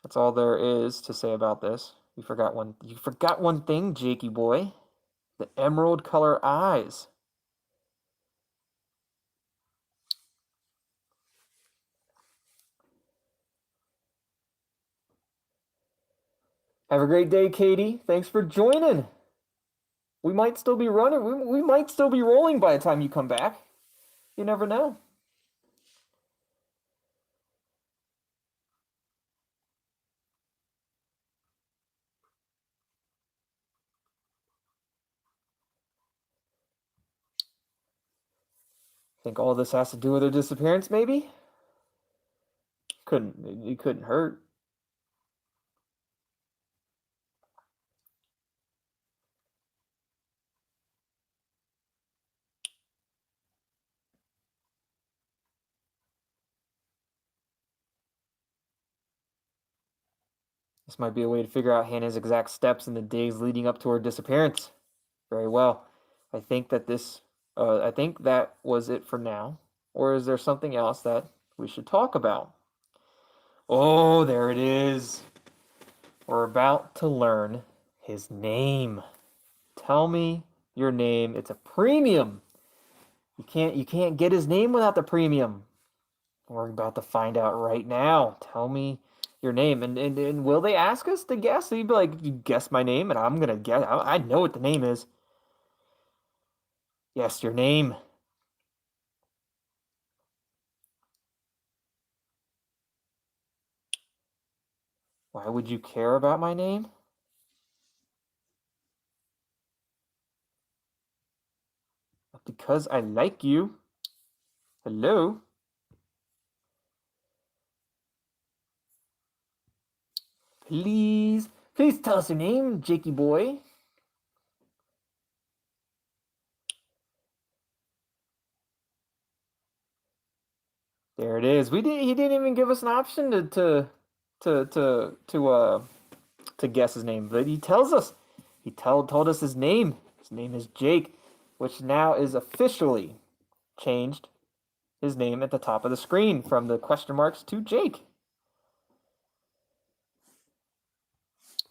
That's all there is to say about this. You forgot one thing, Jakey boy. The emerald color eyes. Have a great day, Katie. Thanks for joining. We might still be running. We might still be rolling by the time you come back. You never know. Think all this has to do with her disappearance, maybe? It couldn't hurt. This might be a way to figure out Hannah's exact steps in the days leading up to her disappearance. Very well. I think that was it for now. Or is there something else that we should talk about? Oh, there it is. We're about to learn his name. Tell me your name. It's a premium. You can't get his name without the premium. We're about to find out right now. Tell me your name. And will they ask us to guess? They'd be like, you guess my name, and I'm gonna guess. I know what the name is. Yes, your name. Why would you care about my name? Because I like you. Hello? Please, please tell us your name, Jakey boy. There it is. He didn't even give us an option to guess his name, but he tells us. He told us his name. His name is Jake, which now is officially changed his name at the top of the screen from the question marks to Jake.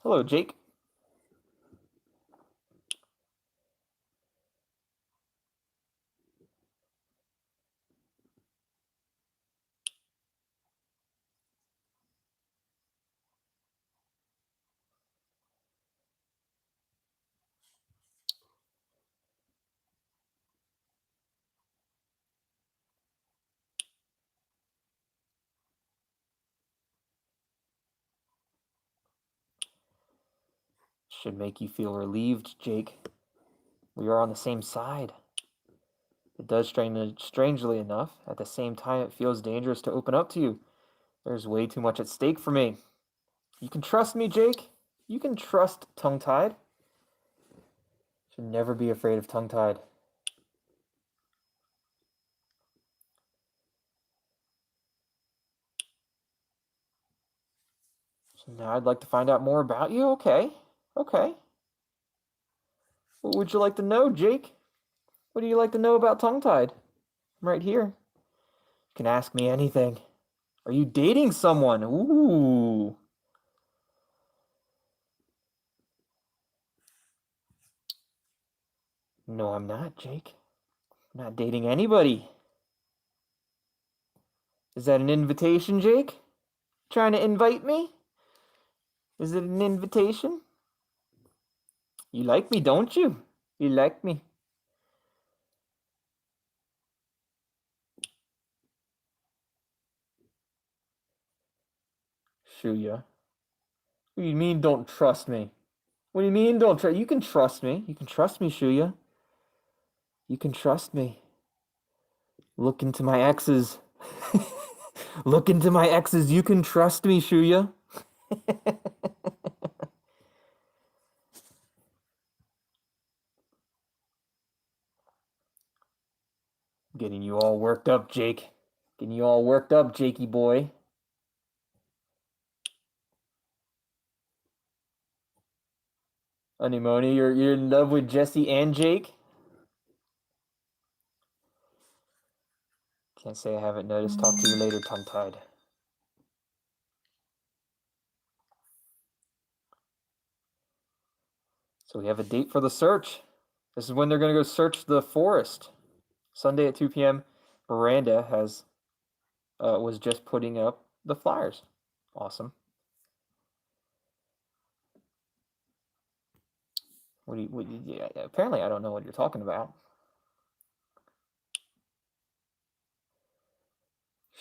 Hello, Jake. Should make you feel relieved, Jake. We are on the same side. It does strangely enough. At the same time, it feels dangerous to open up to you. There's way too much at stake for me. You can trust me, Jake. You can trust Tongue-Tied. Should never be afraid of Tongue-Tied. So now I'd like to find out more about you. Okay. Okay. What would you like to know, Jake? What do you like to know about Tongue-Tied? I'm right here. You can ask me anything. Are you dating someone? Ooh. No, I'm not, Jake. I'm not dating anybody. Is that an invitation, Jake? Trying to invite me? Is it an invitation? You like me, don't you? You like me. Shuya. What do you mean don't trust me? What do you mean don't trust? You can trust me. You can trust me, Shuya. You can trust me. Look into my exes. Look into my exes. You can trust me, Shuya. Getting you all worked up, Jake. Getting you all worked up, Jakey boy. Anemone, you're in love with Jesse and Jake? Can't say I haven't noticed. Talk to you later, tongue-tied. So we have a date for the search. This is when they're going to go search the forest. Sunday at 2 p.m. Miranda was just putting up the flyers. Awesome. Yeah, apparently I don't know what you're talking about.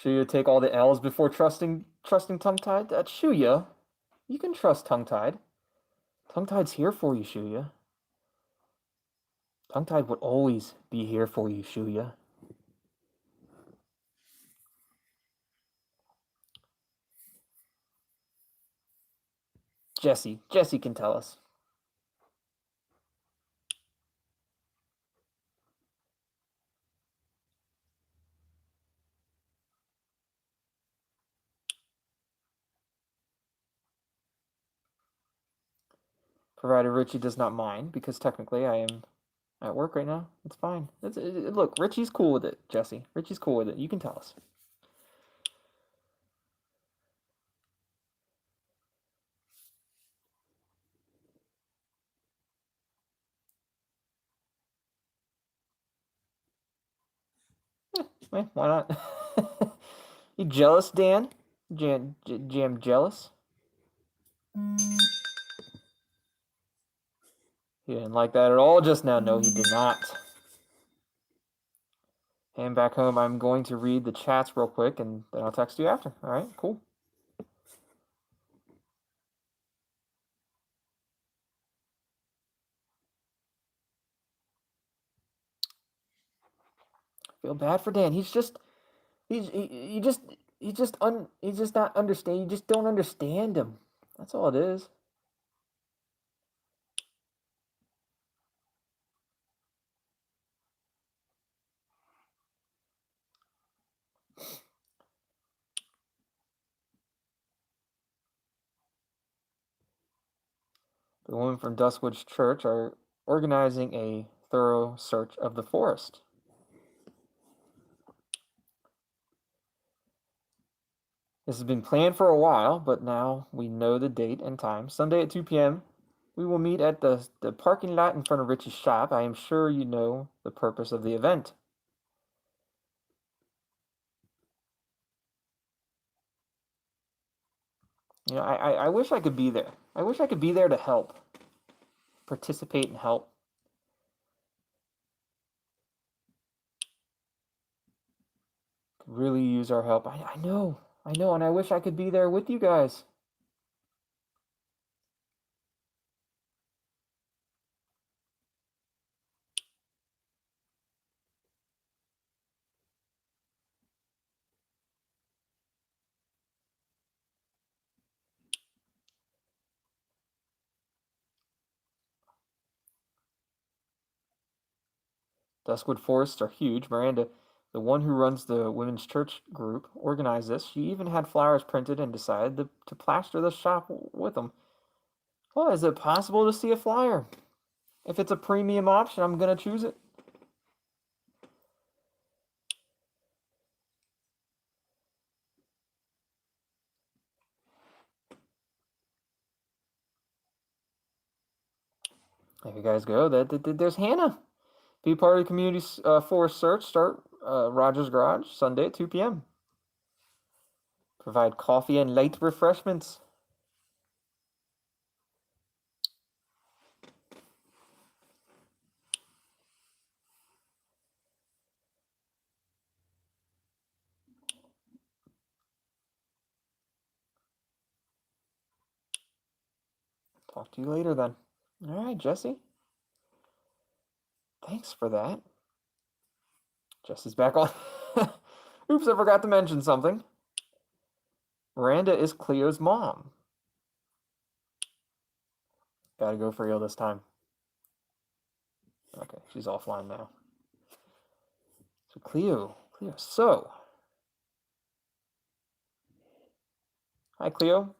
Shuya take all the L's before trusting Tongue-Tied? That's Shuya. You can trust Tongue-Tied. Tongue-Tied's here for you, Shuya. Tongue-Tied would always be here for you, Shuya. Jesse can tell us. Provided Richy does not mind, because technically I am at work right now. It's fine. Look, Richie's cool with it, Jesse. Richie's cool with it. You can tell us. Why not? You jealous, Dan? Jam jealous? He didn't like that at all just now. No, he did not. And back home, I'm going to read the chats real quick, and then I'll text you after. All right, cool. Feel bad for Dan. He's just not understand. You just don't understand him. That's all it is. The women from Duskwood's church are organizing a thorough search of the forest. This has been planned for a while, but now we know the date and time. Sunday at 2 p.m. We will meet at the parking lot in front of Richie's shop. I am sure you know the purpose of the event. You know, I wish I could be there. I wish I could be there to help, participate and help. Could really use our help. I know, and I wish I could be there with you guys. Duskwood forests are huge. Miranda, the one who runs the women's church group, organized this. She even had flowers printed and decided to plaster the shop with them. Well, is it possible to see a flyer? If it's a premium option, I'm going to choose it. There you guys go. There's Hannah. Be part of the community forest search. Start Rogers Garage Sunday at 2 p.m. Provide coffee and light refreshments. Talk to you later then. All right, Jesse. Thanks for that. Jesse's back on. Oops, I forgot to mention something. Miranda is Cleo's mom. Gotta go for real this time. Okay, she's offline now. So Cleo. So. Hi, Cleo.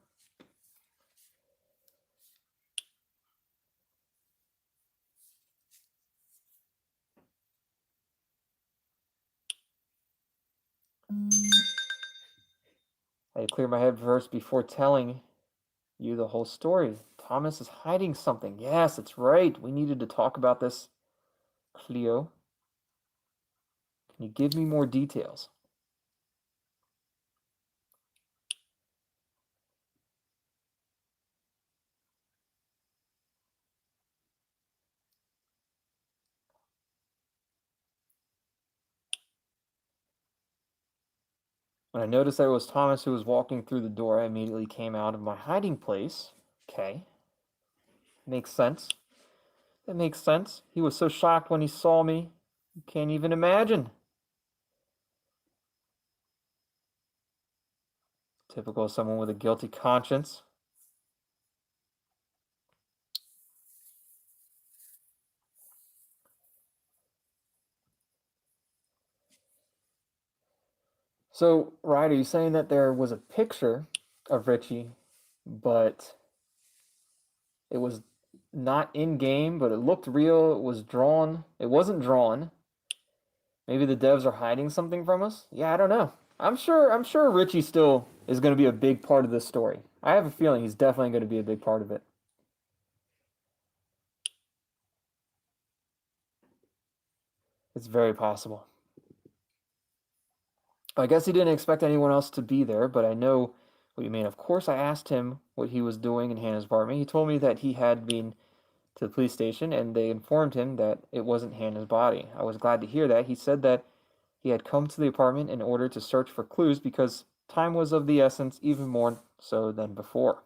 I had to clear my head first before telling you the whole story. Thomas is hiding something. Yes, that's right. We needed to talk about this. Cleo, can you give me more details? When I noticed that it was Thomas who was walking through the door, I immediately came out of my hiding place. Okay. Makes sense. That makes sense. He was so shocked when he saw me. You can't even imagine. Typical of someone with a guilty conscience. So, Ryder, you saying that there was a picture of Richie, but it was not in game, but it looked real. It was drawn. It wasn't drawn. Maybe the devs are hiding something from us. Yeah, I don't know. I'm sure Richie still is going to be a big part of this story. I have a feeling he's definitely going to be a big part of it. It's very possible. I guess he didn't expect anyone else to be there, but I know what you mean. Of course, I asked him what he was doing in Hannah's apartment. He told me that he had been to the police station and they informed him that it wasn't Hannah's body. I was glad to hear that. He said that he had come to the apartment in order to search for clues because time was of the essence, even more so than before.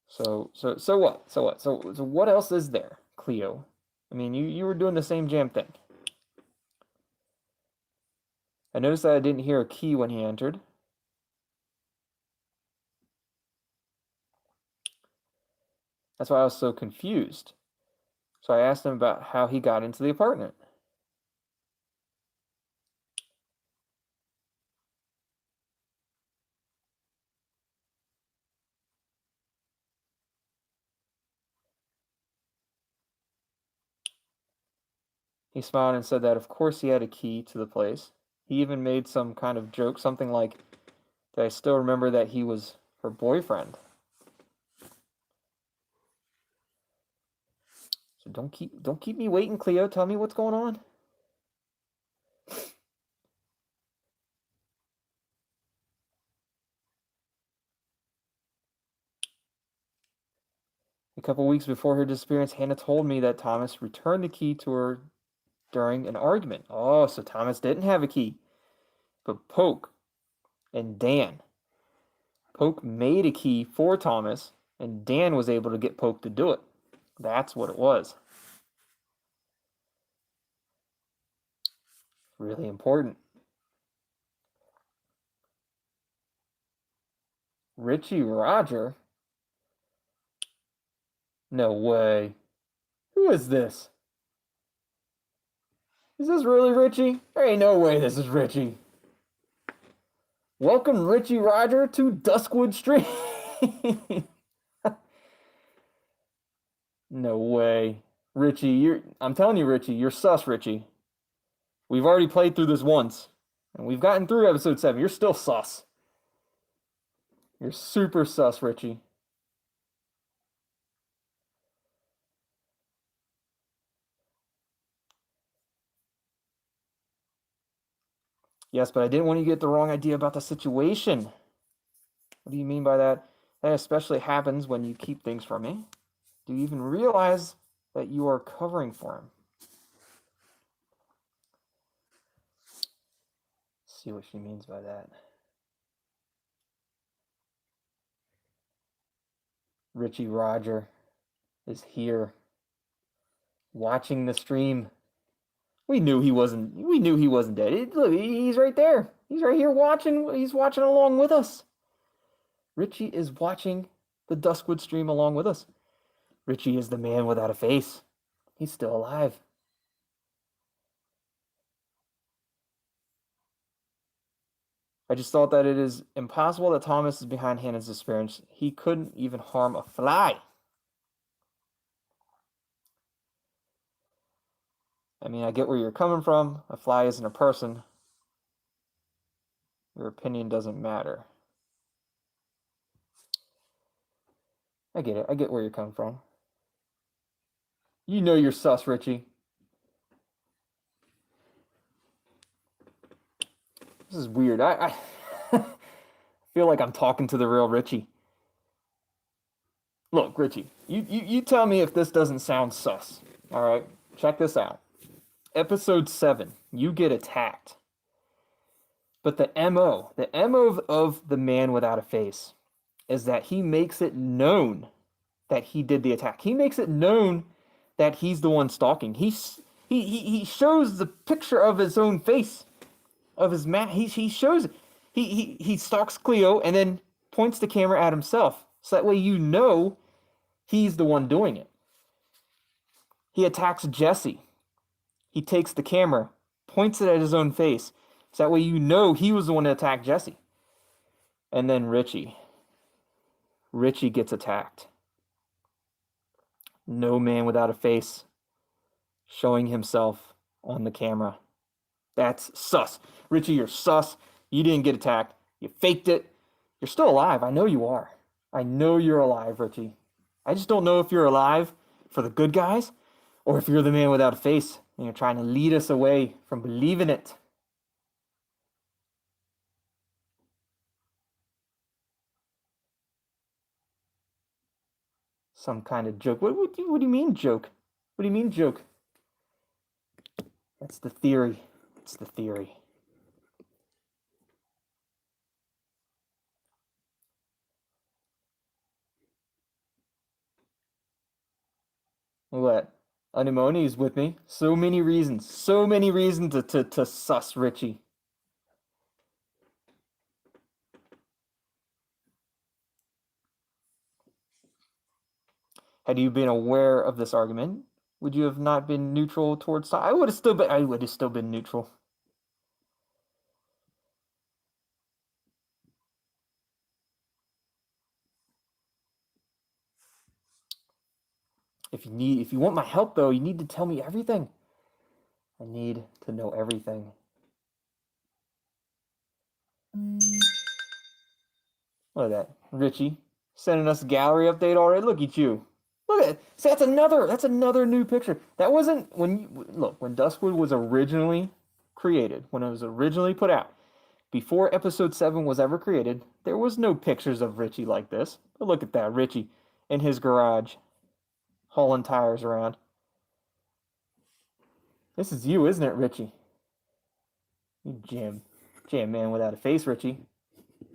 So what? So what else is there, Cleo? I mean, you were doing the same jam thing. I noticed that I didn't hear a key when he entered. That's why I was so confused. So I asked him about how he got into the apartment. He smiled and said that of course he had a key to the place. He even made some kind of joke, something like that I still remember that he was her boyfriend. So don't keep me waiting, Cleo. Tell me what's going on. A couple weeks before her disappearance, Hannah told me that Thomas returned the key to her during an argument. Oh, so Thomas didn't have a key. But Poke and Dan. Poke made a key for Thomas, and Dan was able to get Poke to do it. That's what it was. Really important. Richy Roger? No way. Who is this? Is this really Richy? There ain't no way this is Richy. Welcome, Richy Roger, to Duskwood Street. No way. Richy, I'm telling you, Richy, you're sus, Richy. We've already played through this once, and we've gotten through episode 7. You're still sus. You're super sus, Richy. Yes, but I didn't want you to get the wrong idea about the situation. What do you mean by that? That especially happens when you keep things from me. Do you even realize that you are covering for him? Let's see what she means by that. Richy Roger is here, watching the stream. We knew he wasn't dead. Look, he's right there. He's right here watching. He's watching along with us. Richy is watching the Duskwood stream along with us. Richy is the man without a face. He's still alive. I just thought that it is impossible that Thomas is behind Hannah's disappearance. He couldn't even harm a fly. I mean, I get where you're coming from. A fly isn't a person. Your opinion doesn't matter. I get it. I get where you're coming from. You know you're sus, Richy. This is weird. I feel like I'm talking to the real Richy. Look, Richy, you tell me if this doesn't sound sus. All right, check this out. Episode 7, you get attacked. But the MO of the man without a face is that he makes it known that he did the attack. He makes it known that he's the one stalking. He shows the picture of his own face, of his mask. He shows he stalks Cleo and then points the camera at himself. So that way you know he's the one doing it. He attacks Jesse. He takes the camera, points it at his own face. So that way you know he was the one that attacked Jesse. And then Richy. Richy gets attacked. No man without a face showing himself on the camera. That's sus. Richy, you're sus. You didn't get attacked. You faked it. You're still alive. I know you are. I know you're alive, Richy. I just don't know if you're alive for the good guys Or if you're the man without a face and you're trying to lead us away from believing it. Some kind of joke. What do you mean joke? What do you mean joke? That's the theory. It's the theory. What? Anemone is with me. So many reasons. So many reasons to suss Richy. Had you been aware of this argument, would you have not been neutral towards Tom? I would have still been neutral. If you want my help though, you need to tell me everything. I need to know everything. Look at that. Richy sending us a gallery update already. Look at you. Look at it. See, that's another new picture. That wasn't when Duskwood was originally created, when it was originally put out, before episode 7 was ever created, there was no pictures of Richy like this. But look at that, Richy in his garage, hauling tires around. This is you, isn't it, Richy? You jam man without a face, Richy.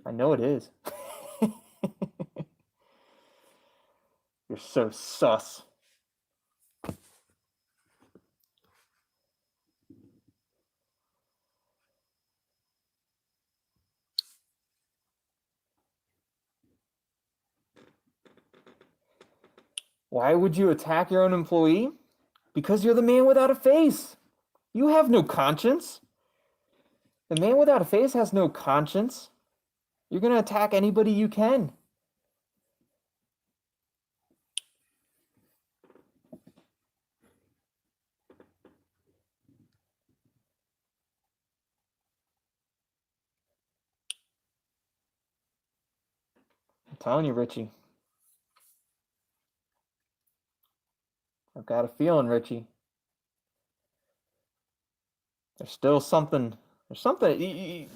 I know it is. You're so sus. Why would you attack your own employee? Because you're the man without a face. You have no conscience. The man without a face has no conscience. You're going to attack anybody you can. I'm telling you, Richy. I've got a feeling, Richy. There's still something. There's something.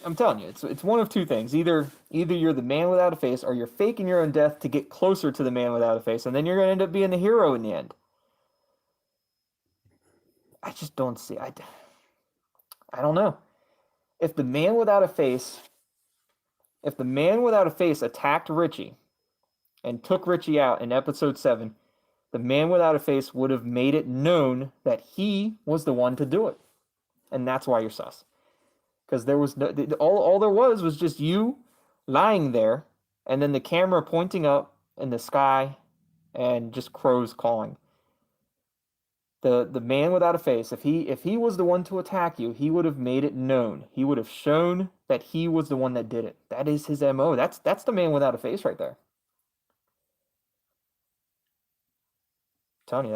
I'm telling you, it's one of two things. Either you're the man without a face, or you're faking your own death to get closer to the man without a face, and then you're gonna end up being the hero in the end. I just don't see. I don't know. If the man without a face, attacked Richy and took Richy out in episode 7, the man without a face would have made it known that he was the one to do it, and that's why you're sus. Because there was no, all there was just you lying there, and then the camera pointing up in the sky, and just crows calling. The man without a face, if he was the one to attack you, he would have made it known. He would have shown that he was the one that did it. That is his MO. That's the man without a face right there. I'm telling you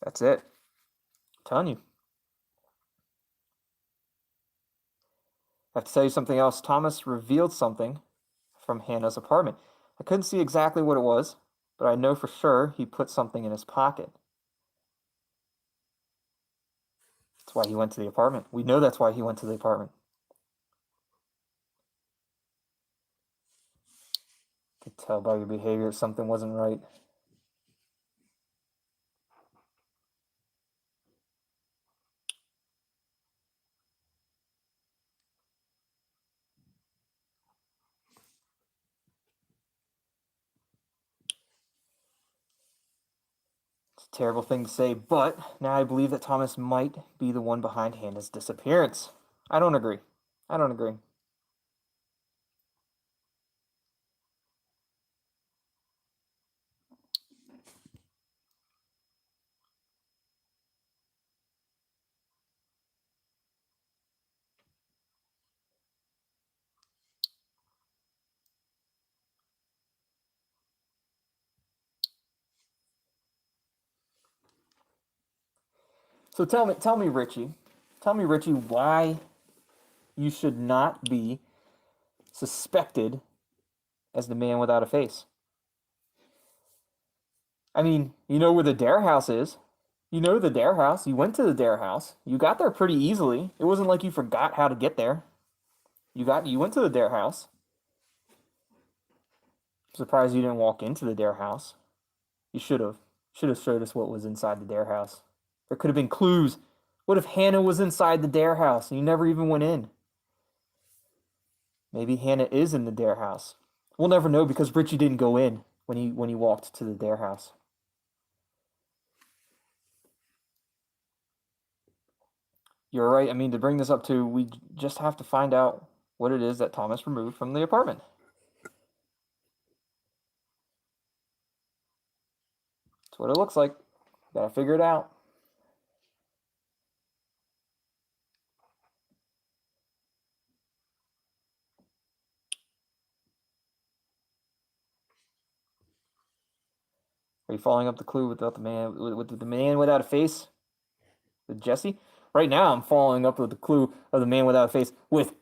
that's it. I'm telling you. I have to tell you something else. Thomas revealed something from Hannah's apartment. I couldn't see exactly what it was, but I know for sure he put something in his pocket. That's why he went to the apartment. We know that's why he went to the apartment. I could tell by your behavior something wasn't right. It's a terrible thing to say, but now I believe that Thomas might be the one behind Hannah's disappearance. I don't agree. So tell me, Richy. Tell me, Richy, why you should not be suspected as the man without a face. I mean, you know where the Dare House is. You know the Dare House. You went to the Dare House. You got there pretty easily. It wasn't like you forgot how to get there. You went to the Dare House. I'm surprised you didn't walk into the Dare House. You should have. Should have showed us what was inside the Dare House. There could have been clues. What if Hannah was inside the Dare House and you never even went in? Maybe Hannah is in the Dare House. We'll never know because Richy didn't go in when he walked to the Dare House. You're right. I mean, to bring this up to, we just have to find out what it is that Thomas removed from the apartment. That's what it looks like. Gotta figure it out. Are you following up the clue without the man with the man without a face? With Jesse? Right now, I'm following up with the clue of the man without a face with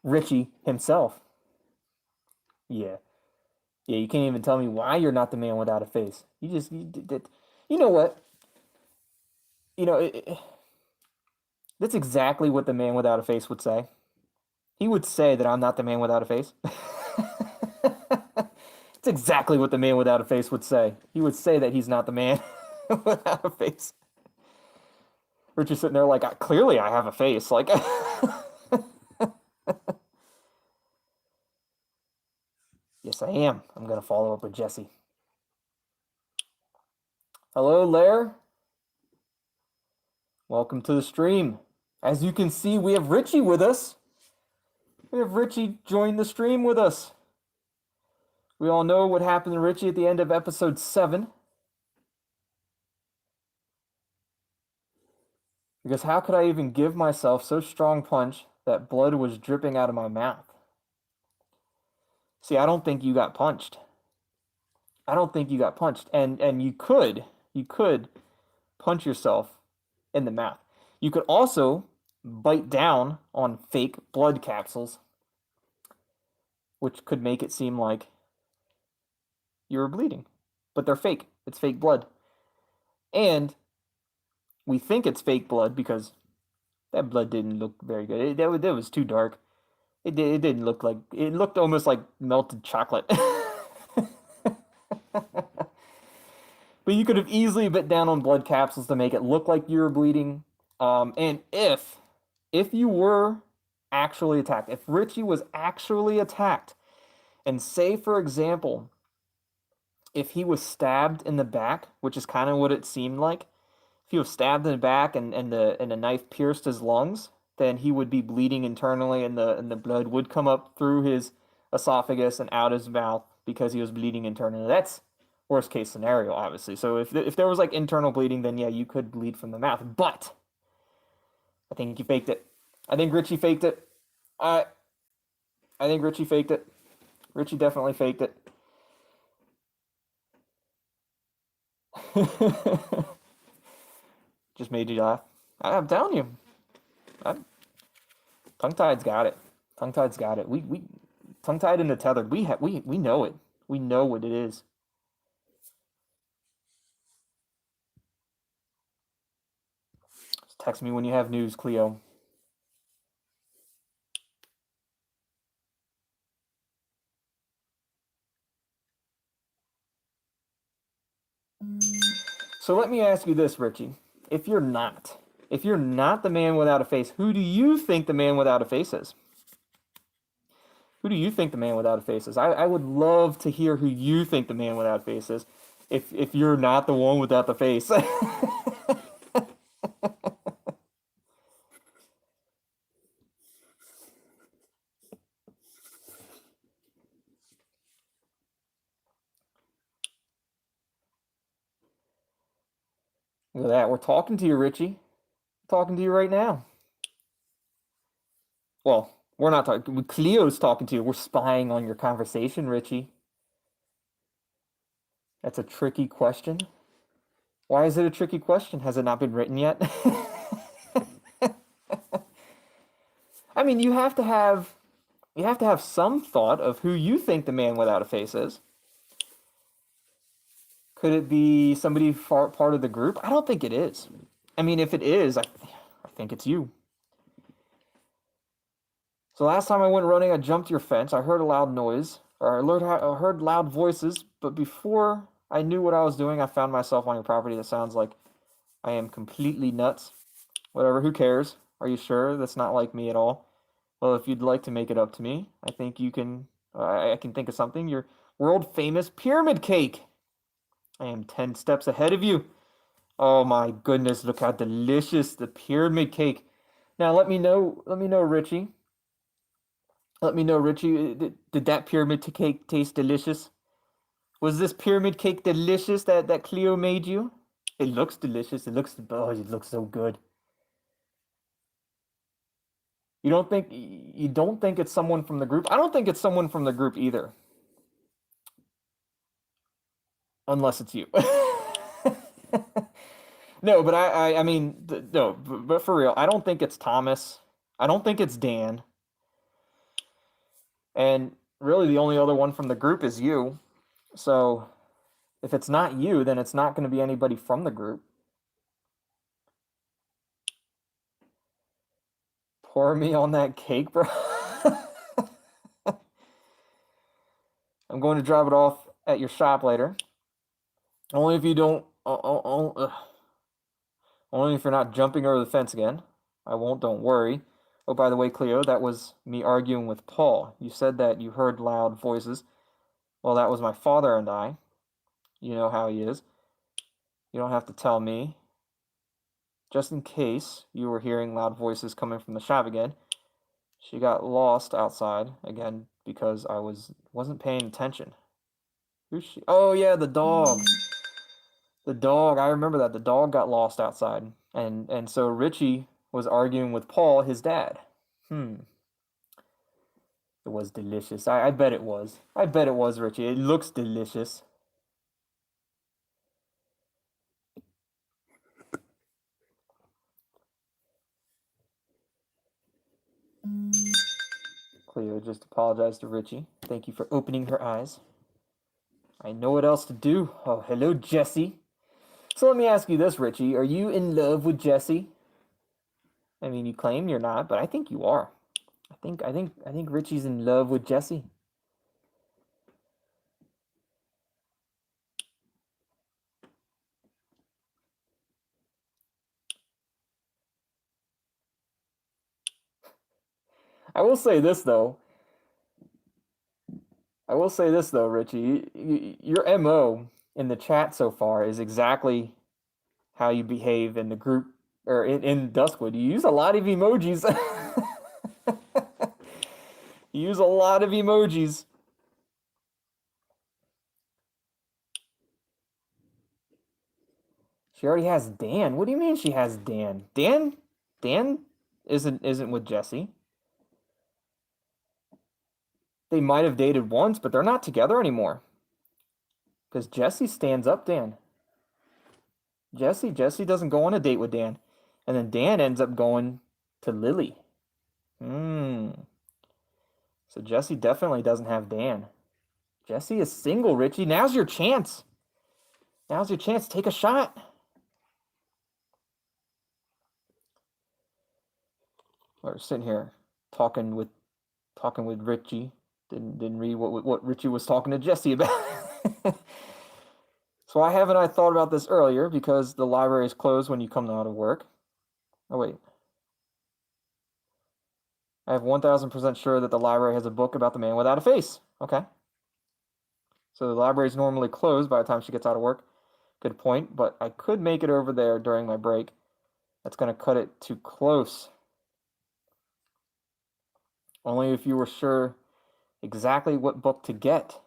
Richy himself. Yeah. Yeah, you can't even tell me why you're not the man without a face. You know what? You know, that's exactly what the man without a face would say. He would say that I'm not the man without a face. It's exactly what the man without a face would say. He would say that he's not the man without a face. Richard's sitting there like, clearly I have a face. Like, yes, I am. I'm going to follow up with Jesse. Hello, Lair. Welcome to the stream. As you can see, we have Richy with us. We have Richy join the stream with us. We all know what happened to Richy at the end of episode 7. Because how could I even give myself so strong punch that blood was dripping out of my mouth? See, I don't think you got punched. I don't think you got punched. And you could punch yourself in the mouth. You could also bite down on fake blood capsules, which could make it seem like you were bleeding. But they're fake. It's fake blood. And we think it's fake blood because that blood didn't look very good. It was too dark. It didn't look like... It looked almost like melted chocolate. But you could have easily bit down on blood capsules to make it look like you were bleeding. And if you were actually attacked, if Richy was actually attacked, and say, for example, if he was stabbed in the back, which is kind of what it seemed like, if he was stabbed in the back and the knife pierced his lungs, then he would be bleeding internally, and the blood would come up through his esophagus and out his mouth because he was bleeding internally. That's worst case scenario, obviously. So if there was like internal bleeding, then yeah, you could bleed from the mouth. But I think you faked it. I think Richy faked it. I think Richy faked it. Richy definitely faked it. Just made you laugh. I'm telling you. Tongue-tied's got it. Tongue-tied's got it. We tongue-tied and tethered. We know it. We know what it is. Just text me when you have news, Cleo. So let me ask you this, Richy. If you're not the man without a face, who do you think the man without a face is? Who do you think the man without a face is? I would love to hear who you think the man without a face is. If you're not the one without the face. Look at that. We're talking to you, Richy. Talking to you right now. Well, we're not talking. Cleo's talking to you. We're spying on your conversation, Richy. That's a tricky question. Why is it a tricky question? Has it not been written yet? I mean, you have to have some thought of who you think the man without a face is. Could it be somebody part of the group? I don't think it is. I mean, if it is, I think it's you. So last time I went running, I jumped your fence. I heard a loud noise, or I heard loud voices, but before I knew what I was doing, I found myself on your property. That sounds like I am completely nuts. Whatever, who cares? Are you sure? That's not like me at all. Well, if you'd like to make it up to me, I think you can. I can think of something. Your world famous pyramid cake. I am 10 steps ahead of you. Oh my goodness, look how delicious the pyramid cake. Now let me know, Richy. Let me know, Richy, did that pyramid cake taste delicious? Was this pyramid cake delicious that Cleo made you? It looks delicious. It looks so good. You don't think it's someone from the group? I don't think it's someone from the group either. Unless it's you. No, but I mean, no, but for real, I don't think it's Thomas. I don't think it's Dan. And really, the only other one from the group is you. So if it's not you, then it's not going to be anybody from the group. Pour me on that cake, bro. I'm going to drop it off at your shop later. Only if you don't. Only if you're not jumping over the fence again. I won't, don't worry. Oh, by the way, Cleo, that was me arguing with Paul. You said that you heard loud voices. Well, that was my father and I. You know how he is. You don't have to tell me. Just in case you were hearing loud voices coming from the shop again. She got lost outside again because I wasn't paying attention. Who's she? Oh yeah, the dog. The dog. I remember that. The dog got lost outside. And so Richy was arguing with Paul, his dad. It was delicious. I bet it was. I bet it was, Richy. It looks delicious. Cleo just apologized to Richy. Thank you for opening her eyes. I know what else to do. Oh, hello, Jesse. So let me ask you this, Richy. Are you in love with Jesse? I mean, you claim you're not, but I think you are. I think Richy's in love with Jesse. I will say this though. Richy. Your MO in the chat so far is exactly how you behave in the group or in Duskwood. You use a lot of emojis. You use a lot of emojis. She already has Dan. What do you mean she has Dan? Dan isn't with Jesse. They might have dated once, but they're not together anymore. Because Jesse stands up Dan. Jesse doesn't go on a date with Dan. And then Dan ends up going to Lilly. So Jesse definitely doesn't have Dan. Jesse is single, Richy. Now's your chance. Now's your chance. Take a shot. We're sitting here talking with Richy. Didn't read what Richy was talking to Jesse about. So why haven't I thought about this earlier? Because the library is closed when you come out of work. Oh wait. I have 1000% sure that the library has a book about the man without a face. Okay. So the library is normally closed by the time she gets out of work. Good point, but I could make it over there during my break. That's going to cut it too close. Only if you were sure exactly what book to get.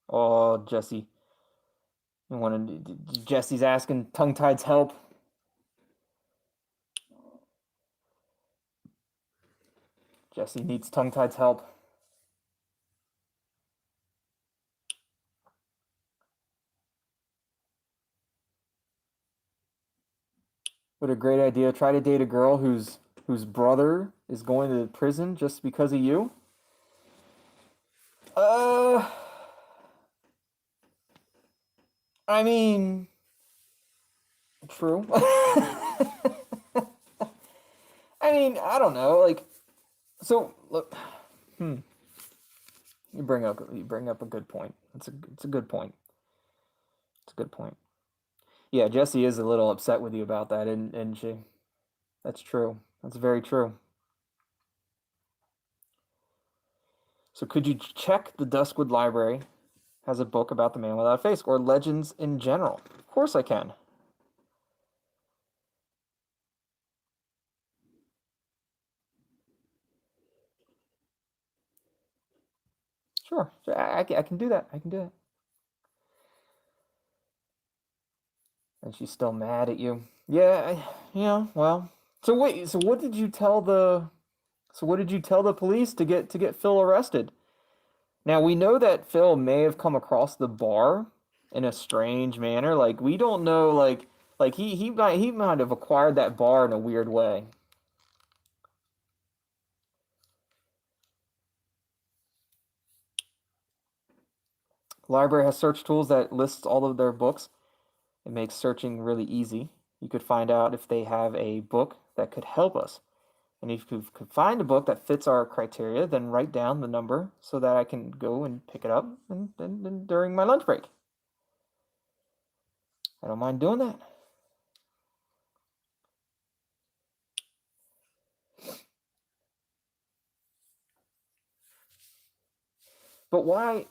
Oh, Jesse. Jesse's asking Tongue-Tied's help. Jesse needs Tongue-Tied's help. What a great idea. Try to date a girl whose brother is going to prison just because of you. I mean, true. I mean, I don't know. Like, so look, you bring up a good point. It's a good point. It's a good point. Yeah, Jessie is a little upset with you about that, isn't she? That's true. That's very true. So could you check the Duskwood Library has a book about the man without a face or legends in general? Of course I can. Sure. I can do that. I can do it. And she's still mad at you. Yeah, yeah, well. So wait, so what did you tell the police to get Phil arrested? Now we know that Phil may have come across the bar in a strange manner. Like we don't know like he might have acquired that bar in a weird way. Library has search tools that lists all of their books. It makes searching really easy. You could find out if they have a book that could help us. And if you could find a book that fits our criteria, then write down the number so that I can go and pick it up and during my lunch break. I don't mind doing that. But why?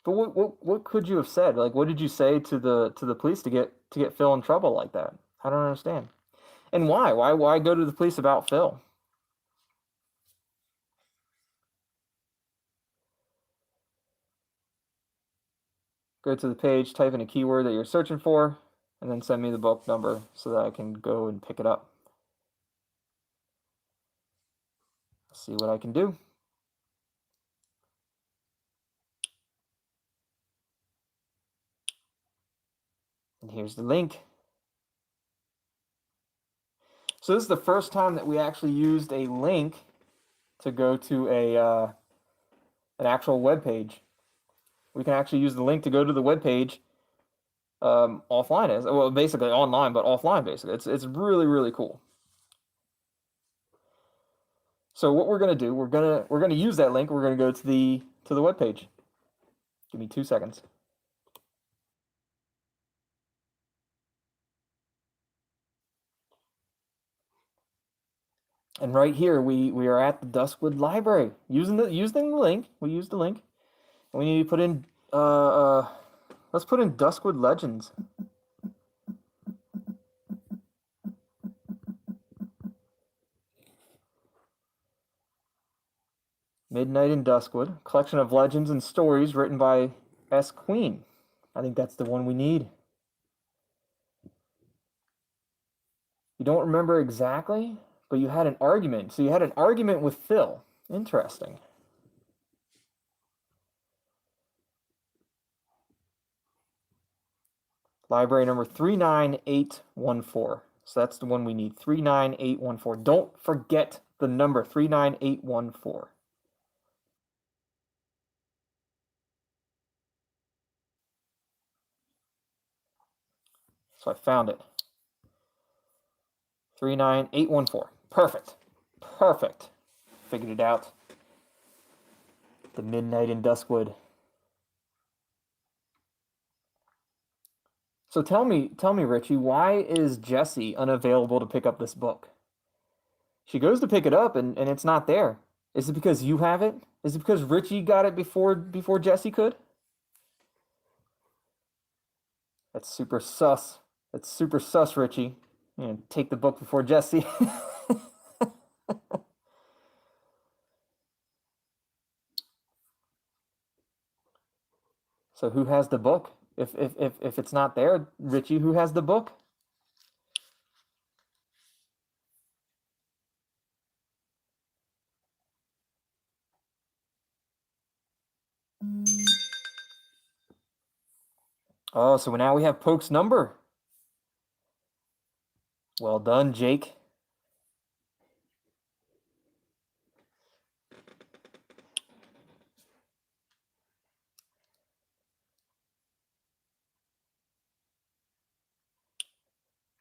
But what could you have said? Like, what did you say to the police to get Phil in trouble like that? I don't understand. And why? Why go to the police about Phil? Go to the page, type in a keyword that you're searching for, and then send me the book number so that I can go and pick it up. See what I can do. And here's the link. So this is the first time that we actually used a link to go to an actual web page. We can actually use the link to go to the web page offline, as well, basically online, but offline. Basically, it's really cool. So what we're gonna do, we're gonna use that link. We're gonna go to the web page. Give me 2 seconds. And right here, we are at the Duskwood Library using the link. We used the link. And we need to put in let's put in Duskwood Legends. Midnight in Duskwood, collection of legends and stories written by S. Queen. I think that's the one we need. You don't remember exactly, but you had an argument. So you had an argument with Phil. Interesting. Library number 39814. So that's the one we need. 39814. Don't forget the number 39814. So I found it. 39814. Perfect. Perfect. Figured it out. The Midnight in Duskwood. So tell me, Richy, why is Jessie unavailable to pick up this book? She goes to pick it up and it's not there. Is it because you have it? Is it because Richy got it before Jessie could? That's super sus. That's super sus, Richy. You know, take the book before Jessie. So who has the book? If it's not there, Richy, who has the book? Oh, so now we have Poke's number. Well done, Jake.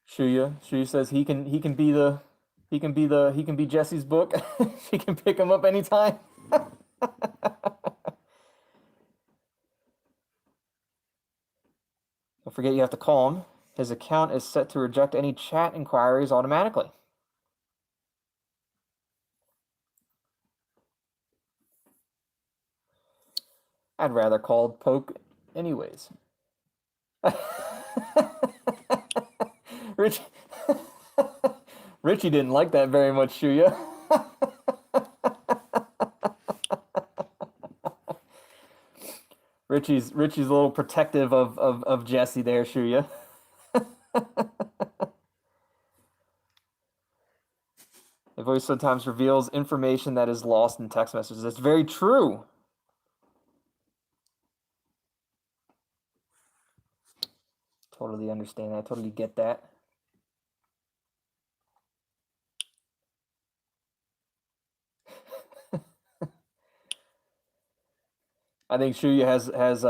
Shuya says he can be Jesse's book. She can pick him up anytime. Don't forget you have to call him. His account is set to reject any chat inquiries automatically. I'd rather call Poke anyways. Richy didn't like that very much, Shuya. Richy's a little protective of Jesse there, Shuya. The voice sometimes reveals information that is lost in text messages. That's very true. Totally understand that. Totally get that. I think Shuya has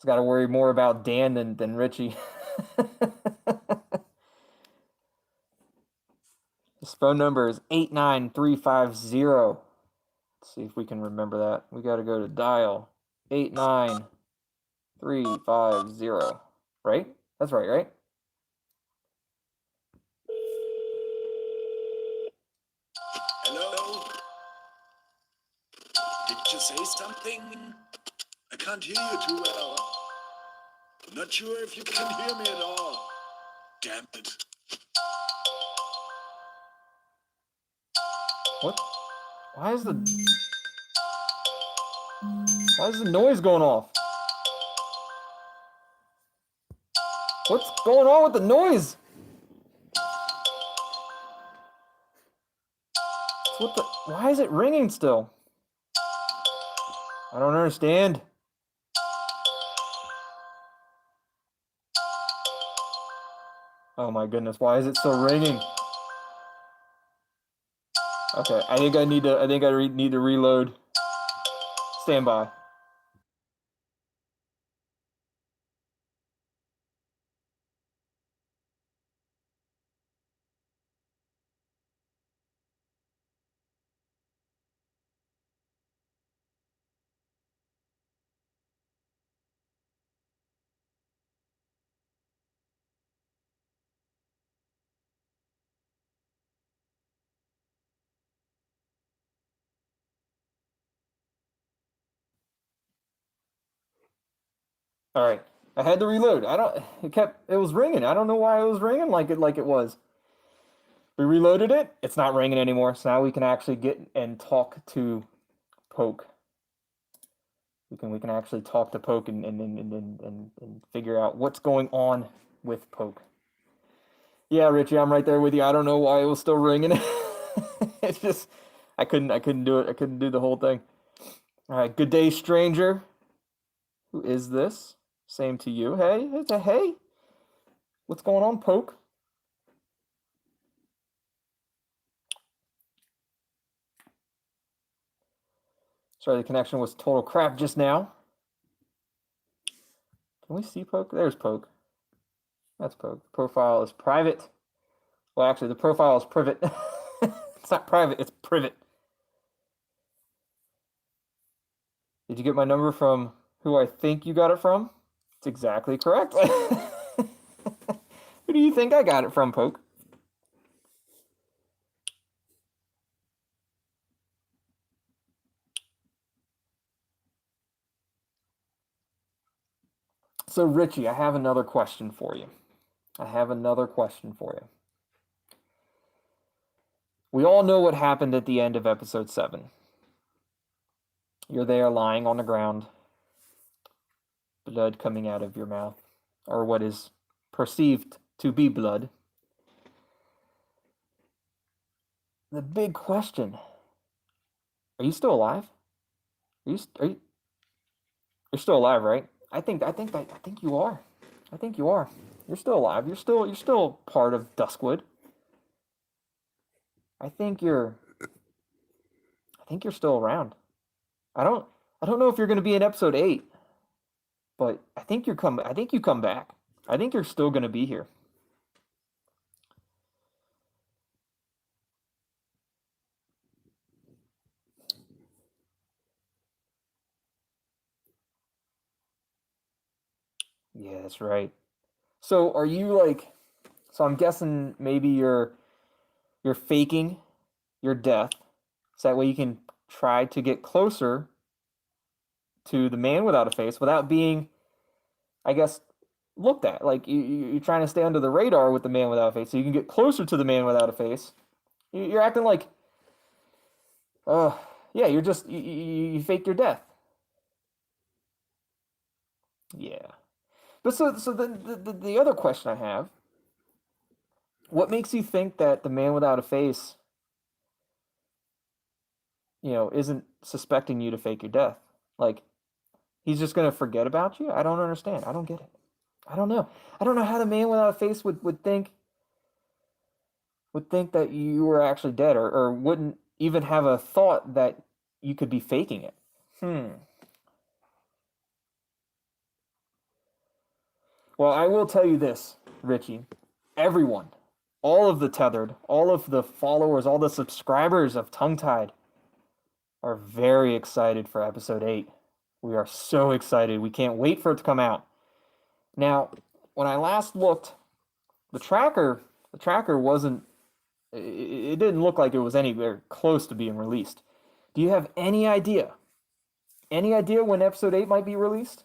got to worry more about Dan than Richy. His phone number is 89350. Let's see if we can remember that. We got to go to dial 89350. Right? That's right? Hello? Did you say something? I can't hear you too well. I'm not sure if you can hear me at all. Damn it. What? Why is the noise going off? What's going on with the noise? Why is it ringing still? I don't understand. Oh my goodness, why is it still ringing? Okay, I think I need to reload. Stand by. All right, I had to reload. It was ringing. I don't know why it was ringing like it was. We reloaded it. It's not ringing anymore. So now we can actually get and talk to Poke. We can actually talk to Poke and figure out what's going on with Poke. Yeah, Richy, I'm right there with you. I don't know why it was still ringing. It's just I couldn't do it. I couldn't do the whole thing. All right, good day, stranger. Who is this? Same to you. Hey, hey. What's going on, Poke? Sorry, the connection was total crap just now. Can we see Poke? There's Poke. That's Poke. Profile is private. Well, actually, the profile is privet. It's not private, it's privet. Did you get my number from who I think you got it from? It's exactly correct. Who do you think I got it from, Poke? So, Richy, I have another question for you. We all know what happened at the end of episode 7. You're there lying on the ground, blood coming out of your mouth, or what is perceived to be blood. The big question: are you still alive? You're still alive, right? I think you are. I think you are. You're still alive. You're still part of Duskwood. I think you're still around. I don't know if you're going to be in episode 8, but I think you come back. I think you're still going to be here. Yeah, that's right. So are you like, so I'm guessing maybe you're faking your death so that way you can try to get closer to the man without a face without being, I guess, looked at. Like you're trying to stay under the radar with the man without a face so you can get closer to the man without a face. You're acting like, yeah, you're just, you fake your death. Yeah. But so the other question I have, what makes you think that the man without a face, isn't suspecting you to fake your death? Like, he's just gonna forget about you? I don't understand. I don't get it. I don't know. I don't know how the man without a face would think that you were actually dead, or wouldn't even have a thought that you could be faking it. Well, I will tell you this, Richy. Everyone, all of the tethered, all of the followers, all the subscribers of Tongue Tied are very excited for episode 8. We are so excited. We can't wait for it to come out. Now, when I last looked, the tracker wasn't, it didn't look like it was anywhere close to being released. Do you have any idea? Any idea when episode 8 might be released?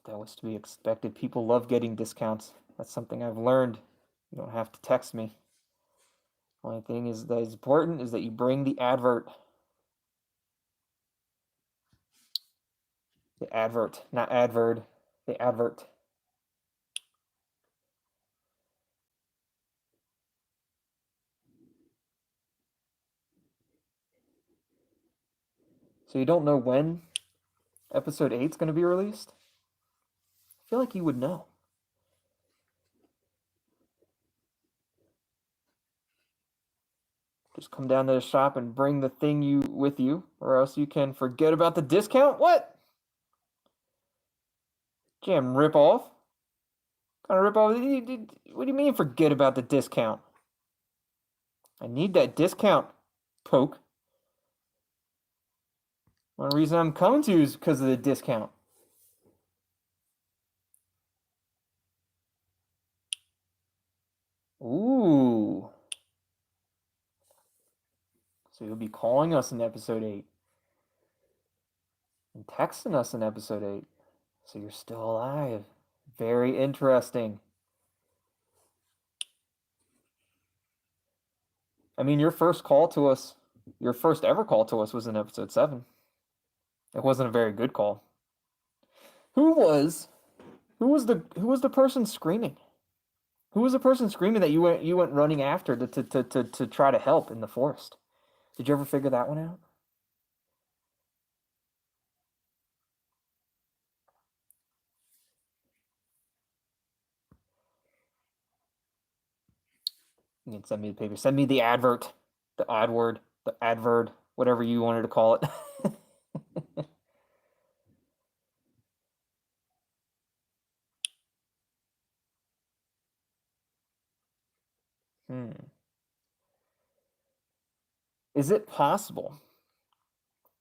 That was to be expected. People love getting discounts. That's something I've learned. You don't have to text me. Only thing is that is important is that you bring the advert. The advert, not advert. The advert. So you don't know when episode 8 is going to be released? I feel like you would know. Just come down to the shop and bring the thing with you, or else you can forget about the discount. What? Jam rip off? What kind of rip off? What do you mean forget about the discount? I need that discount, Poke. One reason I'm coming to you is because of the discount. Ooh. So you'll be calling us in episode 8. And texting us in episode 8. So you're still alive. Very interesting. I mean, your first ever call to us was in episode 7. It wasn't a very good call. Who was the person screaming? Who was the person screaming that you went running after to try to help in the forest? Did you ever figure that one out? You can send me the paper. Send me the advert, the odd word, the advert, whatever you wanted to call it. Is it possible?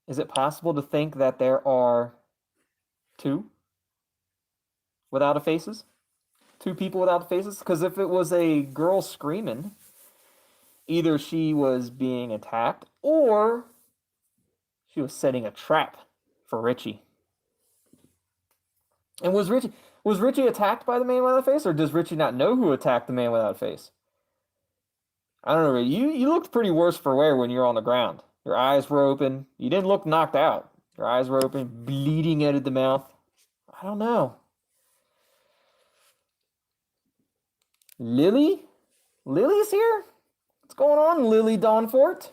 Is it possible to think that there are 2 without a faces? 2 people without faces? Because if it was a girl screaming, either she was being attacked or she was setting a trap for Richy. And was Richy attacked by the man without a face, or does Richy not know who attacked the man without a face? I don't know. You looked pretty worse for wear when you're on the ground. Your eyes were open. You didn't look knocked out. Your eyes were open, bleeding out of the mouth. I don't know. Lilly? Lily's here? What's going on, Lilly Dawnfort?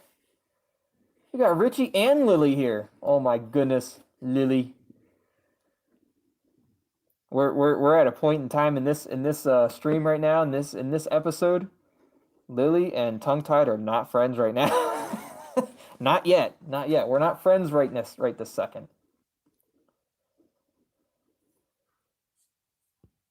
You got Richy and Lilly here. Oh my goodness, Lilly. We're at a point in time in this stream right now, in this episode. Lilly and Tongue Tied are not friends right now. Not yet. Not yet. We're not friends right this second.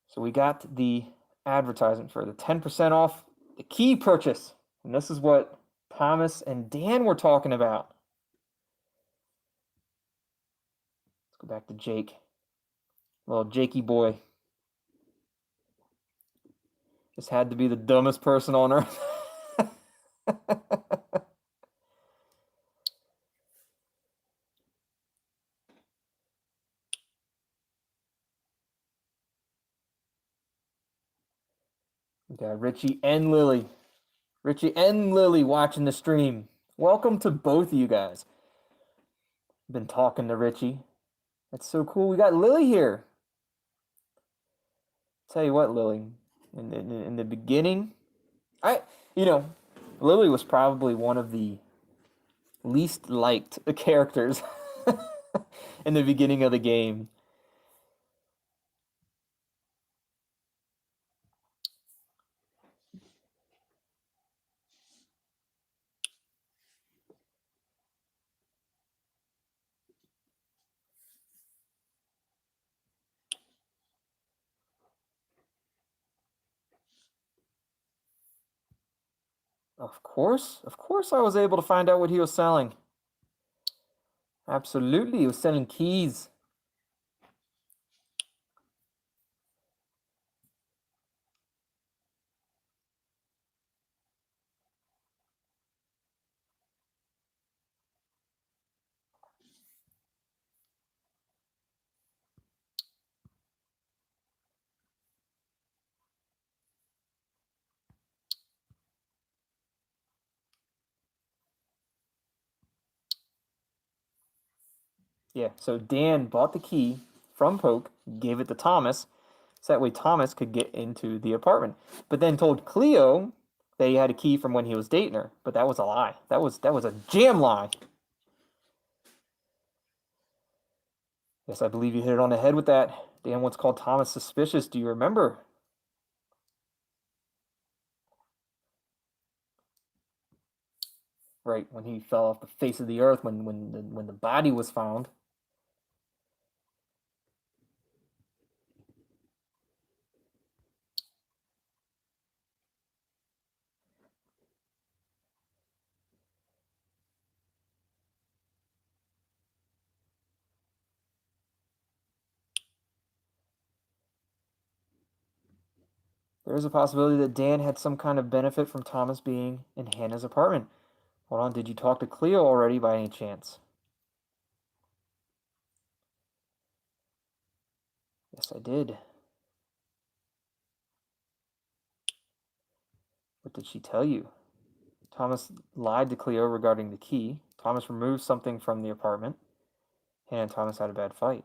So we got the advertisement for the 10% off The key purchase. And this is what Thomas and Dan were talking about. Let's go back to Jake. Little Jakey boy. This had to be the dumbest person on earth. We got Richy and Lilly. Richy and Lilly watching the stream. Welcome to both of you guys. Been talking to Richy. That's so cool. We got Lilly here. Tell you what, Lilly, in the beginning, Lilly was probably one of the least liked characters in the beginning of the game. Of course I was able to find out what he was selling. Absolutely, he was selling keys. Yeah, so Dan bought the key from Poke, gave it to Thomas, so that way Thomas could get into the apartment. But then told Cleo that he had a key from when he was dating her. But that was a lie. That was a jam lie. Yes, I believe you hit it on the head with that. Dan once called Thomas suspicious. Do you remember? Right, when he fell off the face of the earth, when the body was found. There's a possibility that Dan had some kind of benefit from Thomas being in Hannah's apartment. Hold on, did you talk to Cleo already by any chance? Yes, I did. What did she tell you? Thomas lied to Cleo regarding the key. Thomas removed something from the apartment. Hannah and Thomas had a bad fight.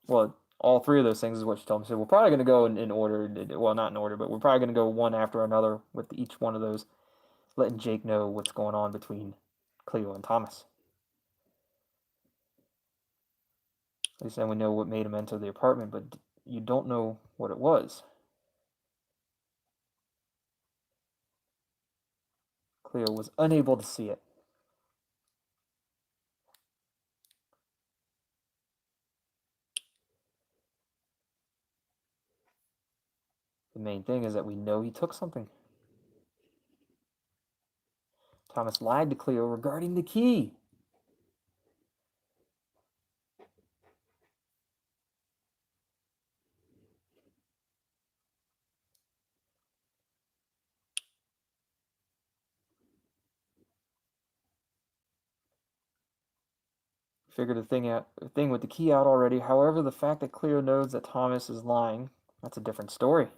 Well, all three of those things is what she told me. So we're probably going to go in order. Well, not in order, but we're probably going to go one after another with each one of those, letting Jake know what's going on between Cleo and Thomas. At least then we know what made him enter the apartment, but you don't know what it was. Cleo was unable to see it. The main thing is that we know he took something. Thomas lied to Cleo regarding the key. Figured the thing with the key out already. However, the fact that Cleo knows that Thomas is lying, that's a different story.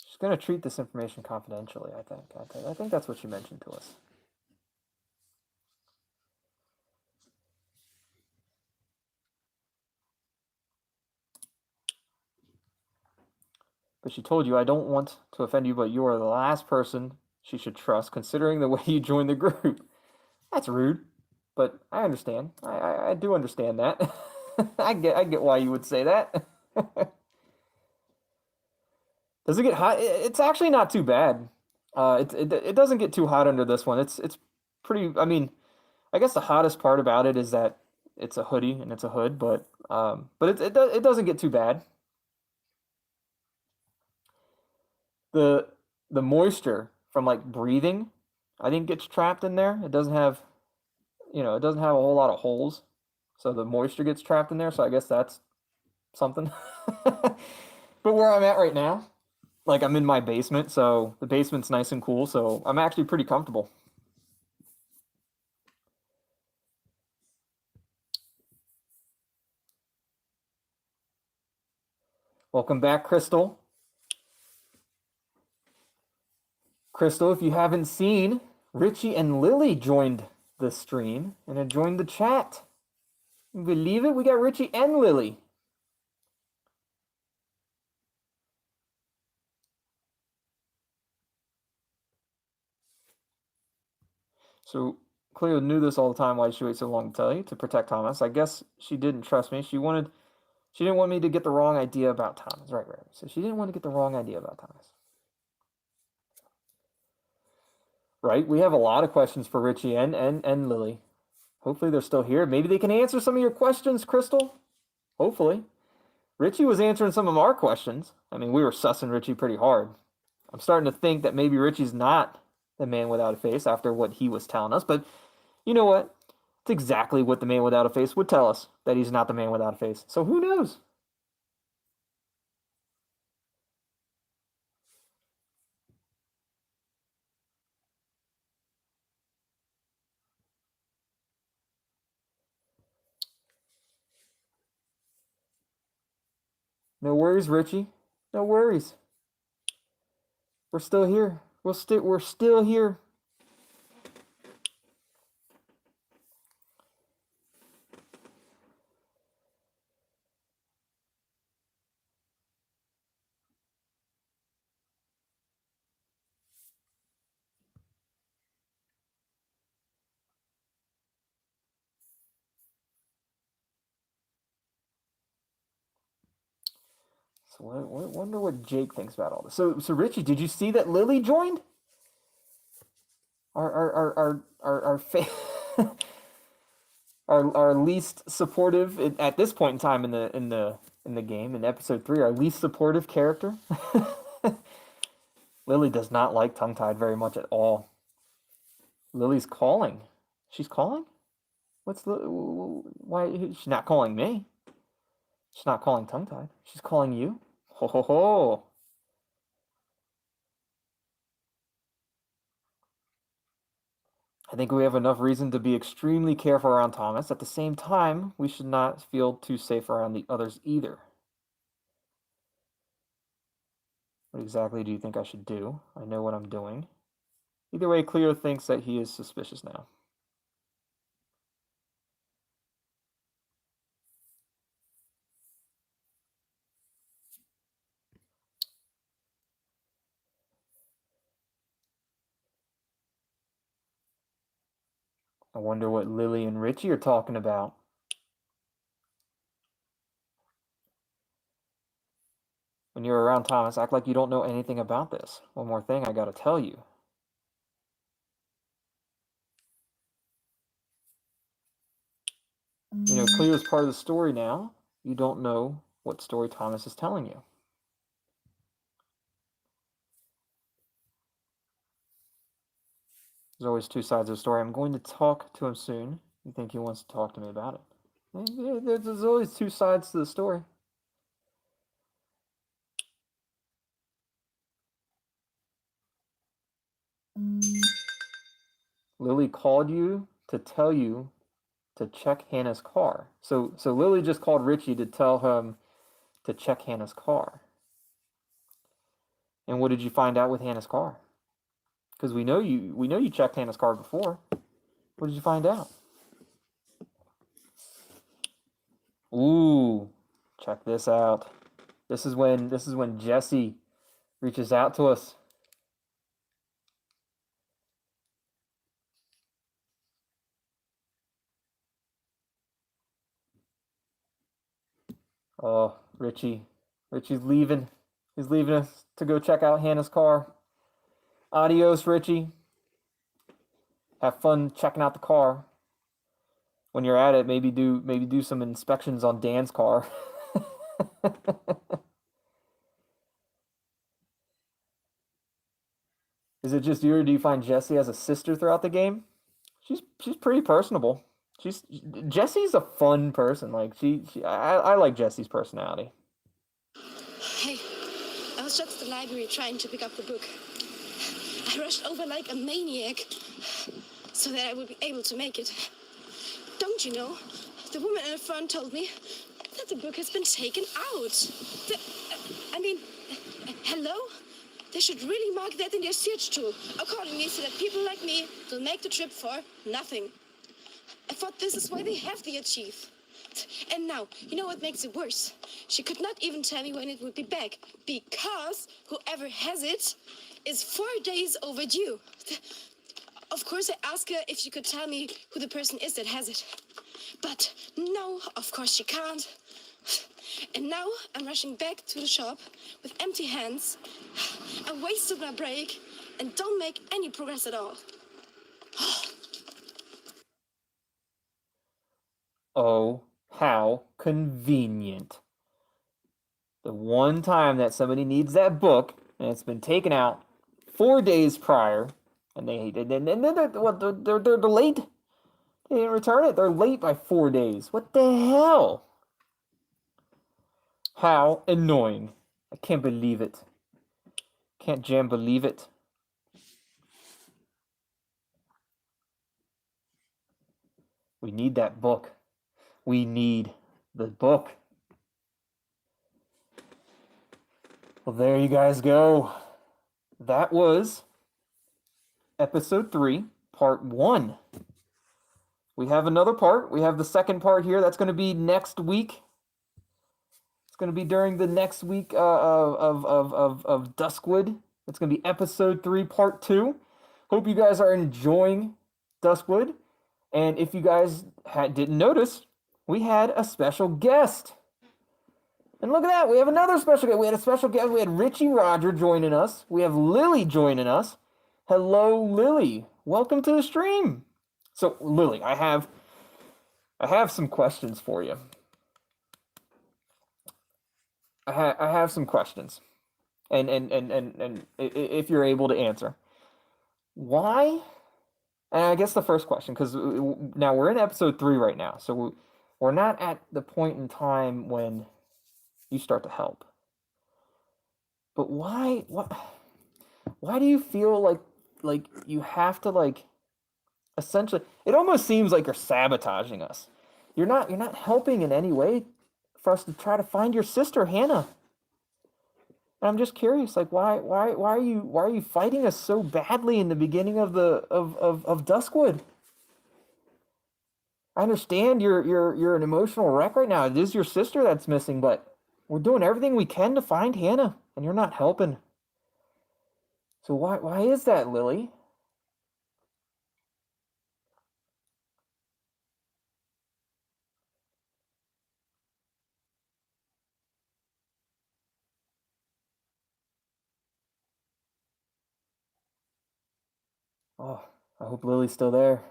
She's going to treat this information confidentially, I think. I think that's what she mentioned to us. But she told you, I don't want to offend you, but you are the last person she should trust, considering the way you joined the group. That's rude, but I understand. I do understand that. I get why you would say that. Does it get hot? It's actually not too bad. It doesn't get too hot under this one. It's pretty. I mean, I guess the hottest part about it is that it's a hoodie and it's a hood, but it doesn't get too bad. The moisture from like breathing, I think gets trapped in there. It doesn't have, it doesn't have a whole lot of holes, so the moisture gets trapped in there. So I guess that's something. But where I'm at right now, like I'm in my basement, so the basement's nice and cool, so I'm actually pretty comfortable. Welcome back, Crystal. Crystal, if you haven't seen, Richy and Lilly joined the stream and have joined the chat. You believe it? We got Richy and Lilly. So Cleo knew this all the time. Why did she wait so long to tell you? To protect Thomas. I guess she didn't trust me. She didn't want me to get the wrong idea about Thomas. Right. So she didn't want to get the wrong idea about Thomas. Right? We have a lot of questions for Richy and Lilly. Hopefully they're still here. Maybe they can answer some of your questions, Crystal. Hopefully. Richy was answering some of our questions. I mean, we were sussing Richy pretty hard. I'm starting to think that maybe Richy's not the man without a face after what he was telling us. But you know what? It's exactly what the man without a face would tell us, that he's not the man without a face. So who knows? No worries, Richy. No worries. We're still here. We're still here. So I wonder what Jake thinks about all this. So Richy, did you see that Lilly joined? Our our least supportive at this point in time in the game in episode 3, our least supportive character. Lilly does not like tongue-tied very much at all. Lily's calling. She's calling? Why she's not calling me? She's not calling tongue-tied. She's calling you. Ho ho ho. I think we have enough reason to be extremely careful around Thomas. At the same time, we should not feel too safe around the others either. What exactly do you think I should do? I know what I'm doing. Either way, Cleo thinks that he is suspicious now. I wonder what Lilly and Richy are talking about. When you're around Thomas, act like you don't know anything about this. One more thing I gotta tell you. You know, Cleo's part of the story now. You don't know what story Thomas is telling you. There's always two sides of the story. I'm going to talk to him soon. You think he wants to talk to me about it? There's always two sides to the story. Lilly called you to tell you to check Hannah's car. So Lilly just called Richy to tell him to check Hannah's car. And what did you find out with Hannah's car? Because we know you checked Hannah's car before. What did you find out? Ooh, check this out. This is when Jesse reaches out to us. Oh, Richy's leaving. He's leaving us to go check out Hannah's car. Adios, Richy. Have fun checking out the car. when you're at it, maybe do some inspections on Dan's car. Is it just you, or do you find Jessie as a sister throughout the game? She's pretty personable. Jessie's a fun person. Like I like Jessie's personality. Hey, I was just at the library trying to pick up the book. I rushed over like a maniac so that I would be able to make it. Don't you know, the woman in the front told me that the book has been taken out. Hello? They should really mark that in their search tool, accordingly, so that people like me will make the trip for nothing. I thought this is why they have the archive. And now, you know what makes it worse? She could not even tell me when it would be back, because whoever has it is 4 days overdue. Of course, I asked her if she could tell me who the person is that has it. But no, of course she can't. And now I'm rushing back to the shop with empty hands. I wasted my break and don't make any progress at all. Oh, how convenient. The one time that somebody needs that book, and it's been taken out 4 days prior, and they're late. They didn't return it. They're late by 4 days. What the hell? How annoying. I can't believe it. Can't jam believe it. We need that book. We need the book. Well, there you guys go. That was episode 3, part 1. We have another part. We have the second part here. That's going to be next week. It's going to be during the next week of Duskwood. It's going to be episode 3, part 2. Hope you guys are enjoying Duskwood. And if you guys didn't notice, we had a special guest. And look at that. We have another special guest. We had a special guest. We had Richy Roger joining us. We have Lilly joining us. Hello, Lilly. Welcome to the stream. So, Lilly, I have some questions for you. I have some questions, and if you're able to answer, why? And I guess the first question, because now we're in episode 3 right now, so we're not at the point in time when you start to help. But why? Why do you feel like you have to essentially? It almost seems like you're sabotaging us. You're not helping in any way for us to try to find your sister Hannah. And I'm just curious, why are you fighting us so badly in the beginning of Duskwood? I understand you're an emotional wreck right now. It is your sister that's missing, but we're doing everything we can to find Hannah, and you're not helping. So why is that, Lilly? Oh, I hope Lily's still there.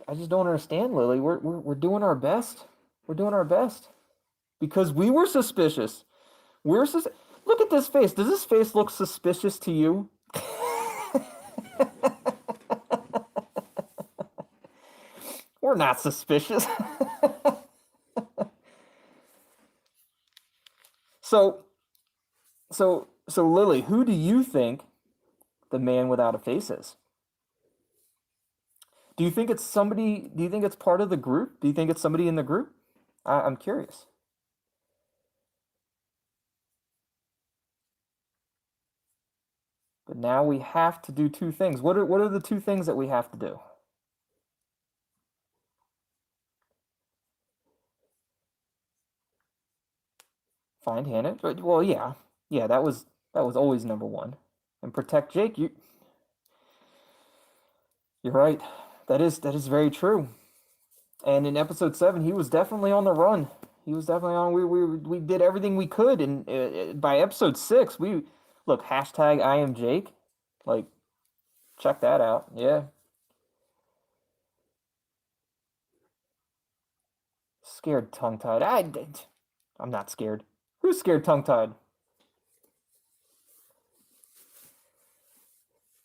I just don't understand, Lilly. We're doing our best. We're doing our best. Because we were suspicious. Look at this face. Does this face look suspicious to you? We're not suspicious. So Lilly, who do you think the man without a face is? Do you think it's somebody? Do you think it's part of the group? Do you think it's somebody in the group? I'm curious. But now we have to do 2 things. What are the 2 things that we have to do? Find Hannah. Well, yeah, that was always number 1. And protect Jake. You're right. That is very true. And in episode 7, he was definitely on the run. He was definitely on. We did everything we could, and by episode 6, we look #IAMJAKE. Check that out. Yeah. Scared tongue-tied. I'm not scared. Who's scared tongue-tied?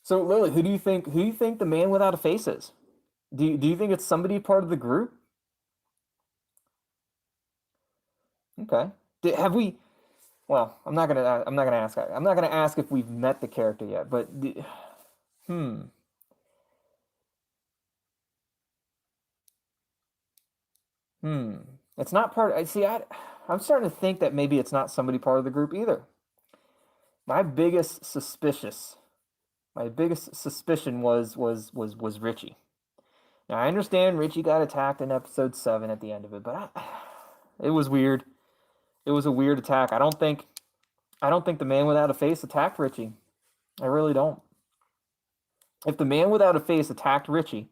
So Lily, who do you think the man without a face is? Do you think it's somebody part of the group? Okay. Have we? Well, I'm not gonna ask. I'm not gonna ask if we've met the character yet. But hmm. Hmm. It's not part. I see. I'm starting to think that maybe it's not somebody part of the group either. My biggest suspicious. My biggest suspicion was Richy. Now I understand Richy got attacked in episode 7 at the end of it, but it was weird. It was a weird attack. I don't think the man without a face attacked Richy. I really don't. If the man without a face attacked Richy,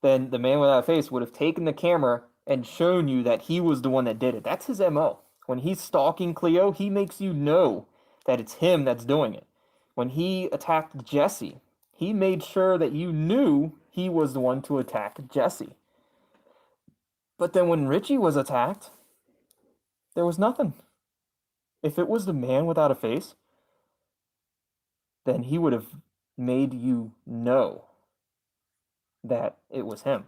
then the man without a face would have taken the camera and shown you that he was the one that did it. That's his MO. When he's stalking Cleo, he makes you know that it's him that's doing it. When he attacked Jesse, he made sure that you knew he was the one to attack Jesse. But then when Richy was attacked, there was nothing. If it was the man without a face, then he would have made you know that it was him.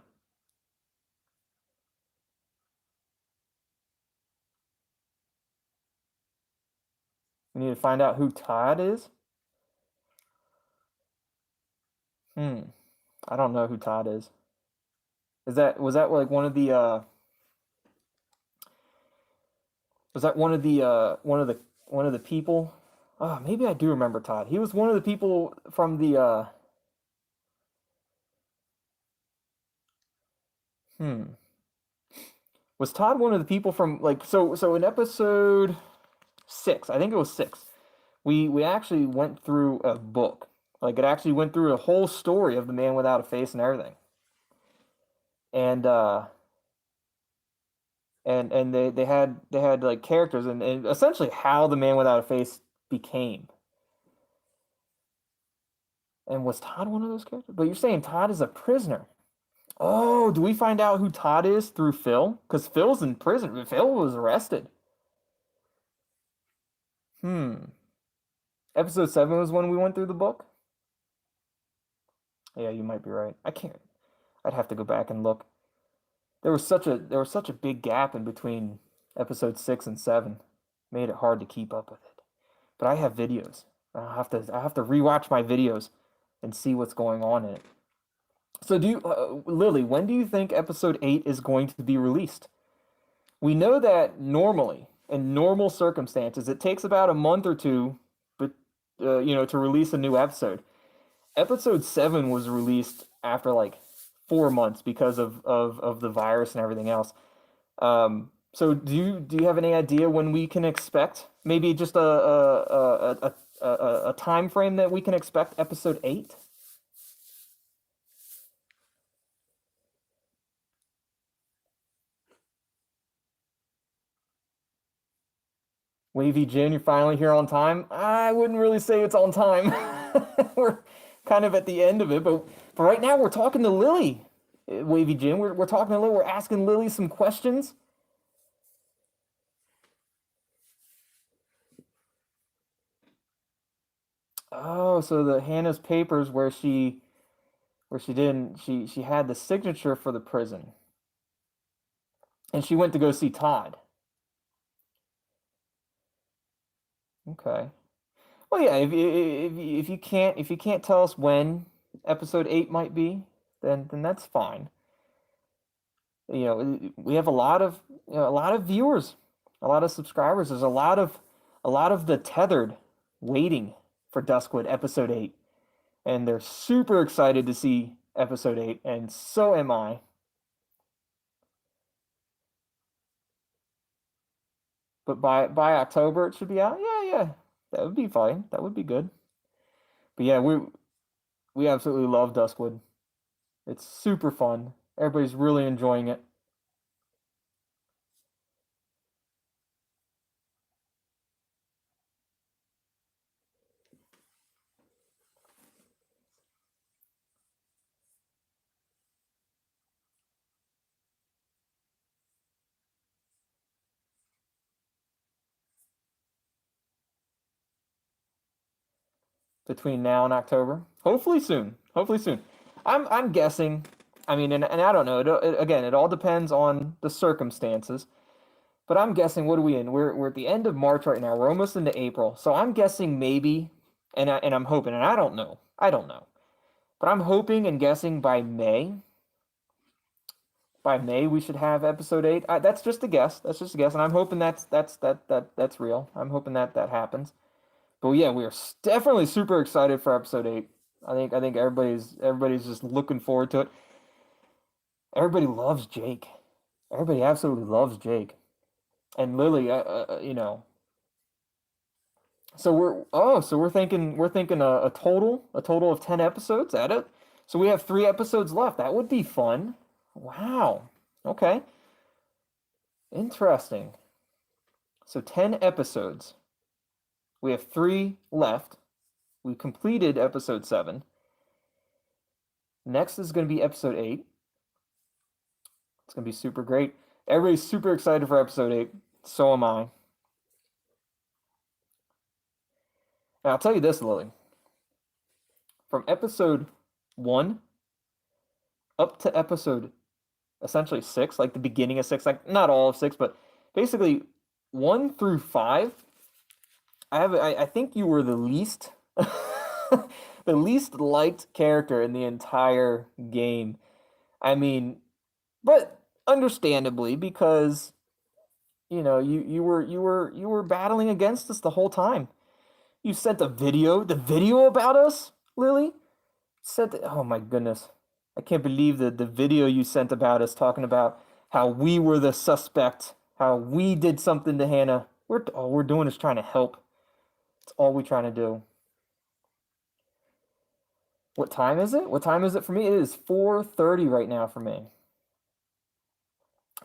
We need to find out who Todd is. I don't know who Todd is. Was that like one of the was that one of the people? Oh, maybe I do remember Todd. He was one of the people from the Was Todd one of the people from like so in episode 6, I think it was 6, we actually went through a book. Like it actually went through a whole story of the man without a face and everything. And they had like characters and essentially how the man without a face became. And was Todd one of those characters? But you're saying Todd is a prisoner. Oh, do we find out who Todd is through Phil? Because Phil's in prison. Phil was arrested. Episode 7 was when we went through the book? Yeah, you might be right. I'd have to go back and look. There was such a big gap in between episode 6 and 7. Made it hard to keep up with it. But I have videos. I have to rewatch my videos and see what's going on in it. So Lily, when do you think episode 8 is going to be released? We know that normally, in normal circumstances, it takes about a month or two, but to release a new episode. Episode 7 was released after like 4 months because of the virus and everything else. So do you have any idea when we can expect maybe just a time frame that we can expect episode 8? Wavy Jin, you're finally here on time. I wouldn't really say it's on time. We're kind of at the end of it, but right now we're talking to Lilly. Wavy Jin, we're talking to Lilly. We're asking Lilly some questions. Oh, so the Hannah's papers where she had the signature for the prison, and she went to go see Todd. Okay. Well, yeah. If you can't tell us when episode 8 might be, then that's fine. We have a lot of viewers, a lot of subscribers. There's a lot of the tethered waiting for Duskwood episode 8, and they're super excited to see episode 8, and so am I. But by October it should be out. Yeah, that would be fine. That would be good. But yeah, we absolutely love Duskwood. It's super fun. Everybody's really enjoying it. between now and October. Hopefully soon. Hopefully soon. I'm guessing. I mean, and I don't know. Again, it all depends on the circumstances. But I'm guessing. What are we in? We're at the end of March right now. We're almost into April. So I'm guessing maybe, and I'm hoping, and I don't know. But I'm hoping and guessing by May. By May, we should have episode 8. That's just a guess. That's just a guess, and I'm hoping that's real. I'm hoping that happens. But yeah, we are definitely super excited for episode 8. I think everybody's just looking forward to it. Everybody loves Jake. Everybody absolutely loves Jake, and Lilly. You know. So we're thinking a total of 10 episodes at it. So we have 3 episodes left. That would be fun. Wow. Okay. Interesting. So 10 episodes. We have 3 left. We completed episode 7. Next is going to be episode 8. It's going to be super great. Everybody's super excited for episode 8. So am I. Now, I'll tell you this, Lilly. From episode 1 up to episode essentially 6, like the beginning of 6, like not all of 6, but basically 1 through 5, I think you were the least the least liked character in the entire game. I mean, but understandably, because you know, you were battling against us the whole time. You sent the video about us, Lilly. Oh my goodness. I can't believe the video you sent about us, talking about how we were the suspect, how we did something to Hannah. All we're doing is trying to help. That's all we're trying to do. What time is it? What time is it for me? It is 4:30 right now for me.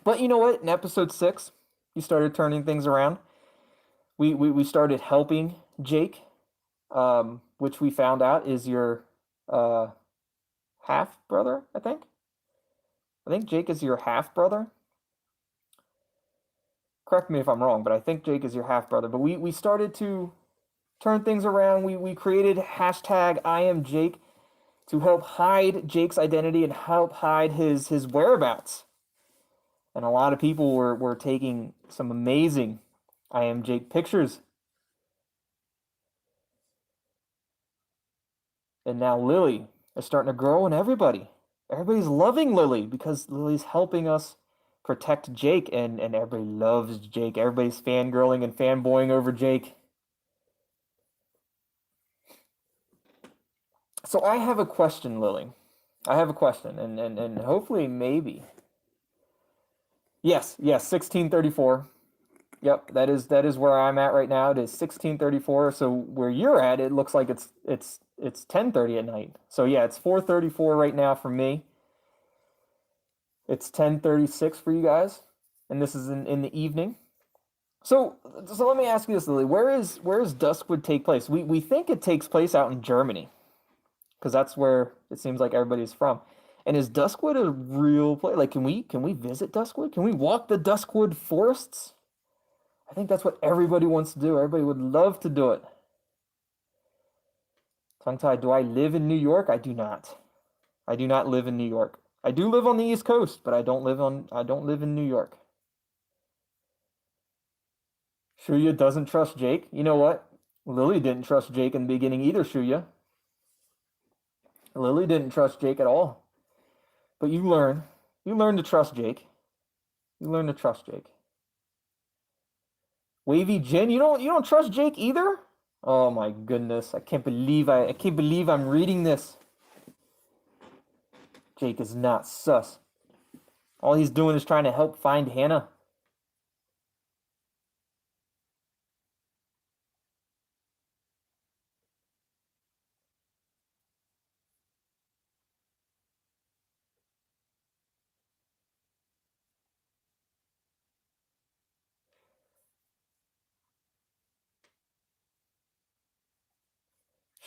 But you know what? In episode 6, you started turning things around. We started helping Jake, which we found out is your half brother, I think. I think Jake is your half brother. Correct me if I'm wrong, but I think Jake is your half brother. But we started to turn things around. We created hashtag IAMJAKE to help hide Jake's identity and help hide his whereabouts. And a lot of people were taking some amazing IAMJAKE pictures. And now Lilly is starting to grow, and everybody's loving Lilly because Lily's helping us protect Jake, and everybody loves Jake. Everybody's fangirling and fanboying over Jake. So I have a question, Lilly. I have a question, and hopefully maybe. Yes, 1634. Yep, that is where I'm at right now. It is 1634. So where you're at, it looks like it's 10:30 at night. So yeah, it's 4:34 right now for me. It's 10:36 for you guys, and this is in the evening. So let me ask you this, Lilly. Where is Duskwood take place? We think it takes place out in Germany, because that's where it seems like everybody's from. And is Duskwood a real place? Like, can we visit Duskwood? Can we walk the Duskwood forests? I think that's what everybody wants to do. Everybody would love to do it. Tongue-tied, do I live in New York? I do not. I do not live in New York. I do live on the East Coast, but I don't live in New York. Shuya doesn't trust Jake. You know what? Lilly didn't trust Jake in the beginning either, Shuya. Lilly didn't trust Jake at all. But you learn to trust Jake. You learn to trust Jake. Wavy Jin, you don't trust Jake either? Oh my goodness. I can't believe I'm reading this. Jake is not sus. All he's doing is trying to help find Hannah.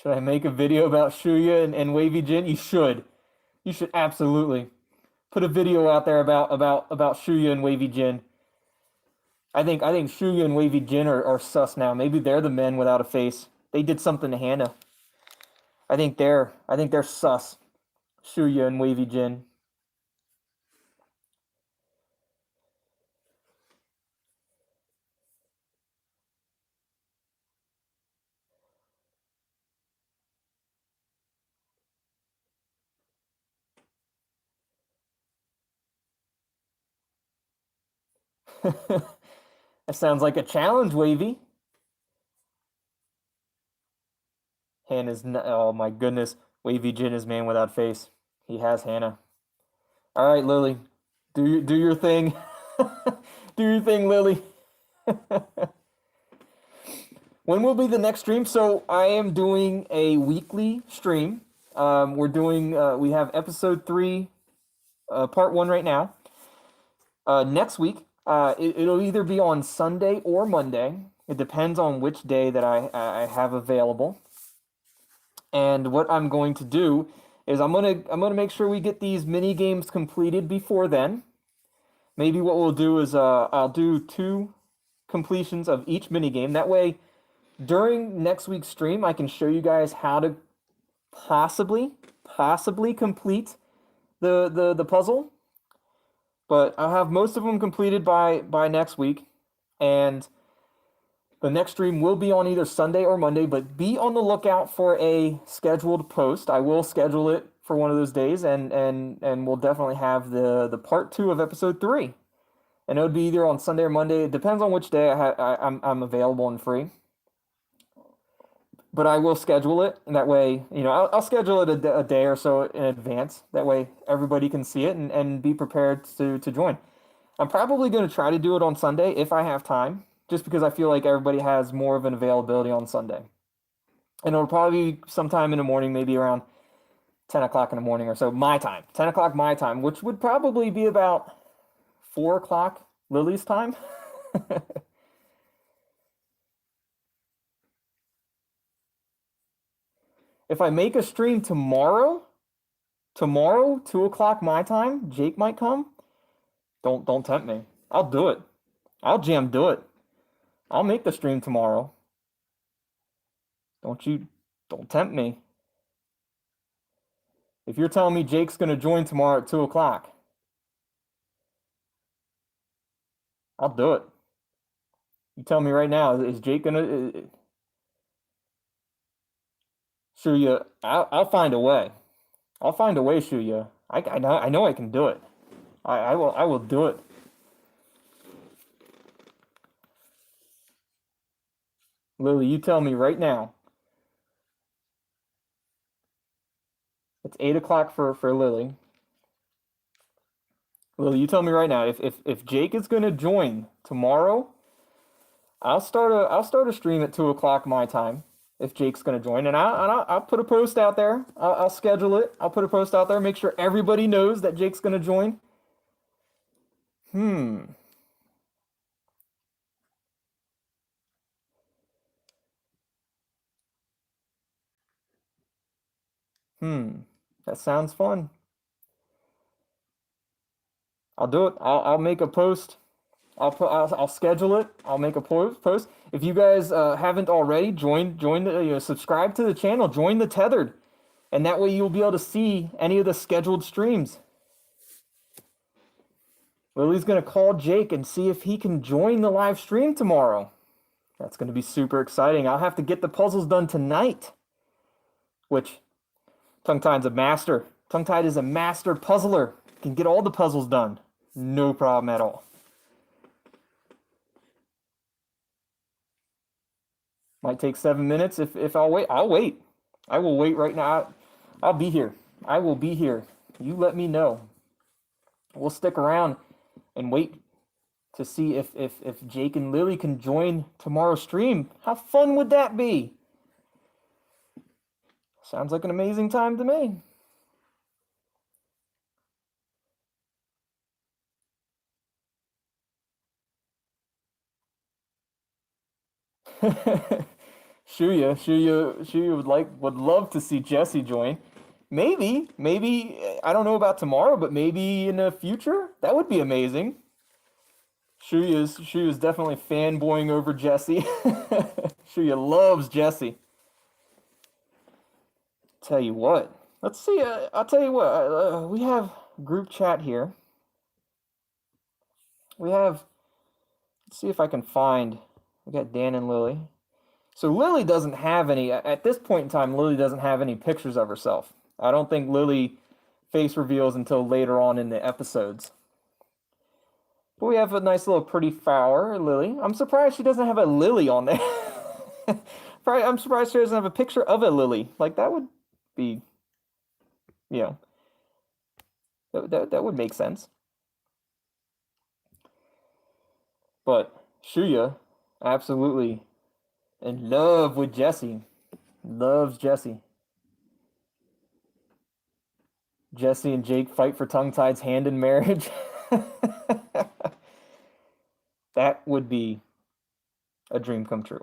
Should I make a video about Shuya and Wavy Jin? You should. You should absolutely put a video out there about Shuya and Wavy Jin. I think Shuya and Wavy Jin are sus now. Maybe they're the men without a face. They did something to Hannah. I think they're sus. Shuya and Wavy Jin. That sounds like a challenge, Wavy. Hannah's oh my goodness. Wavy Jin is man without face. He has Hannah. All right, Lilly. Do your thing. Do your thing, Lilly. When will be the next stream? So I am doing a weekly stream. We're doing we have episode 3, part 1 right now. Next week, it'll either be on Sunday or Monday. It depends on which day that I have available. And what I'm going to do is I'm gonna make sure we get these mini games completed before then. Maybe what we'll do is I'll do 2 completions of each mini game. That way, during next week's stream, I can show you guys how to possibly complete the puzzle. But I'll have most of them completed by next week, and the next stream will be on either Sunday or Monday, but be on the lookout for a scheduled post. I will schedule it for one of those days, and we'll definitely have the part 2 of episode 3. And it would be either on Sunday or Monday. It depends on which day I'm available and free. But I will schedule it, and that way, I'll schedule it a day or so in advance. That way everybody can see it and be prepared to join. I'm probably going to try to do it on Sunday if I have time, just because I feel like everybody has more of an availability on Sunday. And it'll probably be sometime in the morning, maybe around 10 o'clock in the morning or so, my time. 10 o'clock my time, which would probably be about 4 o'clock Lily's time. If I make a stream tomorrow, 2 o'clock my time, Jake might come. Don't tempt me. I'll do it. I'll do it. I'll make the stream tomorrow. Don't tempt me. If you're telling me Jake's gonna join tomorrow at 2 o'clock, I'll do it. You tell me right now, is Jake gonna? Shuya, I'll find a way. I'll find a way, Shuya. I know I can do it. I will do it. Lily, you tell me right now. It's 8 o'clock for Lily. Lily, you tell me right now. If Jake is gonna join tomorrow, I'll start a stream at 2 o'clock my time. If Jake's gonna join, and I'll put a post out there. I'll schedule it. I'll put a post out there. Make sure everybody knows that Jake's gonna join. That sounds fun. I'll do it. I'll make a post. I'll schedule it. I'll make a post. If you guys haven't already, join the subscribe to the channel. Join the Tethered, and that way you'll be able to see any of the scheduled streams. Lily's gonna call Jake and see if he can join the live stream tomorrow. That's gonna be super exciting. I'll have to get the puzzles done tonight, which Tongue-Tied's a master. Tongue-Tied is a master puzzler. Can get all the puzzles done. No problem at all. Might take 7 minutes. If I'll wait, I'll wait. I will wait right now. I'll be here. I will be here. You let me know. We'll stick around and wait to see if Jake and Lily can join tomorrow's stream. How fun would that be? Sounds like an amazing time to me. Shuya would love to see Jesse join. Maybe I don't know about tomorrow, but maybe in the future that would be amazing. Shuya's definitely fanboying over Jesse. Shuya loves Jesse. tell you what. Let's see. I'll tell you what. We have group chat here. We have. Let's see if I can find. We got Dan and Lily. So Lily doesn't have any. At this point in time, Lily doesn't have any pictures of herself. I don't think Lily face reveals until later on in the episodes. But we have a nice little pretty flower, Lily. I'm surprised she doesn't have a Lily on there. I'm surprised she doesn't have a picture of a Lily. Like, that would be, you know, that would make sense. But Shuya, absolutely in love with Jesse. Loves Jesse. Jesse and Jake fight for Tongue-Tied's hand in marriage. That would be a dream come true.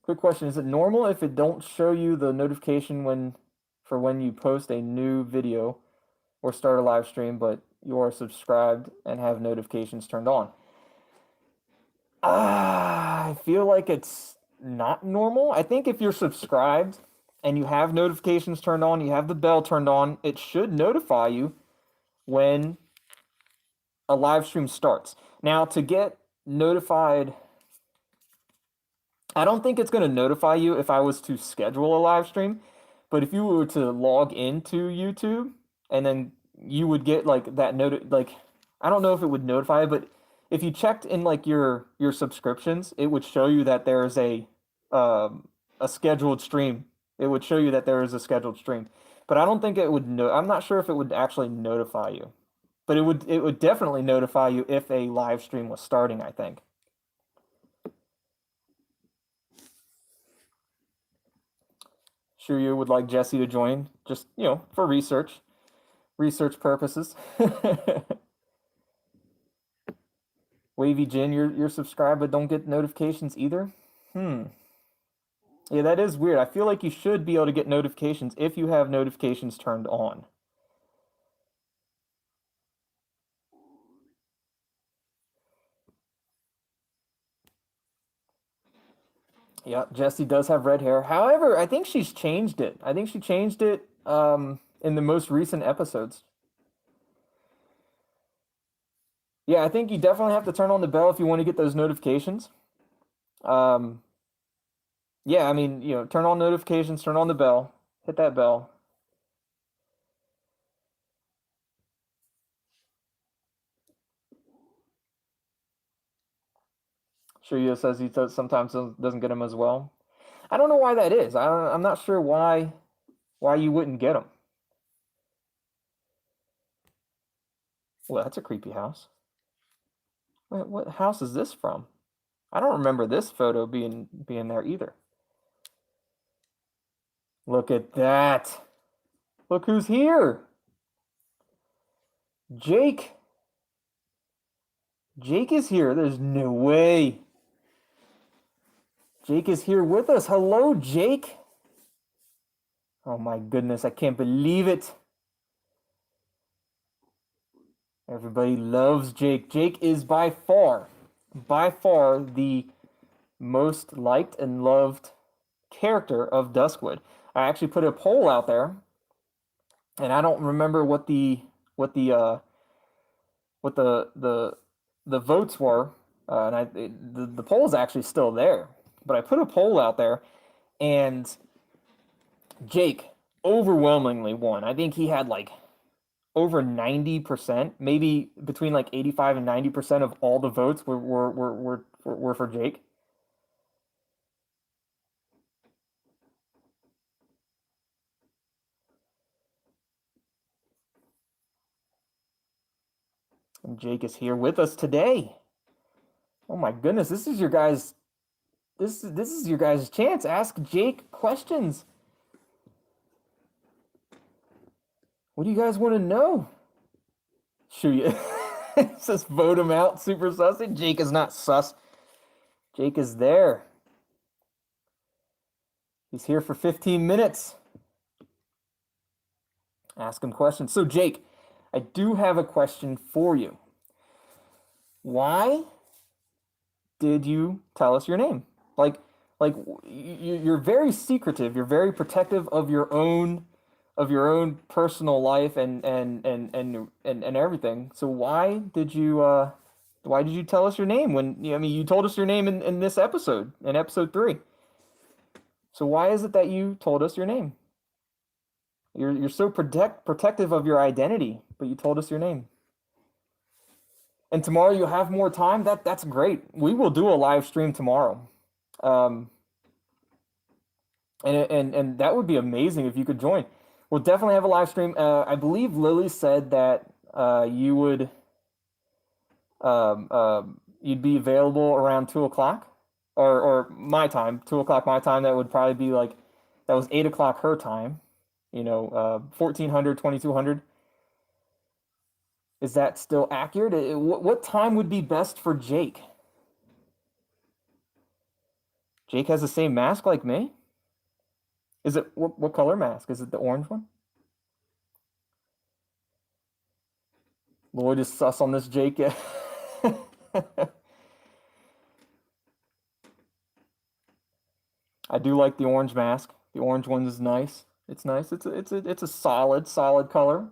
Quick question, is it normal if it don't show you the notification when you post a new video or start a live stream, but you are subscribed and have notifications turned on? I feel like it's not normal. I think if you're subscribed and you have notifications turned on, you have the bell turned on, it should notify you when a live stream starts. Now, to get notified, I don't think it's going to notify you if I was to schedule a live stream, but if you were to log into YouTube and then you would get like that I don't know if it would notify you, but if you checked in like your subscriptions, it would show you that there is a scheduled stream. It would show you that there is a scheduled stream, but I don't think it would. I'm not sure if it would actually notify you, but it would definitely notify you if a live stream was starting, I think. Sure, you would like Jesse to join, just for research purposes. Wavy Jin, you're subscribed but don't get notifications either? Yeah, that is weird. I feel like you should be able to get notifications if you have notifications turned on. Yeah, Jessie does have red hair. However, I think she's changed it. I think she changed it in the most recent episodes. Yeah, I think you definitely have to turn on the bell if you want to get those notifications. Yeah, I mean, turn on notifications, turn on the bell, hit that bell. Shiryu says he sometimes doesn't get them as well. I don't know why that is. I'm not sure why you wouldn't get them. Well, that's a creepy house. Wait, what house is this from? I don't remember this photo being there either. Look at that. Look who's here. Jake. Jake is here. There's no way. Jake is here with us. Hello, Jake. Oh my goodness, I can't believe it. Everybody loves Jake. Jake is by far the most liked and loved character of Duskwood. I actually put a poll out there, and I don't remember what the votes were, and the poll is actually still there. But I put a poll out there, and Jake overwhelmingly won. I think he had like over 90%, maybe between like 85 and 90% of all the votes were for Jake. And Jake is here with us today. Oh my goodness, this is your guys' chance. Ask Jake questions. What do you guys want to know? Shuya says vote him out, super sus. Jake is not sus. Jake is there. He's here for 15 minutes. Ask him questions. So Jake, I do have a question for you. Why did you tell us your name? You're very secretive. You're very protective of your own personal life and everything. So why did you tell us your name when you told us your name in this episode, in episode 3? So why is it that you told us your name? You're so protective of your identity, but you told us your name. And tomorrow you'll have more time. That's great. We will do a live stream tomorrow. And that would be amazing if you could join. We'll definitely have a live stream. I believe Lilly said that you would you'd be available around 2:00 or my time, 2:00 my time. That would probably be that was 8:00 her time. 1400, 2200. Is that still accurate? What time would be best for Jake? Jake has the same mask like me? Is it what color mask? Is it the orange one? Lloyd is sus on this Jake. I do like the orange mask. The orange one is nice. It's nice. It's a solid color.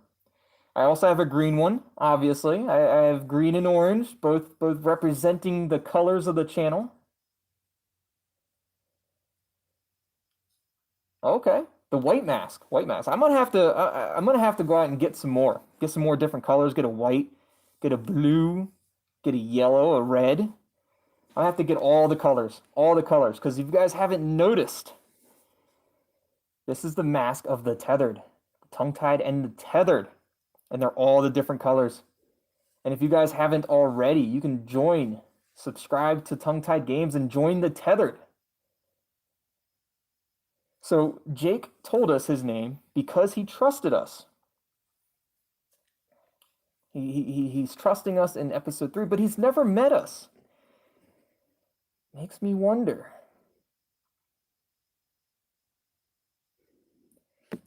I also have a green one, obviously. I have green and orange, both representing the colors of the channel. Okay, the white mask. I'm gonna have to go out and get some more different colors. Get a white, get a blue, get a yellow, a red. I have to get all the colors, because if you guys haven't noticed, this is the mask of the tethered, the tongue-tied and the tethered, and they're all the different colors. And if you guys haven't already, you can subscribe to Tongue-Tied Games and join the tethered. So Jake told us his name because he trusted us. He's trusting us in episode 3, but he's never met us. Makes me wonder.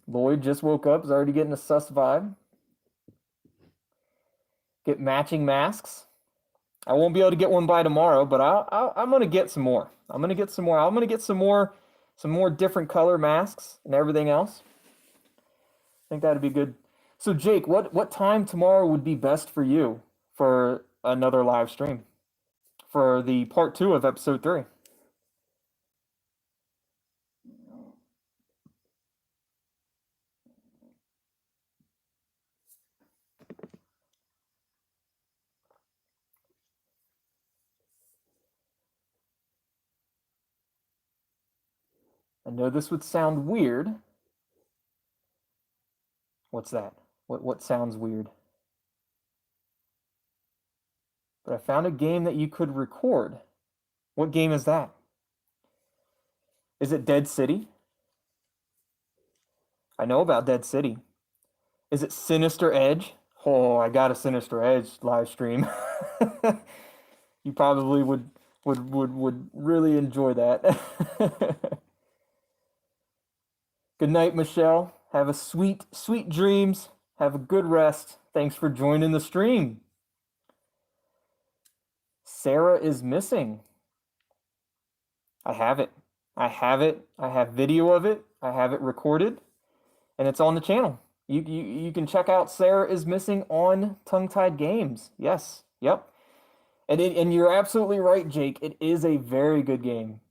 Lloyd just woke up, is already getting a sus vibe. Get matching masks. I won't be able to get one by tomorrow, but I'm gonna get some more. I'm gonna get some more different color masks and everything else. I think that'd be good. So Jake, what time tomorrow would be best for you for another live stream for the part 2 of episode 3? I know this would sound weird. What's that? What sounds weird? But I found a game that you could record. What game is that? Is it Dead City? I know about Dead City. Is it Sinister Edge? Oh, I got a Sinister Edge live stream. You probably would really enjoy that. Good night, Michelle. Have a sweet dreams. Have a good rest. Thanks for joining the stream. Sarah is missing. I have it. I have video of it. I have it recorded, and it's on the channel. You can check out Sarah is Missing on Tongue-Tied Games. Yes. Yep. And you're absolutely right, Jake. It is a very good game.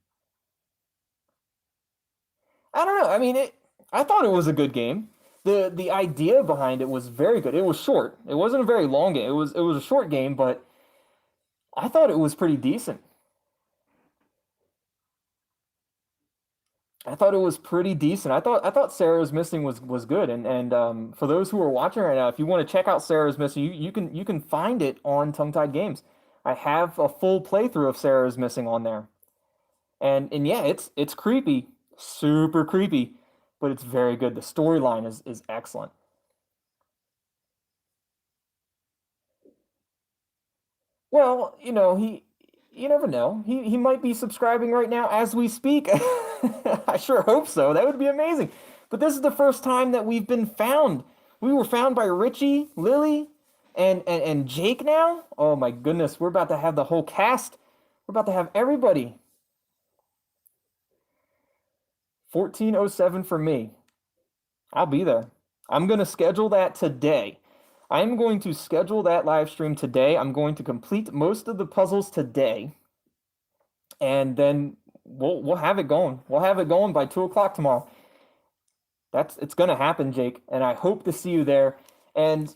I don't know. I mean, I thought it was a good game. The idea behind it was very good. It was short. It wasn't a very long game. It was a short game, but I thought it was pretty decent. I thought Sarah is Missing was good. And for those who are watching right now, if you want to check out Sarah is Missing, you can find it on Tongue-Tied Games. I have a full playthrough of Sarah is Missing on there. And yeah, it's creepy. Super creepy, but it's very good. The storyline is excellent. Well, you never know. He might be subscribing right now as we speak. I sure hope so. That would be amazing. But this is the first time that we've been found We were found by Richy, Lilly, and Jake now? Oh my goodness, we're about to have the whole cast. We're about to have everybody. 14:07 for me. I'll be there. I'm going to schedule that today. I'm going to schedule that live stream today. I'm going to complete most of the puzzles today. And then we'll have it going. We'll have it going by 2 o'clock tomorrow. It's going to happen, Jake, and I hope to see you there. And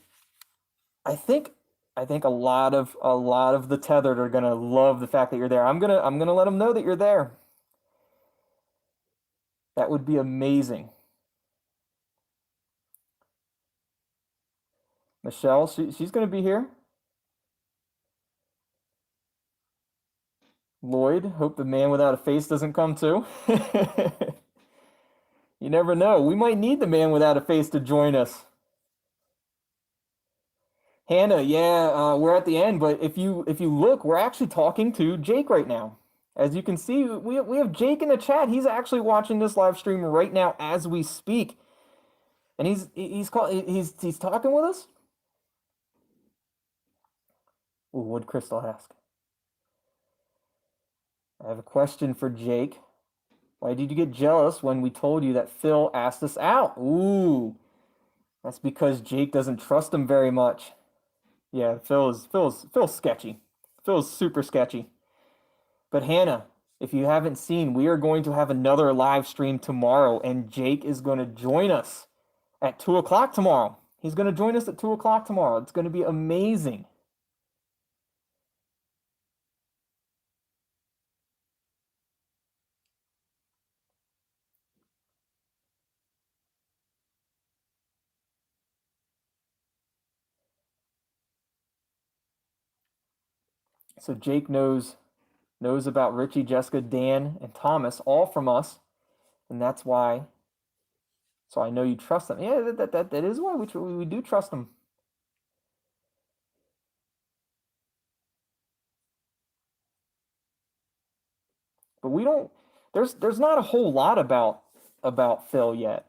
I think a lot of the tethered are going to love the fact that you're there. I'm going to let them know that you're there. That would be amazing. Michelle, she's going to be here. Lloyd, hope the man without a face doesn't come too. You never know. We might need the man without a face to join us. Hannah, yeah, we're at the end, but if you look, we're actually talking to Jake right now. As you can see, we have Jake in the chat. He's actually watching this live stream right now as we speak, and he's talking with us. Ooh, what'd Crystal ask? I have a question for Jake. Why did you get jealous when we told you that Phil asked us out? Ooh, that's because Jake doesn't trust him very much. Yeah, Phil's sketchy. Phil's super sketchy. But Hannah, if you haven't seen, we are going to have another live stream tomorrow, and Jake is going to join us at 2 o'clock tomorrow. He's going to join us at 2 o'clock tomorrow. It's going to be amazing. So Jake knows about Richy, Jessica, Dan, and Thomas, all from us, and that's why. So I know you trust them. Yeah, that is why we do trust them. But we don't. There's not a whole lot about Phil yet.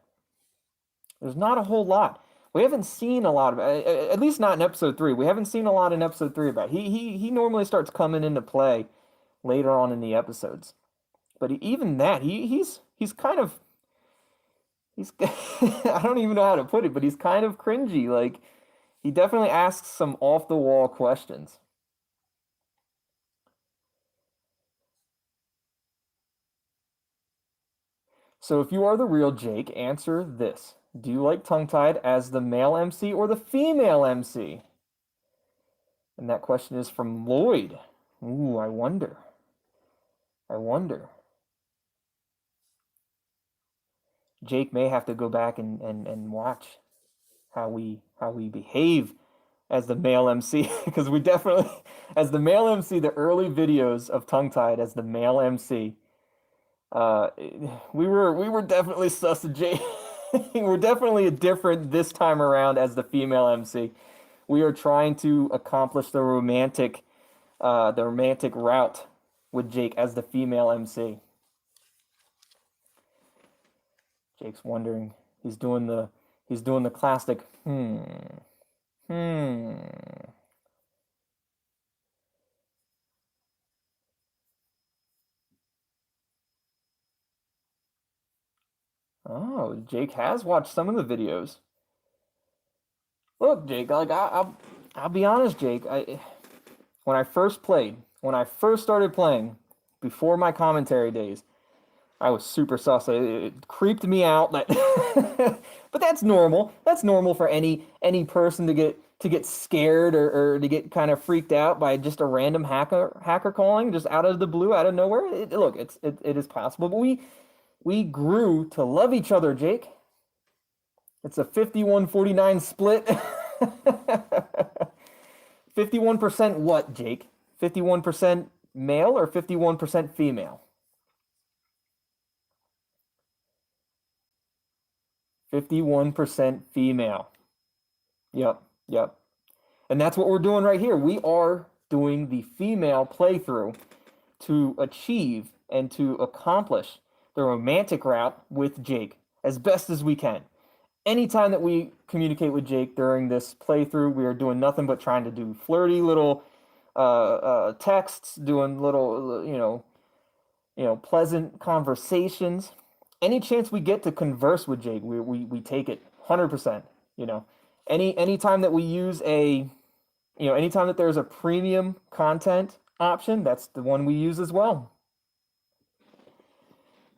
There's not a whole lot. We haven't seen a lot of, at least not in episode 3. We haven't seen a lot in episode 3 about it. He normally starts coming into play later on in the episodes. But even that, he's kind of, I don't even know how to put it, but he's kind of cringy. Like, he definitely asks some off the wall questions. So if you are the real Jake, answer this. Do you like tongue-tied as the male MC or the female MC? And that question is from Lloyd. Ooh, I wonder. Jake may have to go back and watch how we behave as the male MC, because we definitely, as the male MC, the early videos of tongue-tied as the male MC, we were definitely sus of Jake. We're definitely different this time around as the female MC. We are trying to accomplish the romantic route with Jake as the female MC. Jake's wondering. He's doing the classic Oh, Jake has watched some of the videos. Look, Jake, like I'll be honest, Jake. When I first started playing, before my commentary days, I was super sus. It creeped me out. But that's normal. That's normal for any person to get scared or to get kind of freaked out by just a random hacker calling just out of the blue, out of nowhere. It is possible, but we grew to love each other, Jake. It's a 51-49 split. 51% what, Jake? 51% male or 51% female? 51% female. Yep. And that's what we're doing right here. We are doing the female playthrough to achieve and to accomplish the romantic route with Jake as best as we can. anytime that we communicate with Jake during this playthrough, we are doing nothing but trying to do flirty little texts, doing little, pleasant conversations. Any chance we get to converse with Jake, we take it 100%. Anytime that we use anytime that there's a premium content option, that's the one we use as well.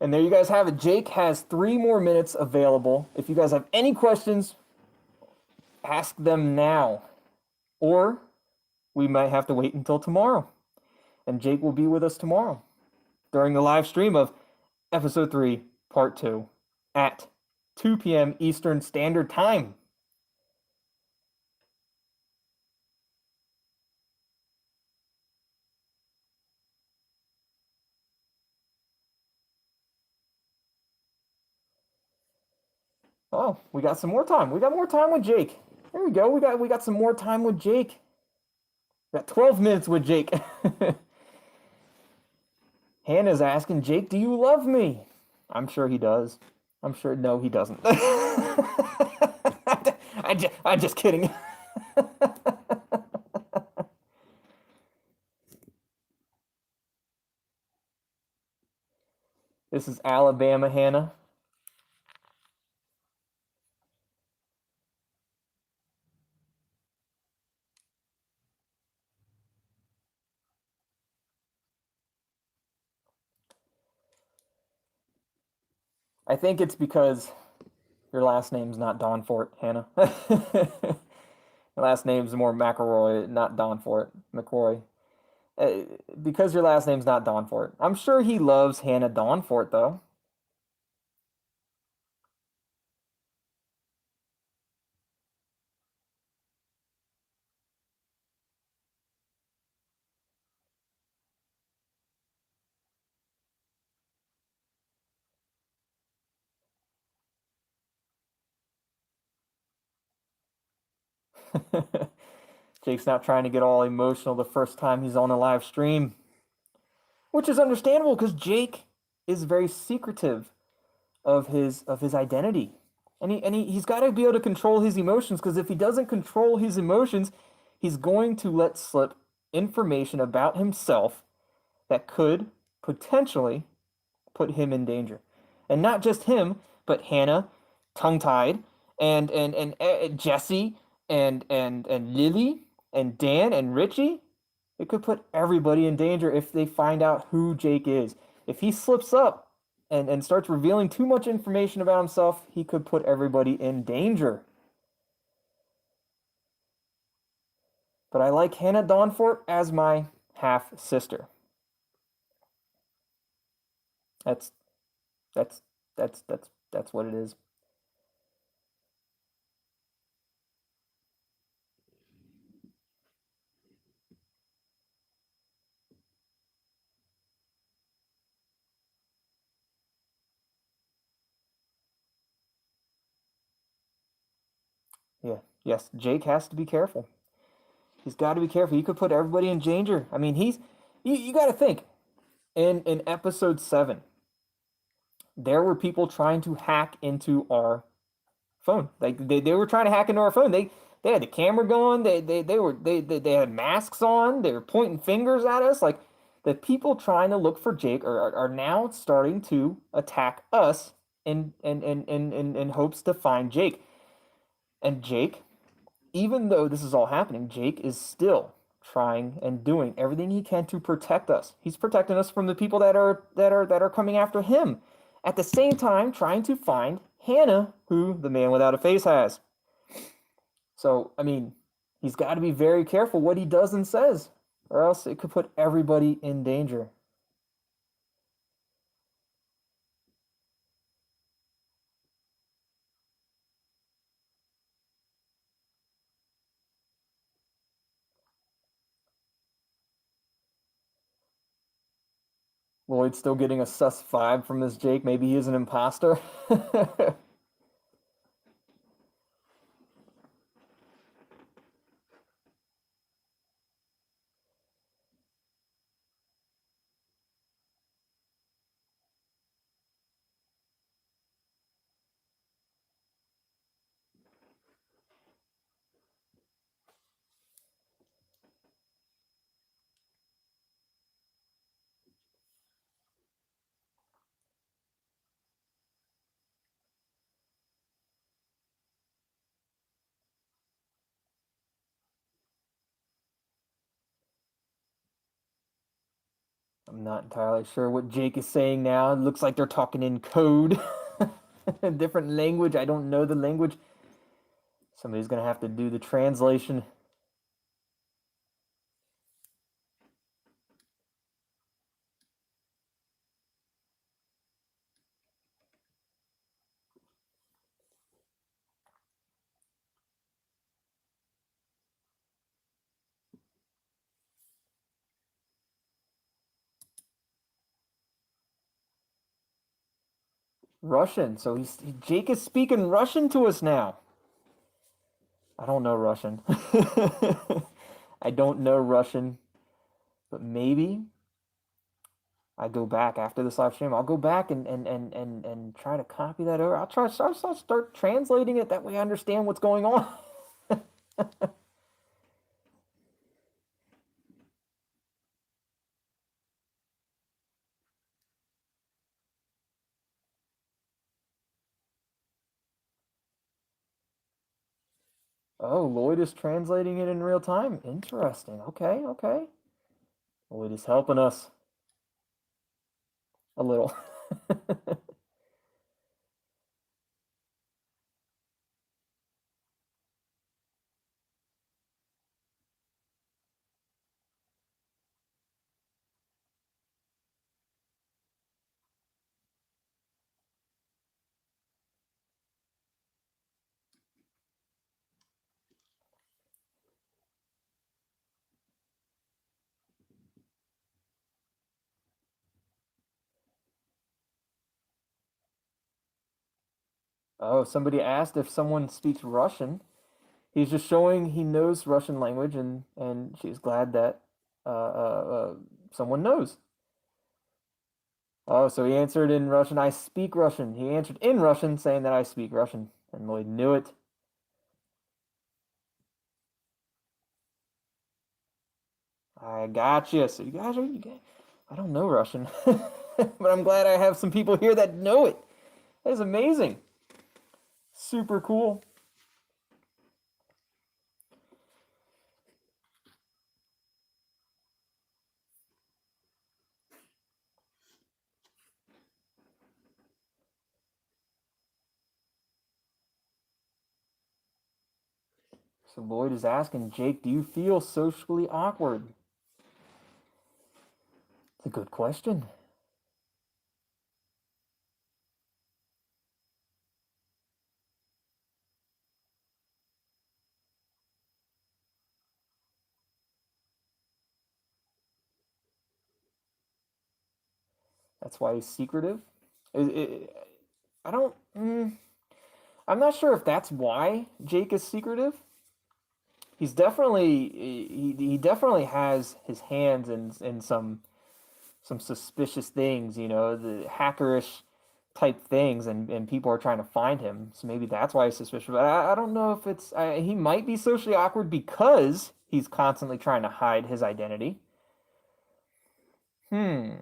And there you guys have it. Jake has 3 more minutes available. If you guys have any questions, ask them now. Or we might have to wait until tomorrow. And Jake will be with us tomorrow during the live stream of Episode 3, Part 2 at 2 p.m. Eastern Standard Time. Oh, we got some more time. We got more time with Jake. There we go. We got some more time with Jake. We got 12 minutes with Jake. Hannah's asking, Jake, do you love me? I'm sure he does. I'm sure, no, he doesn't. I'm just kidding. This is Alabama Hannah. I think it's because your last name's not Donfort, Hannah. Your last name's more McElroy, not Donfort, McCroy. Because your last name's not Donfort. I'm sure he loves Hannah Donfort, though. Jake's not trying to get all emotional the first time he's on a live stream, which is understandable because Jake is very secretive of his identity, and he's got to be able to control his emotions, because if he doesn't control his emotions, he's going to let slip information about himself that could potentially put him in danger, and not just him, but Hannah, tongue-tied, and Jesse, and Lilly, and Dan, and Richy. It could put everybody in danger if they find out who Jake is. If he slips up and starts revealing too much information about himself, he could put everybody in danger. But I like Hannah Donfort as my half sister. That's what it is. Yeah. Yes, Jake has to be careful. He's got to be careful. He could put everybody in danger. I mean, you got to think. In episode 7, there were people trying to hack into our phone. Like they were trying to hack into our phone. They had the camera going. They had masks on. They were pointing fingers at us. Like, the people trying to look for Jake are now starting to attack us in hopes to find Jake. And Jake, even though this is all happening, Jake is still trying and doing everything he can to protect us. He's protecting us from the people that are coming after him. At the same time, trying to find Hannah, who the man without a face has. So, I mean, he's got to be very careful what he does and says, or else it could put everybody in danger. Lloyd's still getting a sus vibe from this Jake. Maybe he is an imposter. I'm not entirely sure what Jake is saying now. It looks like they're talking in code. A different language. I don't know the language. Somebody's going to have to do the translation. Russian. So Jake is speaking Russian to us now. I don't know Russian. I don't know Russian, but maybe I go back after this live stream. I'll go back and try to copy that over. I'll try to start translating it. That way I understand what's going on. Oh, Lloyd is translating it in real time. Interesting. Okay, okay. Lloyd is helping us a little. Oh, somebody asked if someone speaks Russian. He's just showing he knows Russian language, and she's glad that someone knows. Oh, so he answered in Russian. I speak Russian. He answered in Russian, saying that I speak Russian, and Lloyd knew it. I got you. So I don't know Russian, but I'm glad I have some people here that know it. That is amazing. Super cool. So Lloyd is asking, Jake, do you feel socially awkward? It's a good question. That's why he's secretive. I don't. I'm not sure if that's why Jake is secretive. He's definitely he definitely has his hands in some suspicious things, the hackerish type things, and people are trying to find him. So maybe that's why he's suspicious. But I don't know if he might be socially awkward because he's constantly trying to hide his identity. Hmm.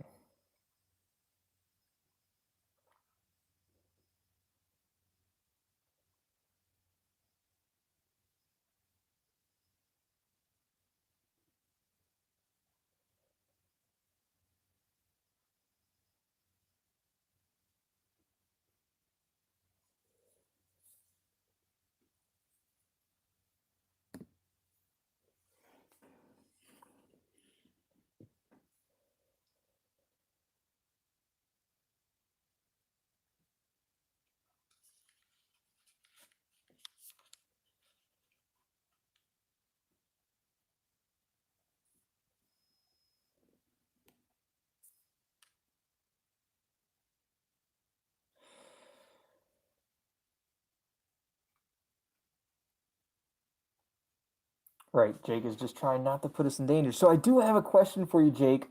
Right, Jake is just trying not to put us in danger. So I do have a question for you, Jake.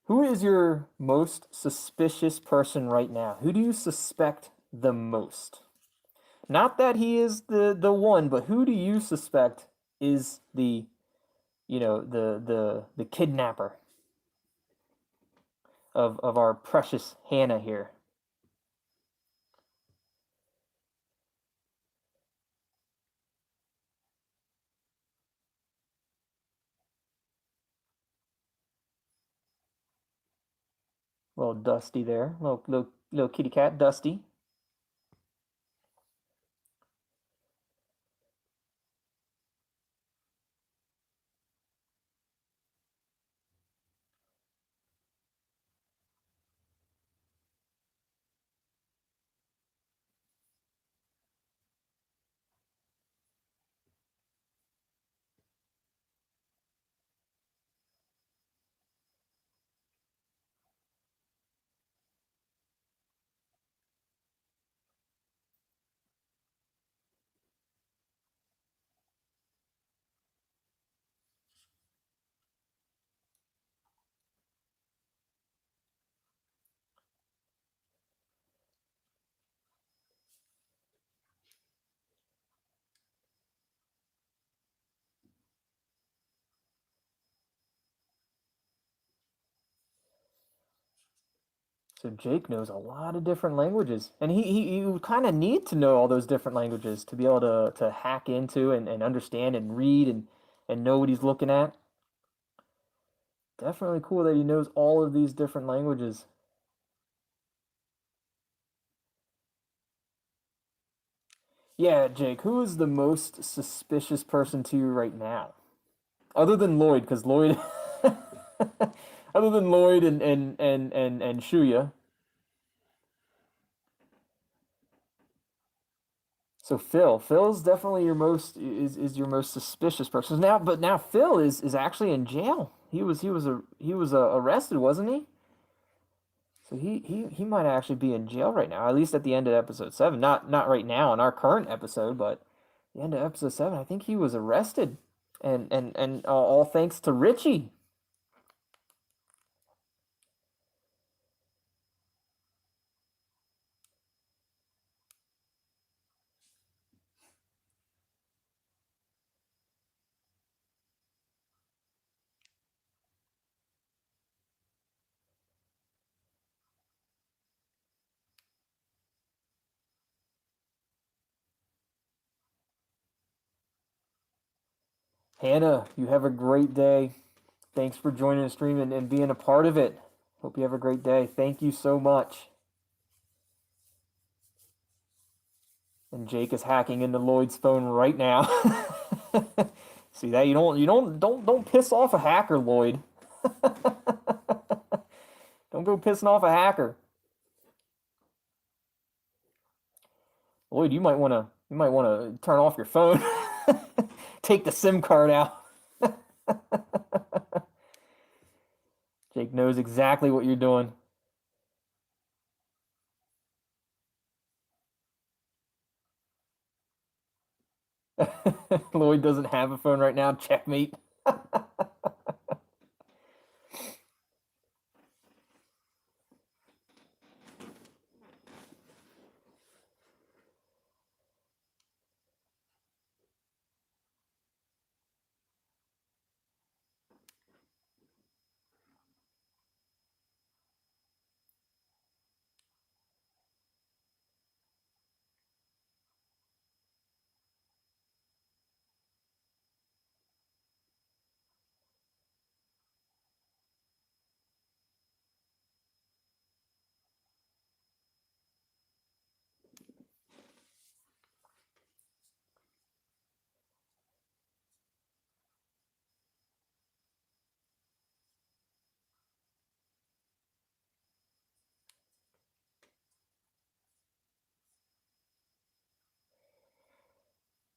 Who is your most suspicious person right now? Who do you suspect the most? Not that he is the one, but who do you suspect is the kidnapper of our precious Hannah here? Little Dusty there. Little kitty cat, Dusty. So Jake knows a lot of different languages, and you kind of need to know all those different languages to be able to hack into and understand and read and know what he's looking at. Definitely cool that he knows all of these different languages. Yeah, Jake, who is the most suspicious person to you right now? Other than Lloyd, because Lloyd other than Lloyd and Shuya. So Phil's definitely your most is your most suspicious person now. But now Phil is actually in jail. He was arrested, wasn't he? So he might actually be in jail right now. At least at the end of episode 7. Not right now in our current episode, but the end of episode 7. I think he was arrested, and all thanks to Richy. Hannah, you have a great day. Thanks for joining the stream and being a part of it. Hope you have a great day. Thank you so much. And Jake is hacking into Lloyd's phone right now. See that? You don't piss off a hacker, Lloyd. Don't go pissing off a hacker. Lloyd, you might wanna turn off your phone. Take the SIM card out. Jake knows exactly what you're doing. Lloyd doesn't have a phone right now. Checkmate.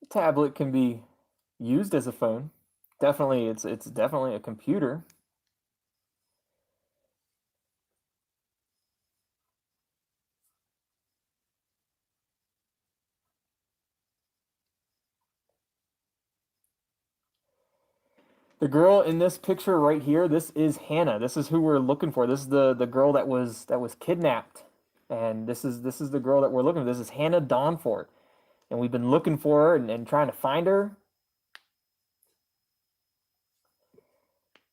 Tablet can be used as a phone. Definitely, it's definitely a computer. The girl in this picture right here, this is Hannah. This is who we're looking for. This is the girl that was kidnapped. And this is the girl that we're looking for. This is Hannah Dawnfort. And we've been looking for her and trying to find her.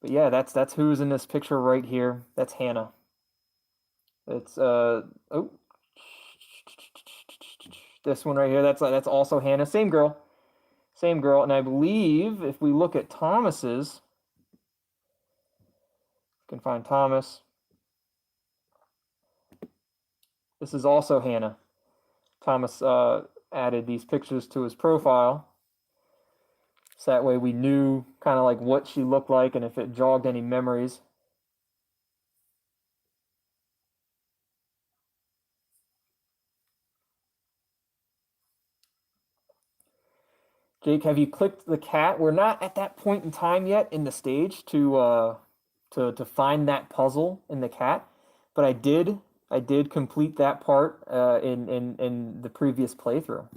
But yeah, that's who's in this picture right here. That's Hannah. It's this one right here. That's also Hannah. Same girl. Same girl. And I believe if we look at Thomas's, we can find Thomas. This is also Hannah. Thomas added these pictures to his profile. So that way we knew kind of like what she looked like and if it jogged any memories. Jake, have you clicked the cat? We're not at that point in time yet in the stage to find that puzzle in the cat, but I did complete that part in the previous playthrough.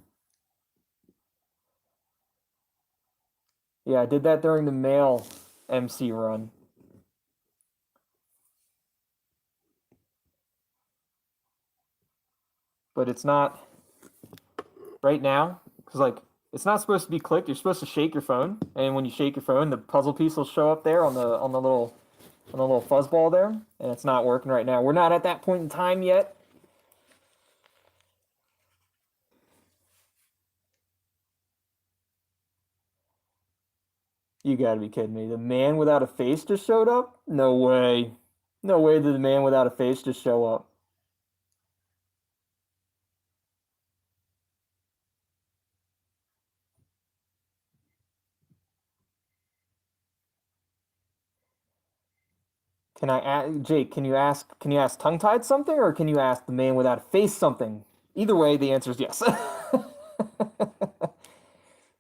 Yeah, I did that during the male MC run. But it's not right now because like it's not supposed to be clicked. You're supposed to shake your phone, and when you shake your phone, the puzzle piece will show up there on the little fuzzball there, and it's not working right now. We're not at that point in time yet. You gotta be kidding me. The man without a face just showed up? No way. No way did the man without a face just show up. Can I ask Jake, can you ask tongue-tied something or can you ask the man without a face something? Either way, the answer is yes.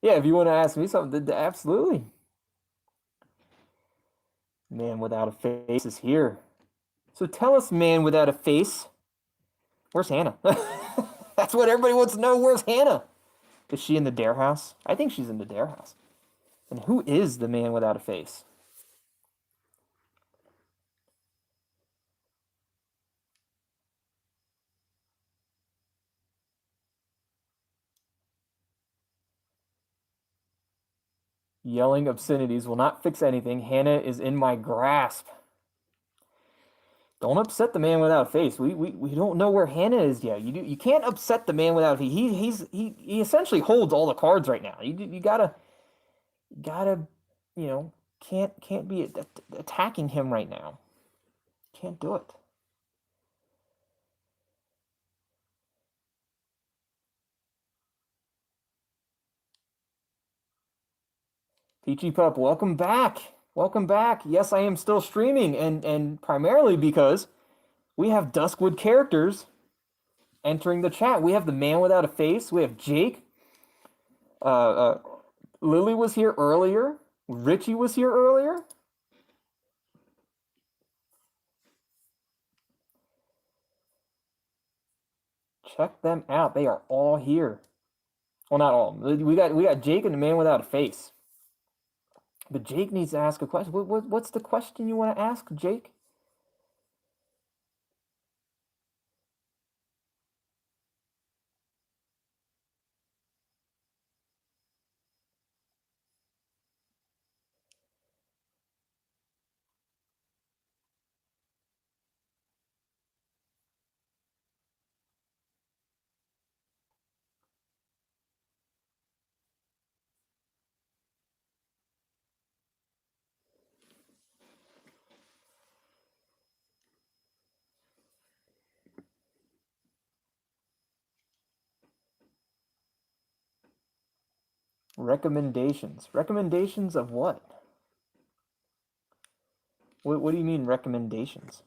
Yeah, if you want to ask me something, absolutely. Man without a face is here. So tell us, man without a face, where's Hannah? That's what everybody wants to know. Where's Hannah? Is she in the dare house? I think she's in the dare house. And who is the man without a face? Yelling obscenities will not fix anything. Hannah is in my grasp. Don't upset the man without a face. We don't know where Hannah is yet. You can't upset the man without a face. He essentially holds all the cards right now. You gotta can't be attacking him right now. Can't do it. Peachy Pup, welcome back. Welcome back. Yes, I am still streaming, and primarily because we have Duskwood characters entering the chat. We have the man without a face. We have Jake. Lilly was here earlier. Richy was here earlier. Check them out. They are all here. Well, not all. We got Jake and the man without a face. But Jake needs to ask a question. What's the question you want to ask, Jake? Recommendations. Recommendations of what? What do you mean recommendations?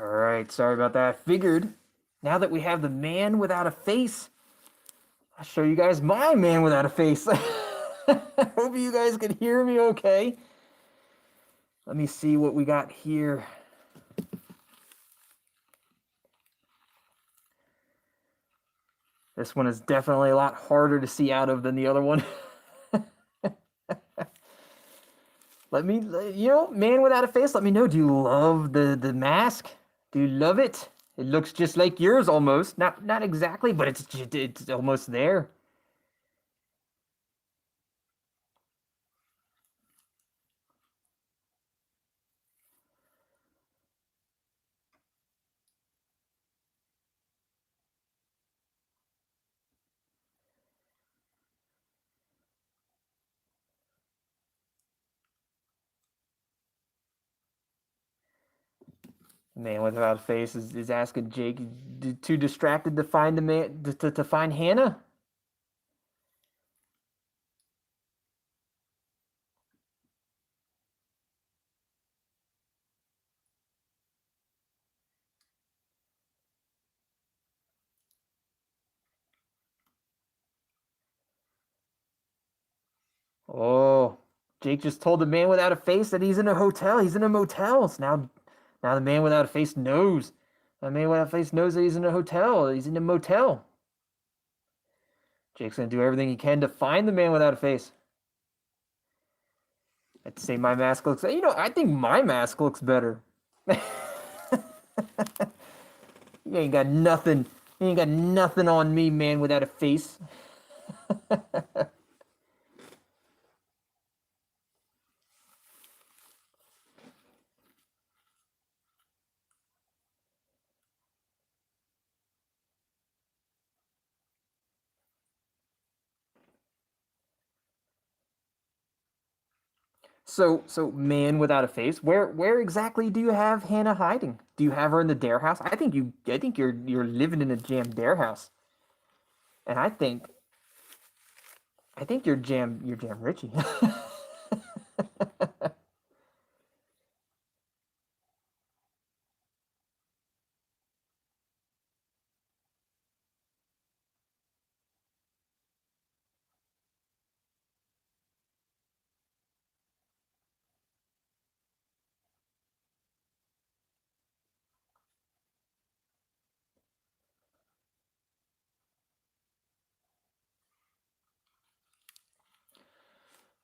All right, sorry about that. I figured now that we have the man without a face, I'll show you guys my man without a face. Hope you guys can hear me okay. Let me see what we got here. This one is definitely a lot harder to see out of than the other one. Let me, man without a face, let me know. Do you love the mask? Do you love it? It looks just like yours almost. Not exactly, but it's almost there. Man without a face is asking Jake, too distracted to find the man to find Hannah? Oh, Jake just told the man without a face that he's in a hotel. He's in a motel. So now the man without a face knows. The man without a face knows that he's in a hotel. He's in a motel. Jake's gonna do everything he can to find the man without a face. I'd say my mask looks. I think my mask looks better. You ain't got nothing. You ain't got nothing on me, man without a face. So man without a face. Where exactly do you have Hannah hiding? Do you have her in the dare house? I think you're living in a jam dare house. And I think you're jam Richy.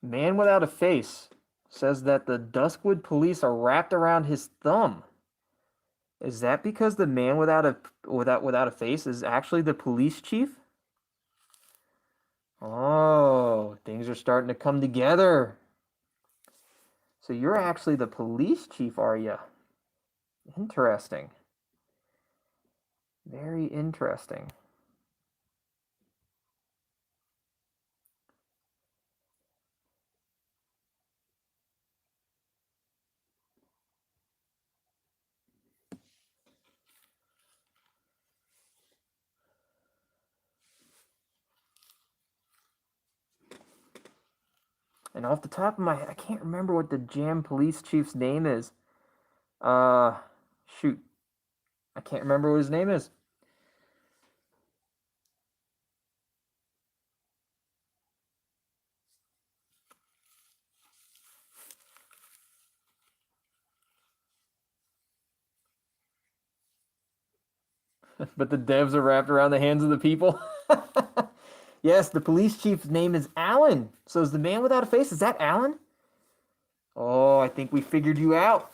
Man without a face says that the Duskwood police are wrapped around his thumb. Is that because the man without a face is actually the police chief? Oh, things are starting to come together. So you're actually the police chief, are you? Interesting. Very interesting. And off the top of my head, I can't remember what the Jam Police Chief's name is. Shoot. I can't remember what his name is. But the devs are wrapped around the hands of the people. Yes, the police chief's name is Alan. So is the man without a face, is that Alan? Oh, I think we figured you out.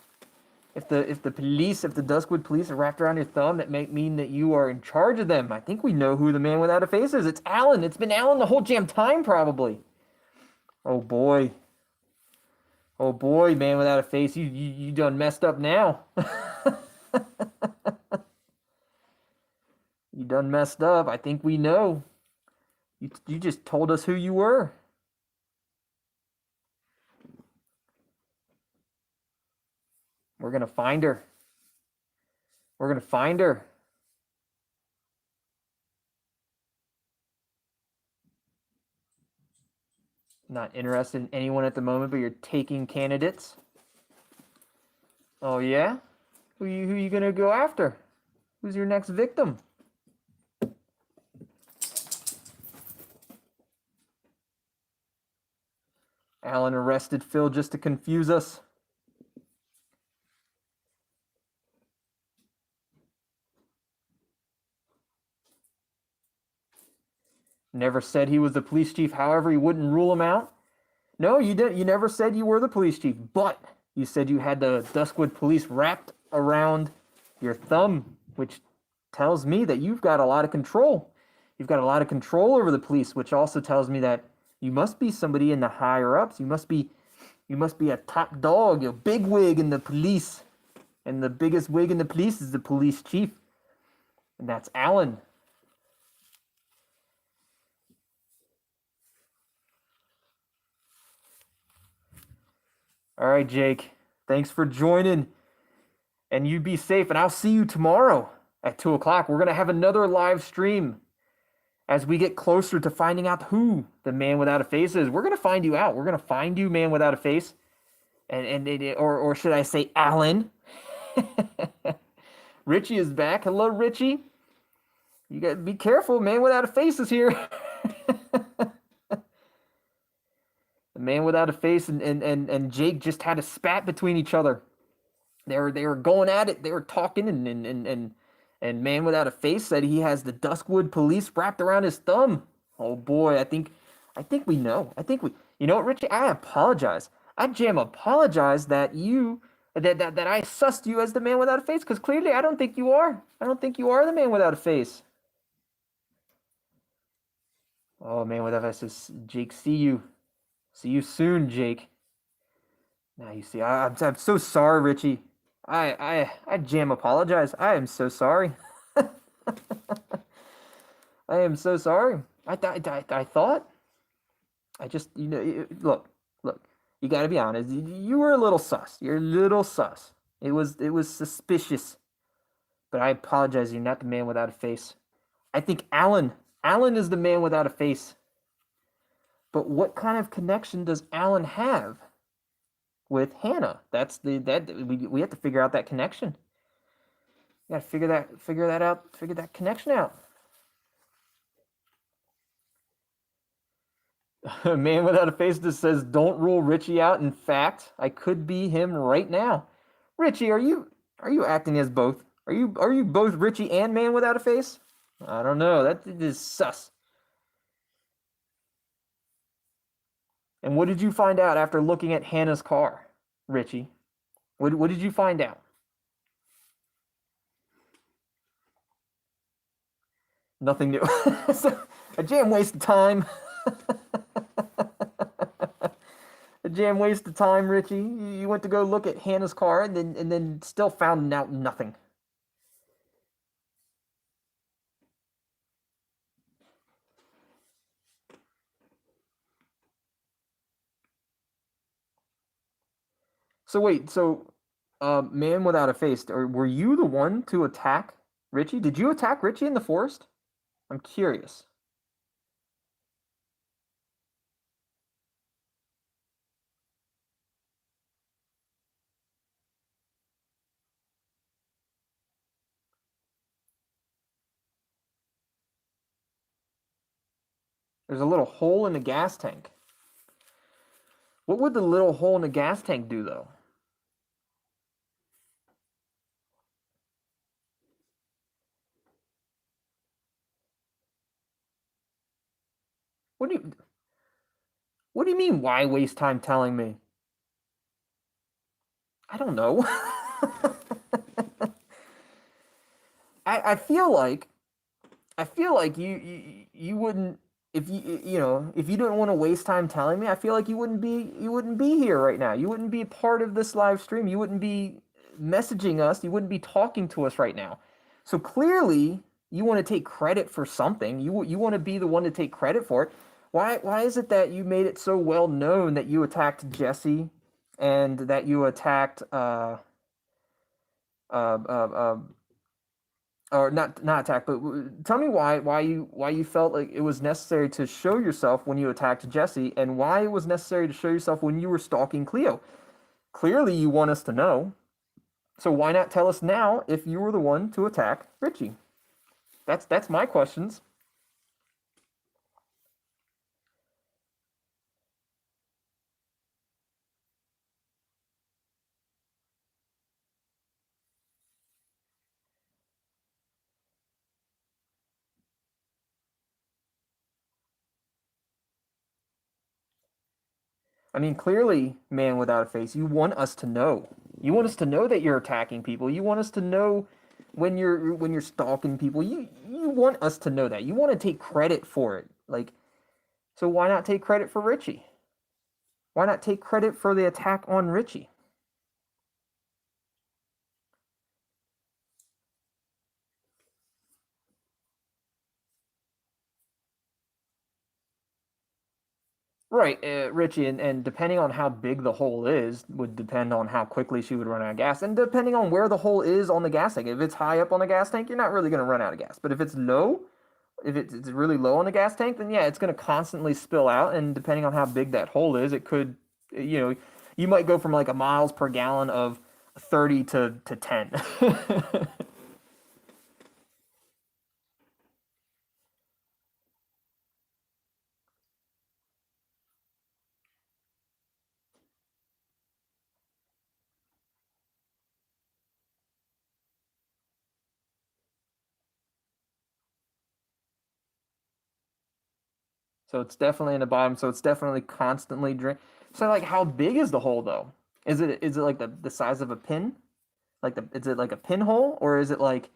If the Duskwood police are wrapped around your thumb, that might mean that you are in charge of them. I think we know who the man without a face is. It's Alan. It's been Alan the whole damn time, probably. Oh boy. Oh boy, man without a face. You done messed up now. You done messed up. I think we know. You just told us who you were. We're gonna find her. We're gonna find her. Not interested in anyone at the moment, but you're taking candidates. Oh yeah? Who you gonna go after? Who's your next victim? Alan arrested Phil just to confuse us. Never said he was the police chief, however, he wouldn't rule him out. No, you didn't. You never said you were the police chief, but you said you had the Duskwood police wrapped around your thumb, which tells me that you've got a lot of control. You've got a lot of control over the police, which also tells me that you must be somebody in the higher ups. You must be a top dog, a big wig in the police. And the biggest wig in the police is the police chief. And that's Alan. All right, Jake. Thanks for joining. And you be safe. And I'll see you tomorrow at 2 o'clock. We're going to have another live stream as we get closer to finding out who the man without a face is. We're going to find you out. We're going to find you, man without a face. Or should I say Alan? Richy is back. Hello, Richy. You got to be careful. Man without a face is here. The man without a face and Jake just had a spat between each other. They were going at it. They were talking and man without a face said he has the Duskwood police wrapped around his thumb. Oh boy, I think we know. You know what, Richy? I apologize. I apologize that that I sussed you as the man without a face, because clearly I don't think you are. I don't think you are the man without a face. Oh, man without a face, Jake, see you. See you soon, Jake. Now you see, I'm so sorry, Richy. I apologize. I am so sorry. I am so sorry. I thought. I just, look. You got to be honest. You were a little sus. You're a little sus. It was suspicious. But I apologize. You're not the man without a face. I think Alan is the man without a face. But what kind of connection does Alan have with Hannah? We have to figure out that connection. You got to figure that out. Figure that connection out. A man without a face that says, "Don't rule Richy out. In fact, I could be him right now." Richy, are you acting as both? Are you both Richy and man without a face? I don't know. That is sus. And what did you find out after looking at Hannah's car, Richy? What did you find out? Nothing new. A jam waste of time. A jam waste of time, Richy. You went to go look at Hannah's car and then still found out nothing. So wait, man without a face, or were you the one to attack Richy? Did you attack Richy in the forest? I'm curious. There's a little hole in the gas tank. What would the little hole in the gas tank do, though? What do you mean, why waste time telling me? I don't know. I feel like you wouldn't, if you don't want to waste time telling me, I feel like you wouldn't be here right now. You wouldn't be a part of this live stream. You wouldn't be messaging us. You wouldn't be talking to us right now. So clearly you want to take credit for something. You want to be the one to take credit for it. Why is it that you made it so well known that you attacked Jesse and that you attacked or not attack, but tell me why you felt like it was necessary to show yourself when you attacked Jesse, and why it was necessary to show yourself when you were stalking Cleo. Clearly you want us to know. So why not tell us now if you were the one to attack Richy? That's my questions. I mean, clearly, man without a face, you want us to know. You want us to know that you're attacking people. You want us to know when you're stalking people. You want us to know that. You want to take credit for it. Like, so why not take credit for Richy? Why not take credit for the attack on Richy? Right, Richy, and depending on how big the hole is, would depend on how quickly she would run out of gas, and depending on where the hole is on the gas tank. If it's high up on the gas tank, you're not really going to run out of gas. But if it's low, if it's really low on the gas tank, then yeah, it's going to constantly spill out. And depending on how big that hole is, it could, you might go from like a miles per gallon of 30 to 10. So it's definitely in the bottom. So it's definitely constantly drain. So like, how big is the hole though? Is it like the size of a pin? Like is it like a pinhole or is it like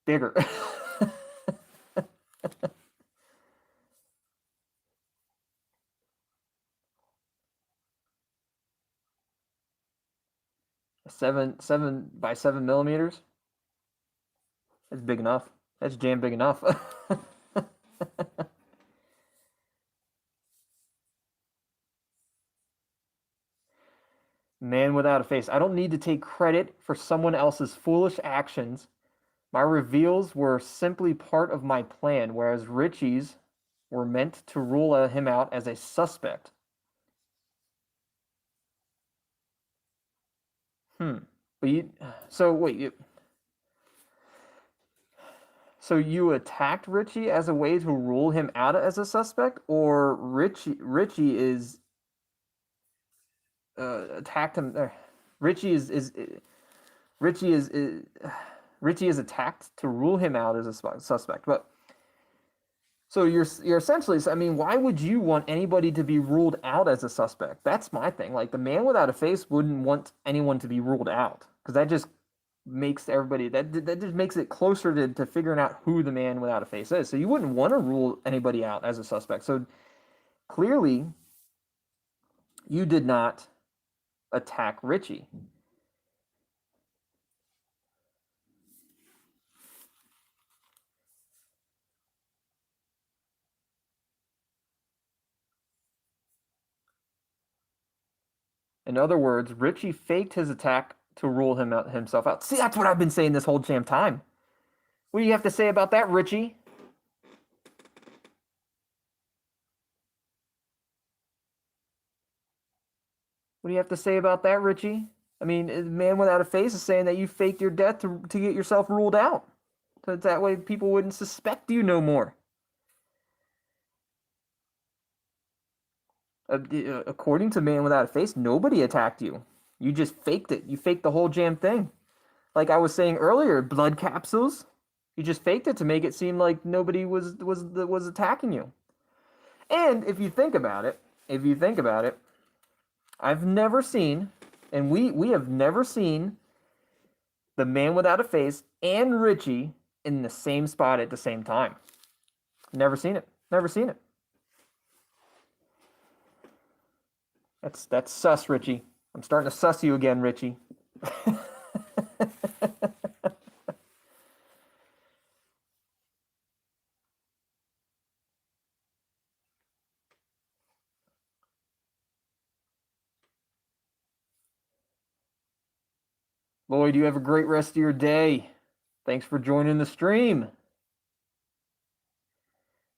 bigger? 7 by 7 millimeters. That's big enough. That's jam big enough. Man without a face. I don't need to take credit for someone else's foolish actions. My reveals were simply part of my plan, whereas Richie's were meant to rule him out as a suspect. But so wait, so you attacked Richie as a way to rule him out as a suspect, or Richie is attacked him. Richie is Richie is Richie is attacked to rule him out as a suspect. But so you're essentially, I mean, why would you want anybody to be ruled out as a suspect? That's my thing. Like the man without a face wouldn't want anyone to be ruled out because that just makes everybody that just makes it closer to figuring out who the man without a face is. So you wouldn't want to rule anybody out as a suspect. So clearly, you did not attack Richie. In other words, Richie faked his attack to rule himself out. See, that's what I've been saying this whole damn time. What do you have to say about that, Richie? What do you have to say about that, Richie? I mean, the man without a face is saying that you faked your death to get yourself ruled out. So that way people wouldn't suspect you no more. According to Man Without a Face, nobody attacked you. You just faked it. You faked the whole damn thing. Like I was saying earlier, blood capsules. You just faked it to make it seem like nobody was attacking you. And if you think about it, I've never seen, and we have never seen the Man Without a Face and Richie in the same spot at the same time. Never seen it. Never seen it. That's sus, Richie. I'm starting to suss you again, Richie. Lloyd, you have a great rest of your day. Thanks for joining the stream.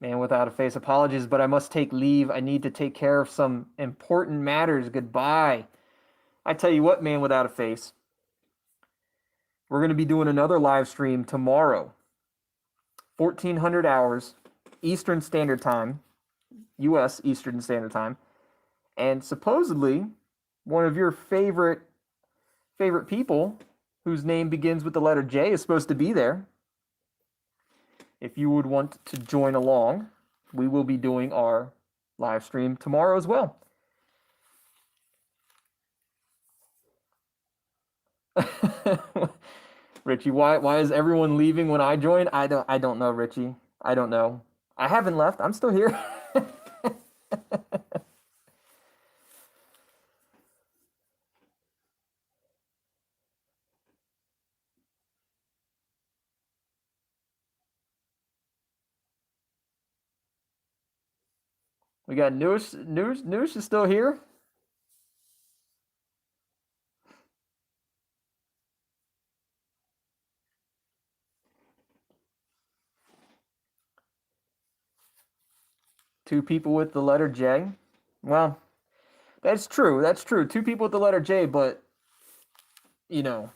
Man Without a Face, apologies, but I must take leave. I need to take care of some important matters. Goodbye. I tell you what, Man Without a Face. we're going to be doing another live stream tomorrow, 1400 hours Eastern Standard Time, U.S. Eastern Standard Time, and supposedly one of your favorite people whose name begins with the letter J is supposed to be there. If you would want to join along, we will be doing our live stream tomorrow as well. Richy, why is everyone leaving when I join? I don't know, Richy. I don't know. I haven't left. I'm still here. We got Noosh is still here. Two people with the letter J. Well, that's true. That's true. Two people with the letter J, but you know,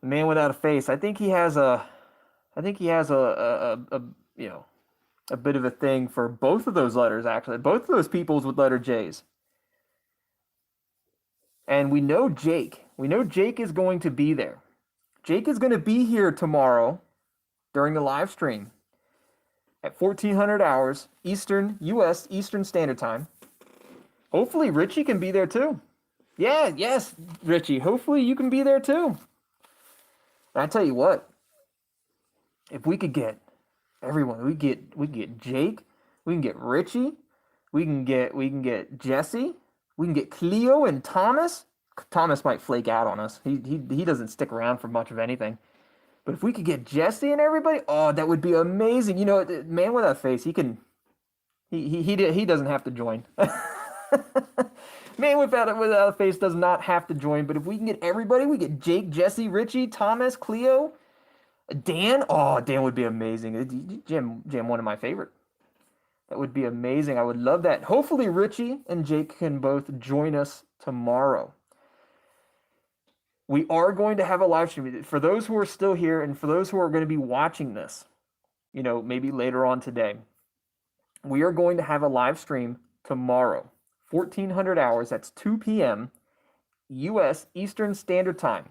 the man without a face. I think he has a you know, a bit of a thing for both of those letters, actually. Both of those peoples with letter J's. And we know Jake. We know Jake is going to be there. Jake is going to be here tomorrow during the live stream at 1400 hours Eastern, U.S. Eastern Standard Time. Hopefully Richy can be there too. Yeah, yes, Richy. Hopefully you can be there too. And I tell you what, if we could get everyone, we get Jake, we can get Richy, we can get Jesse, we can get Cleo and Thomas. Thomas might flake out on us. He doesn't stick around for much of anything. But if we could get Jesse and everybody, oh, that would be amazing. You know, man without a face, he doesn't have to join. Man without a face does not have to join. But if we can get everybody, we get Jake, Jesse, Richy, Thomas, Cleo, Dan. Oh, Dan would be amazing. Jim, one of my favorite. That would be amazing. I would love that. Hopefully Richy and Jake can both join us tomorrow. We are going to have a live stream. For those who are still here and for those who are going to be watching this, you know, maybe later on today, we are going to have a live stream tomorrow, 1400 hours. That's 2 p.m. U.S. Eastern Standard Time.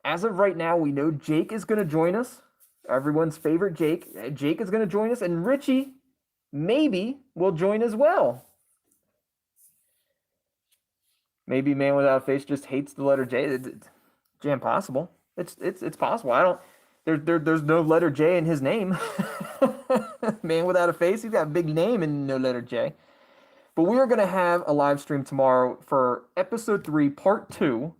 As of right now, we know Jake is going to join us. Everyone's favorite Jake. Jake is going to join us, and Richy maybe will join as well. Maybe man without a face just hates the letter J. Jam possible. It's possible. There's no letter J in his name. Man without a face, he's got a big name and no letter J. But we are gonna have a live stream tomorrow for episode 3, part 2.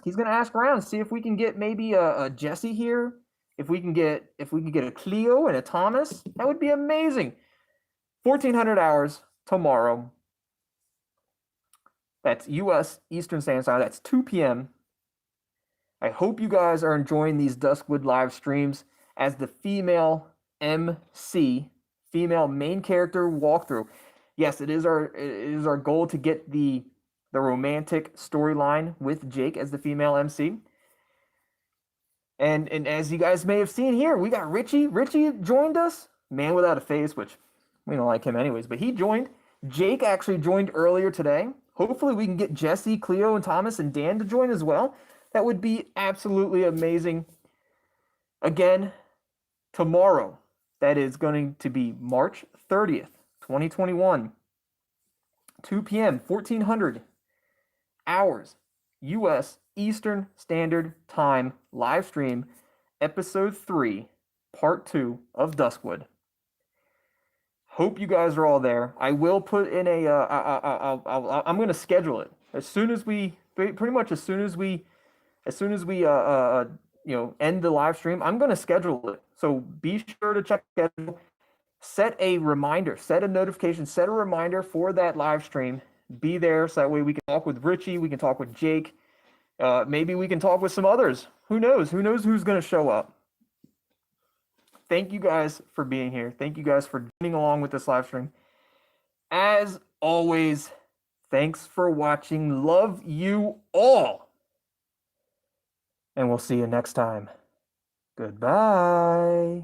He's gonna ask around, see if we can get maybe a Jesse here. If we can get a Cleo and a Thomas, that would be amazing. 1400 hours tomorrow. That's U.S. Eastern Standard Time. That's 2 p.m. I hope you guys are enjoying these Duskwood live streams as the female MC, female main character walkthrough. Yes, it is our goal to get the romantic storyline with Jake as the female MC. And as you guys may have seen here, we got Richy. Richy joined us. Man without a face, which we don't like him anyways, but he joined. Jake actually joined earlier today. Hopefully we can get Jesse, Cleo, and Thomas and Dan to join as well. That would be absolutely amazing. Again, tomorrow, that is going to be March 30th, 2021, 2 p.m., 1400 hours, U.S. Eastern Standard Time, live stream, episode 3, part 2 of Duskwood. Hope you guys are all there. I will put in a, I'm going to schedule it as soon as we end the live stream. I'm going to schedule it. So be sure to check the schedule. Set a reminder, set a notification, set a reminder for that live stream. Be there so that way we can talk with Richy, we can talk with Jake. Maybe we can talk with some others. Who knows? Who knows who's going to show up? Thank you guys for being here. Thank you guys for joining along with this live stream. As always, thanks for watching. Love you all. and we'll see you next time. Goodbye.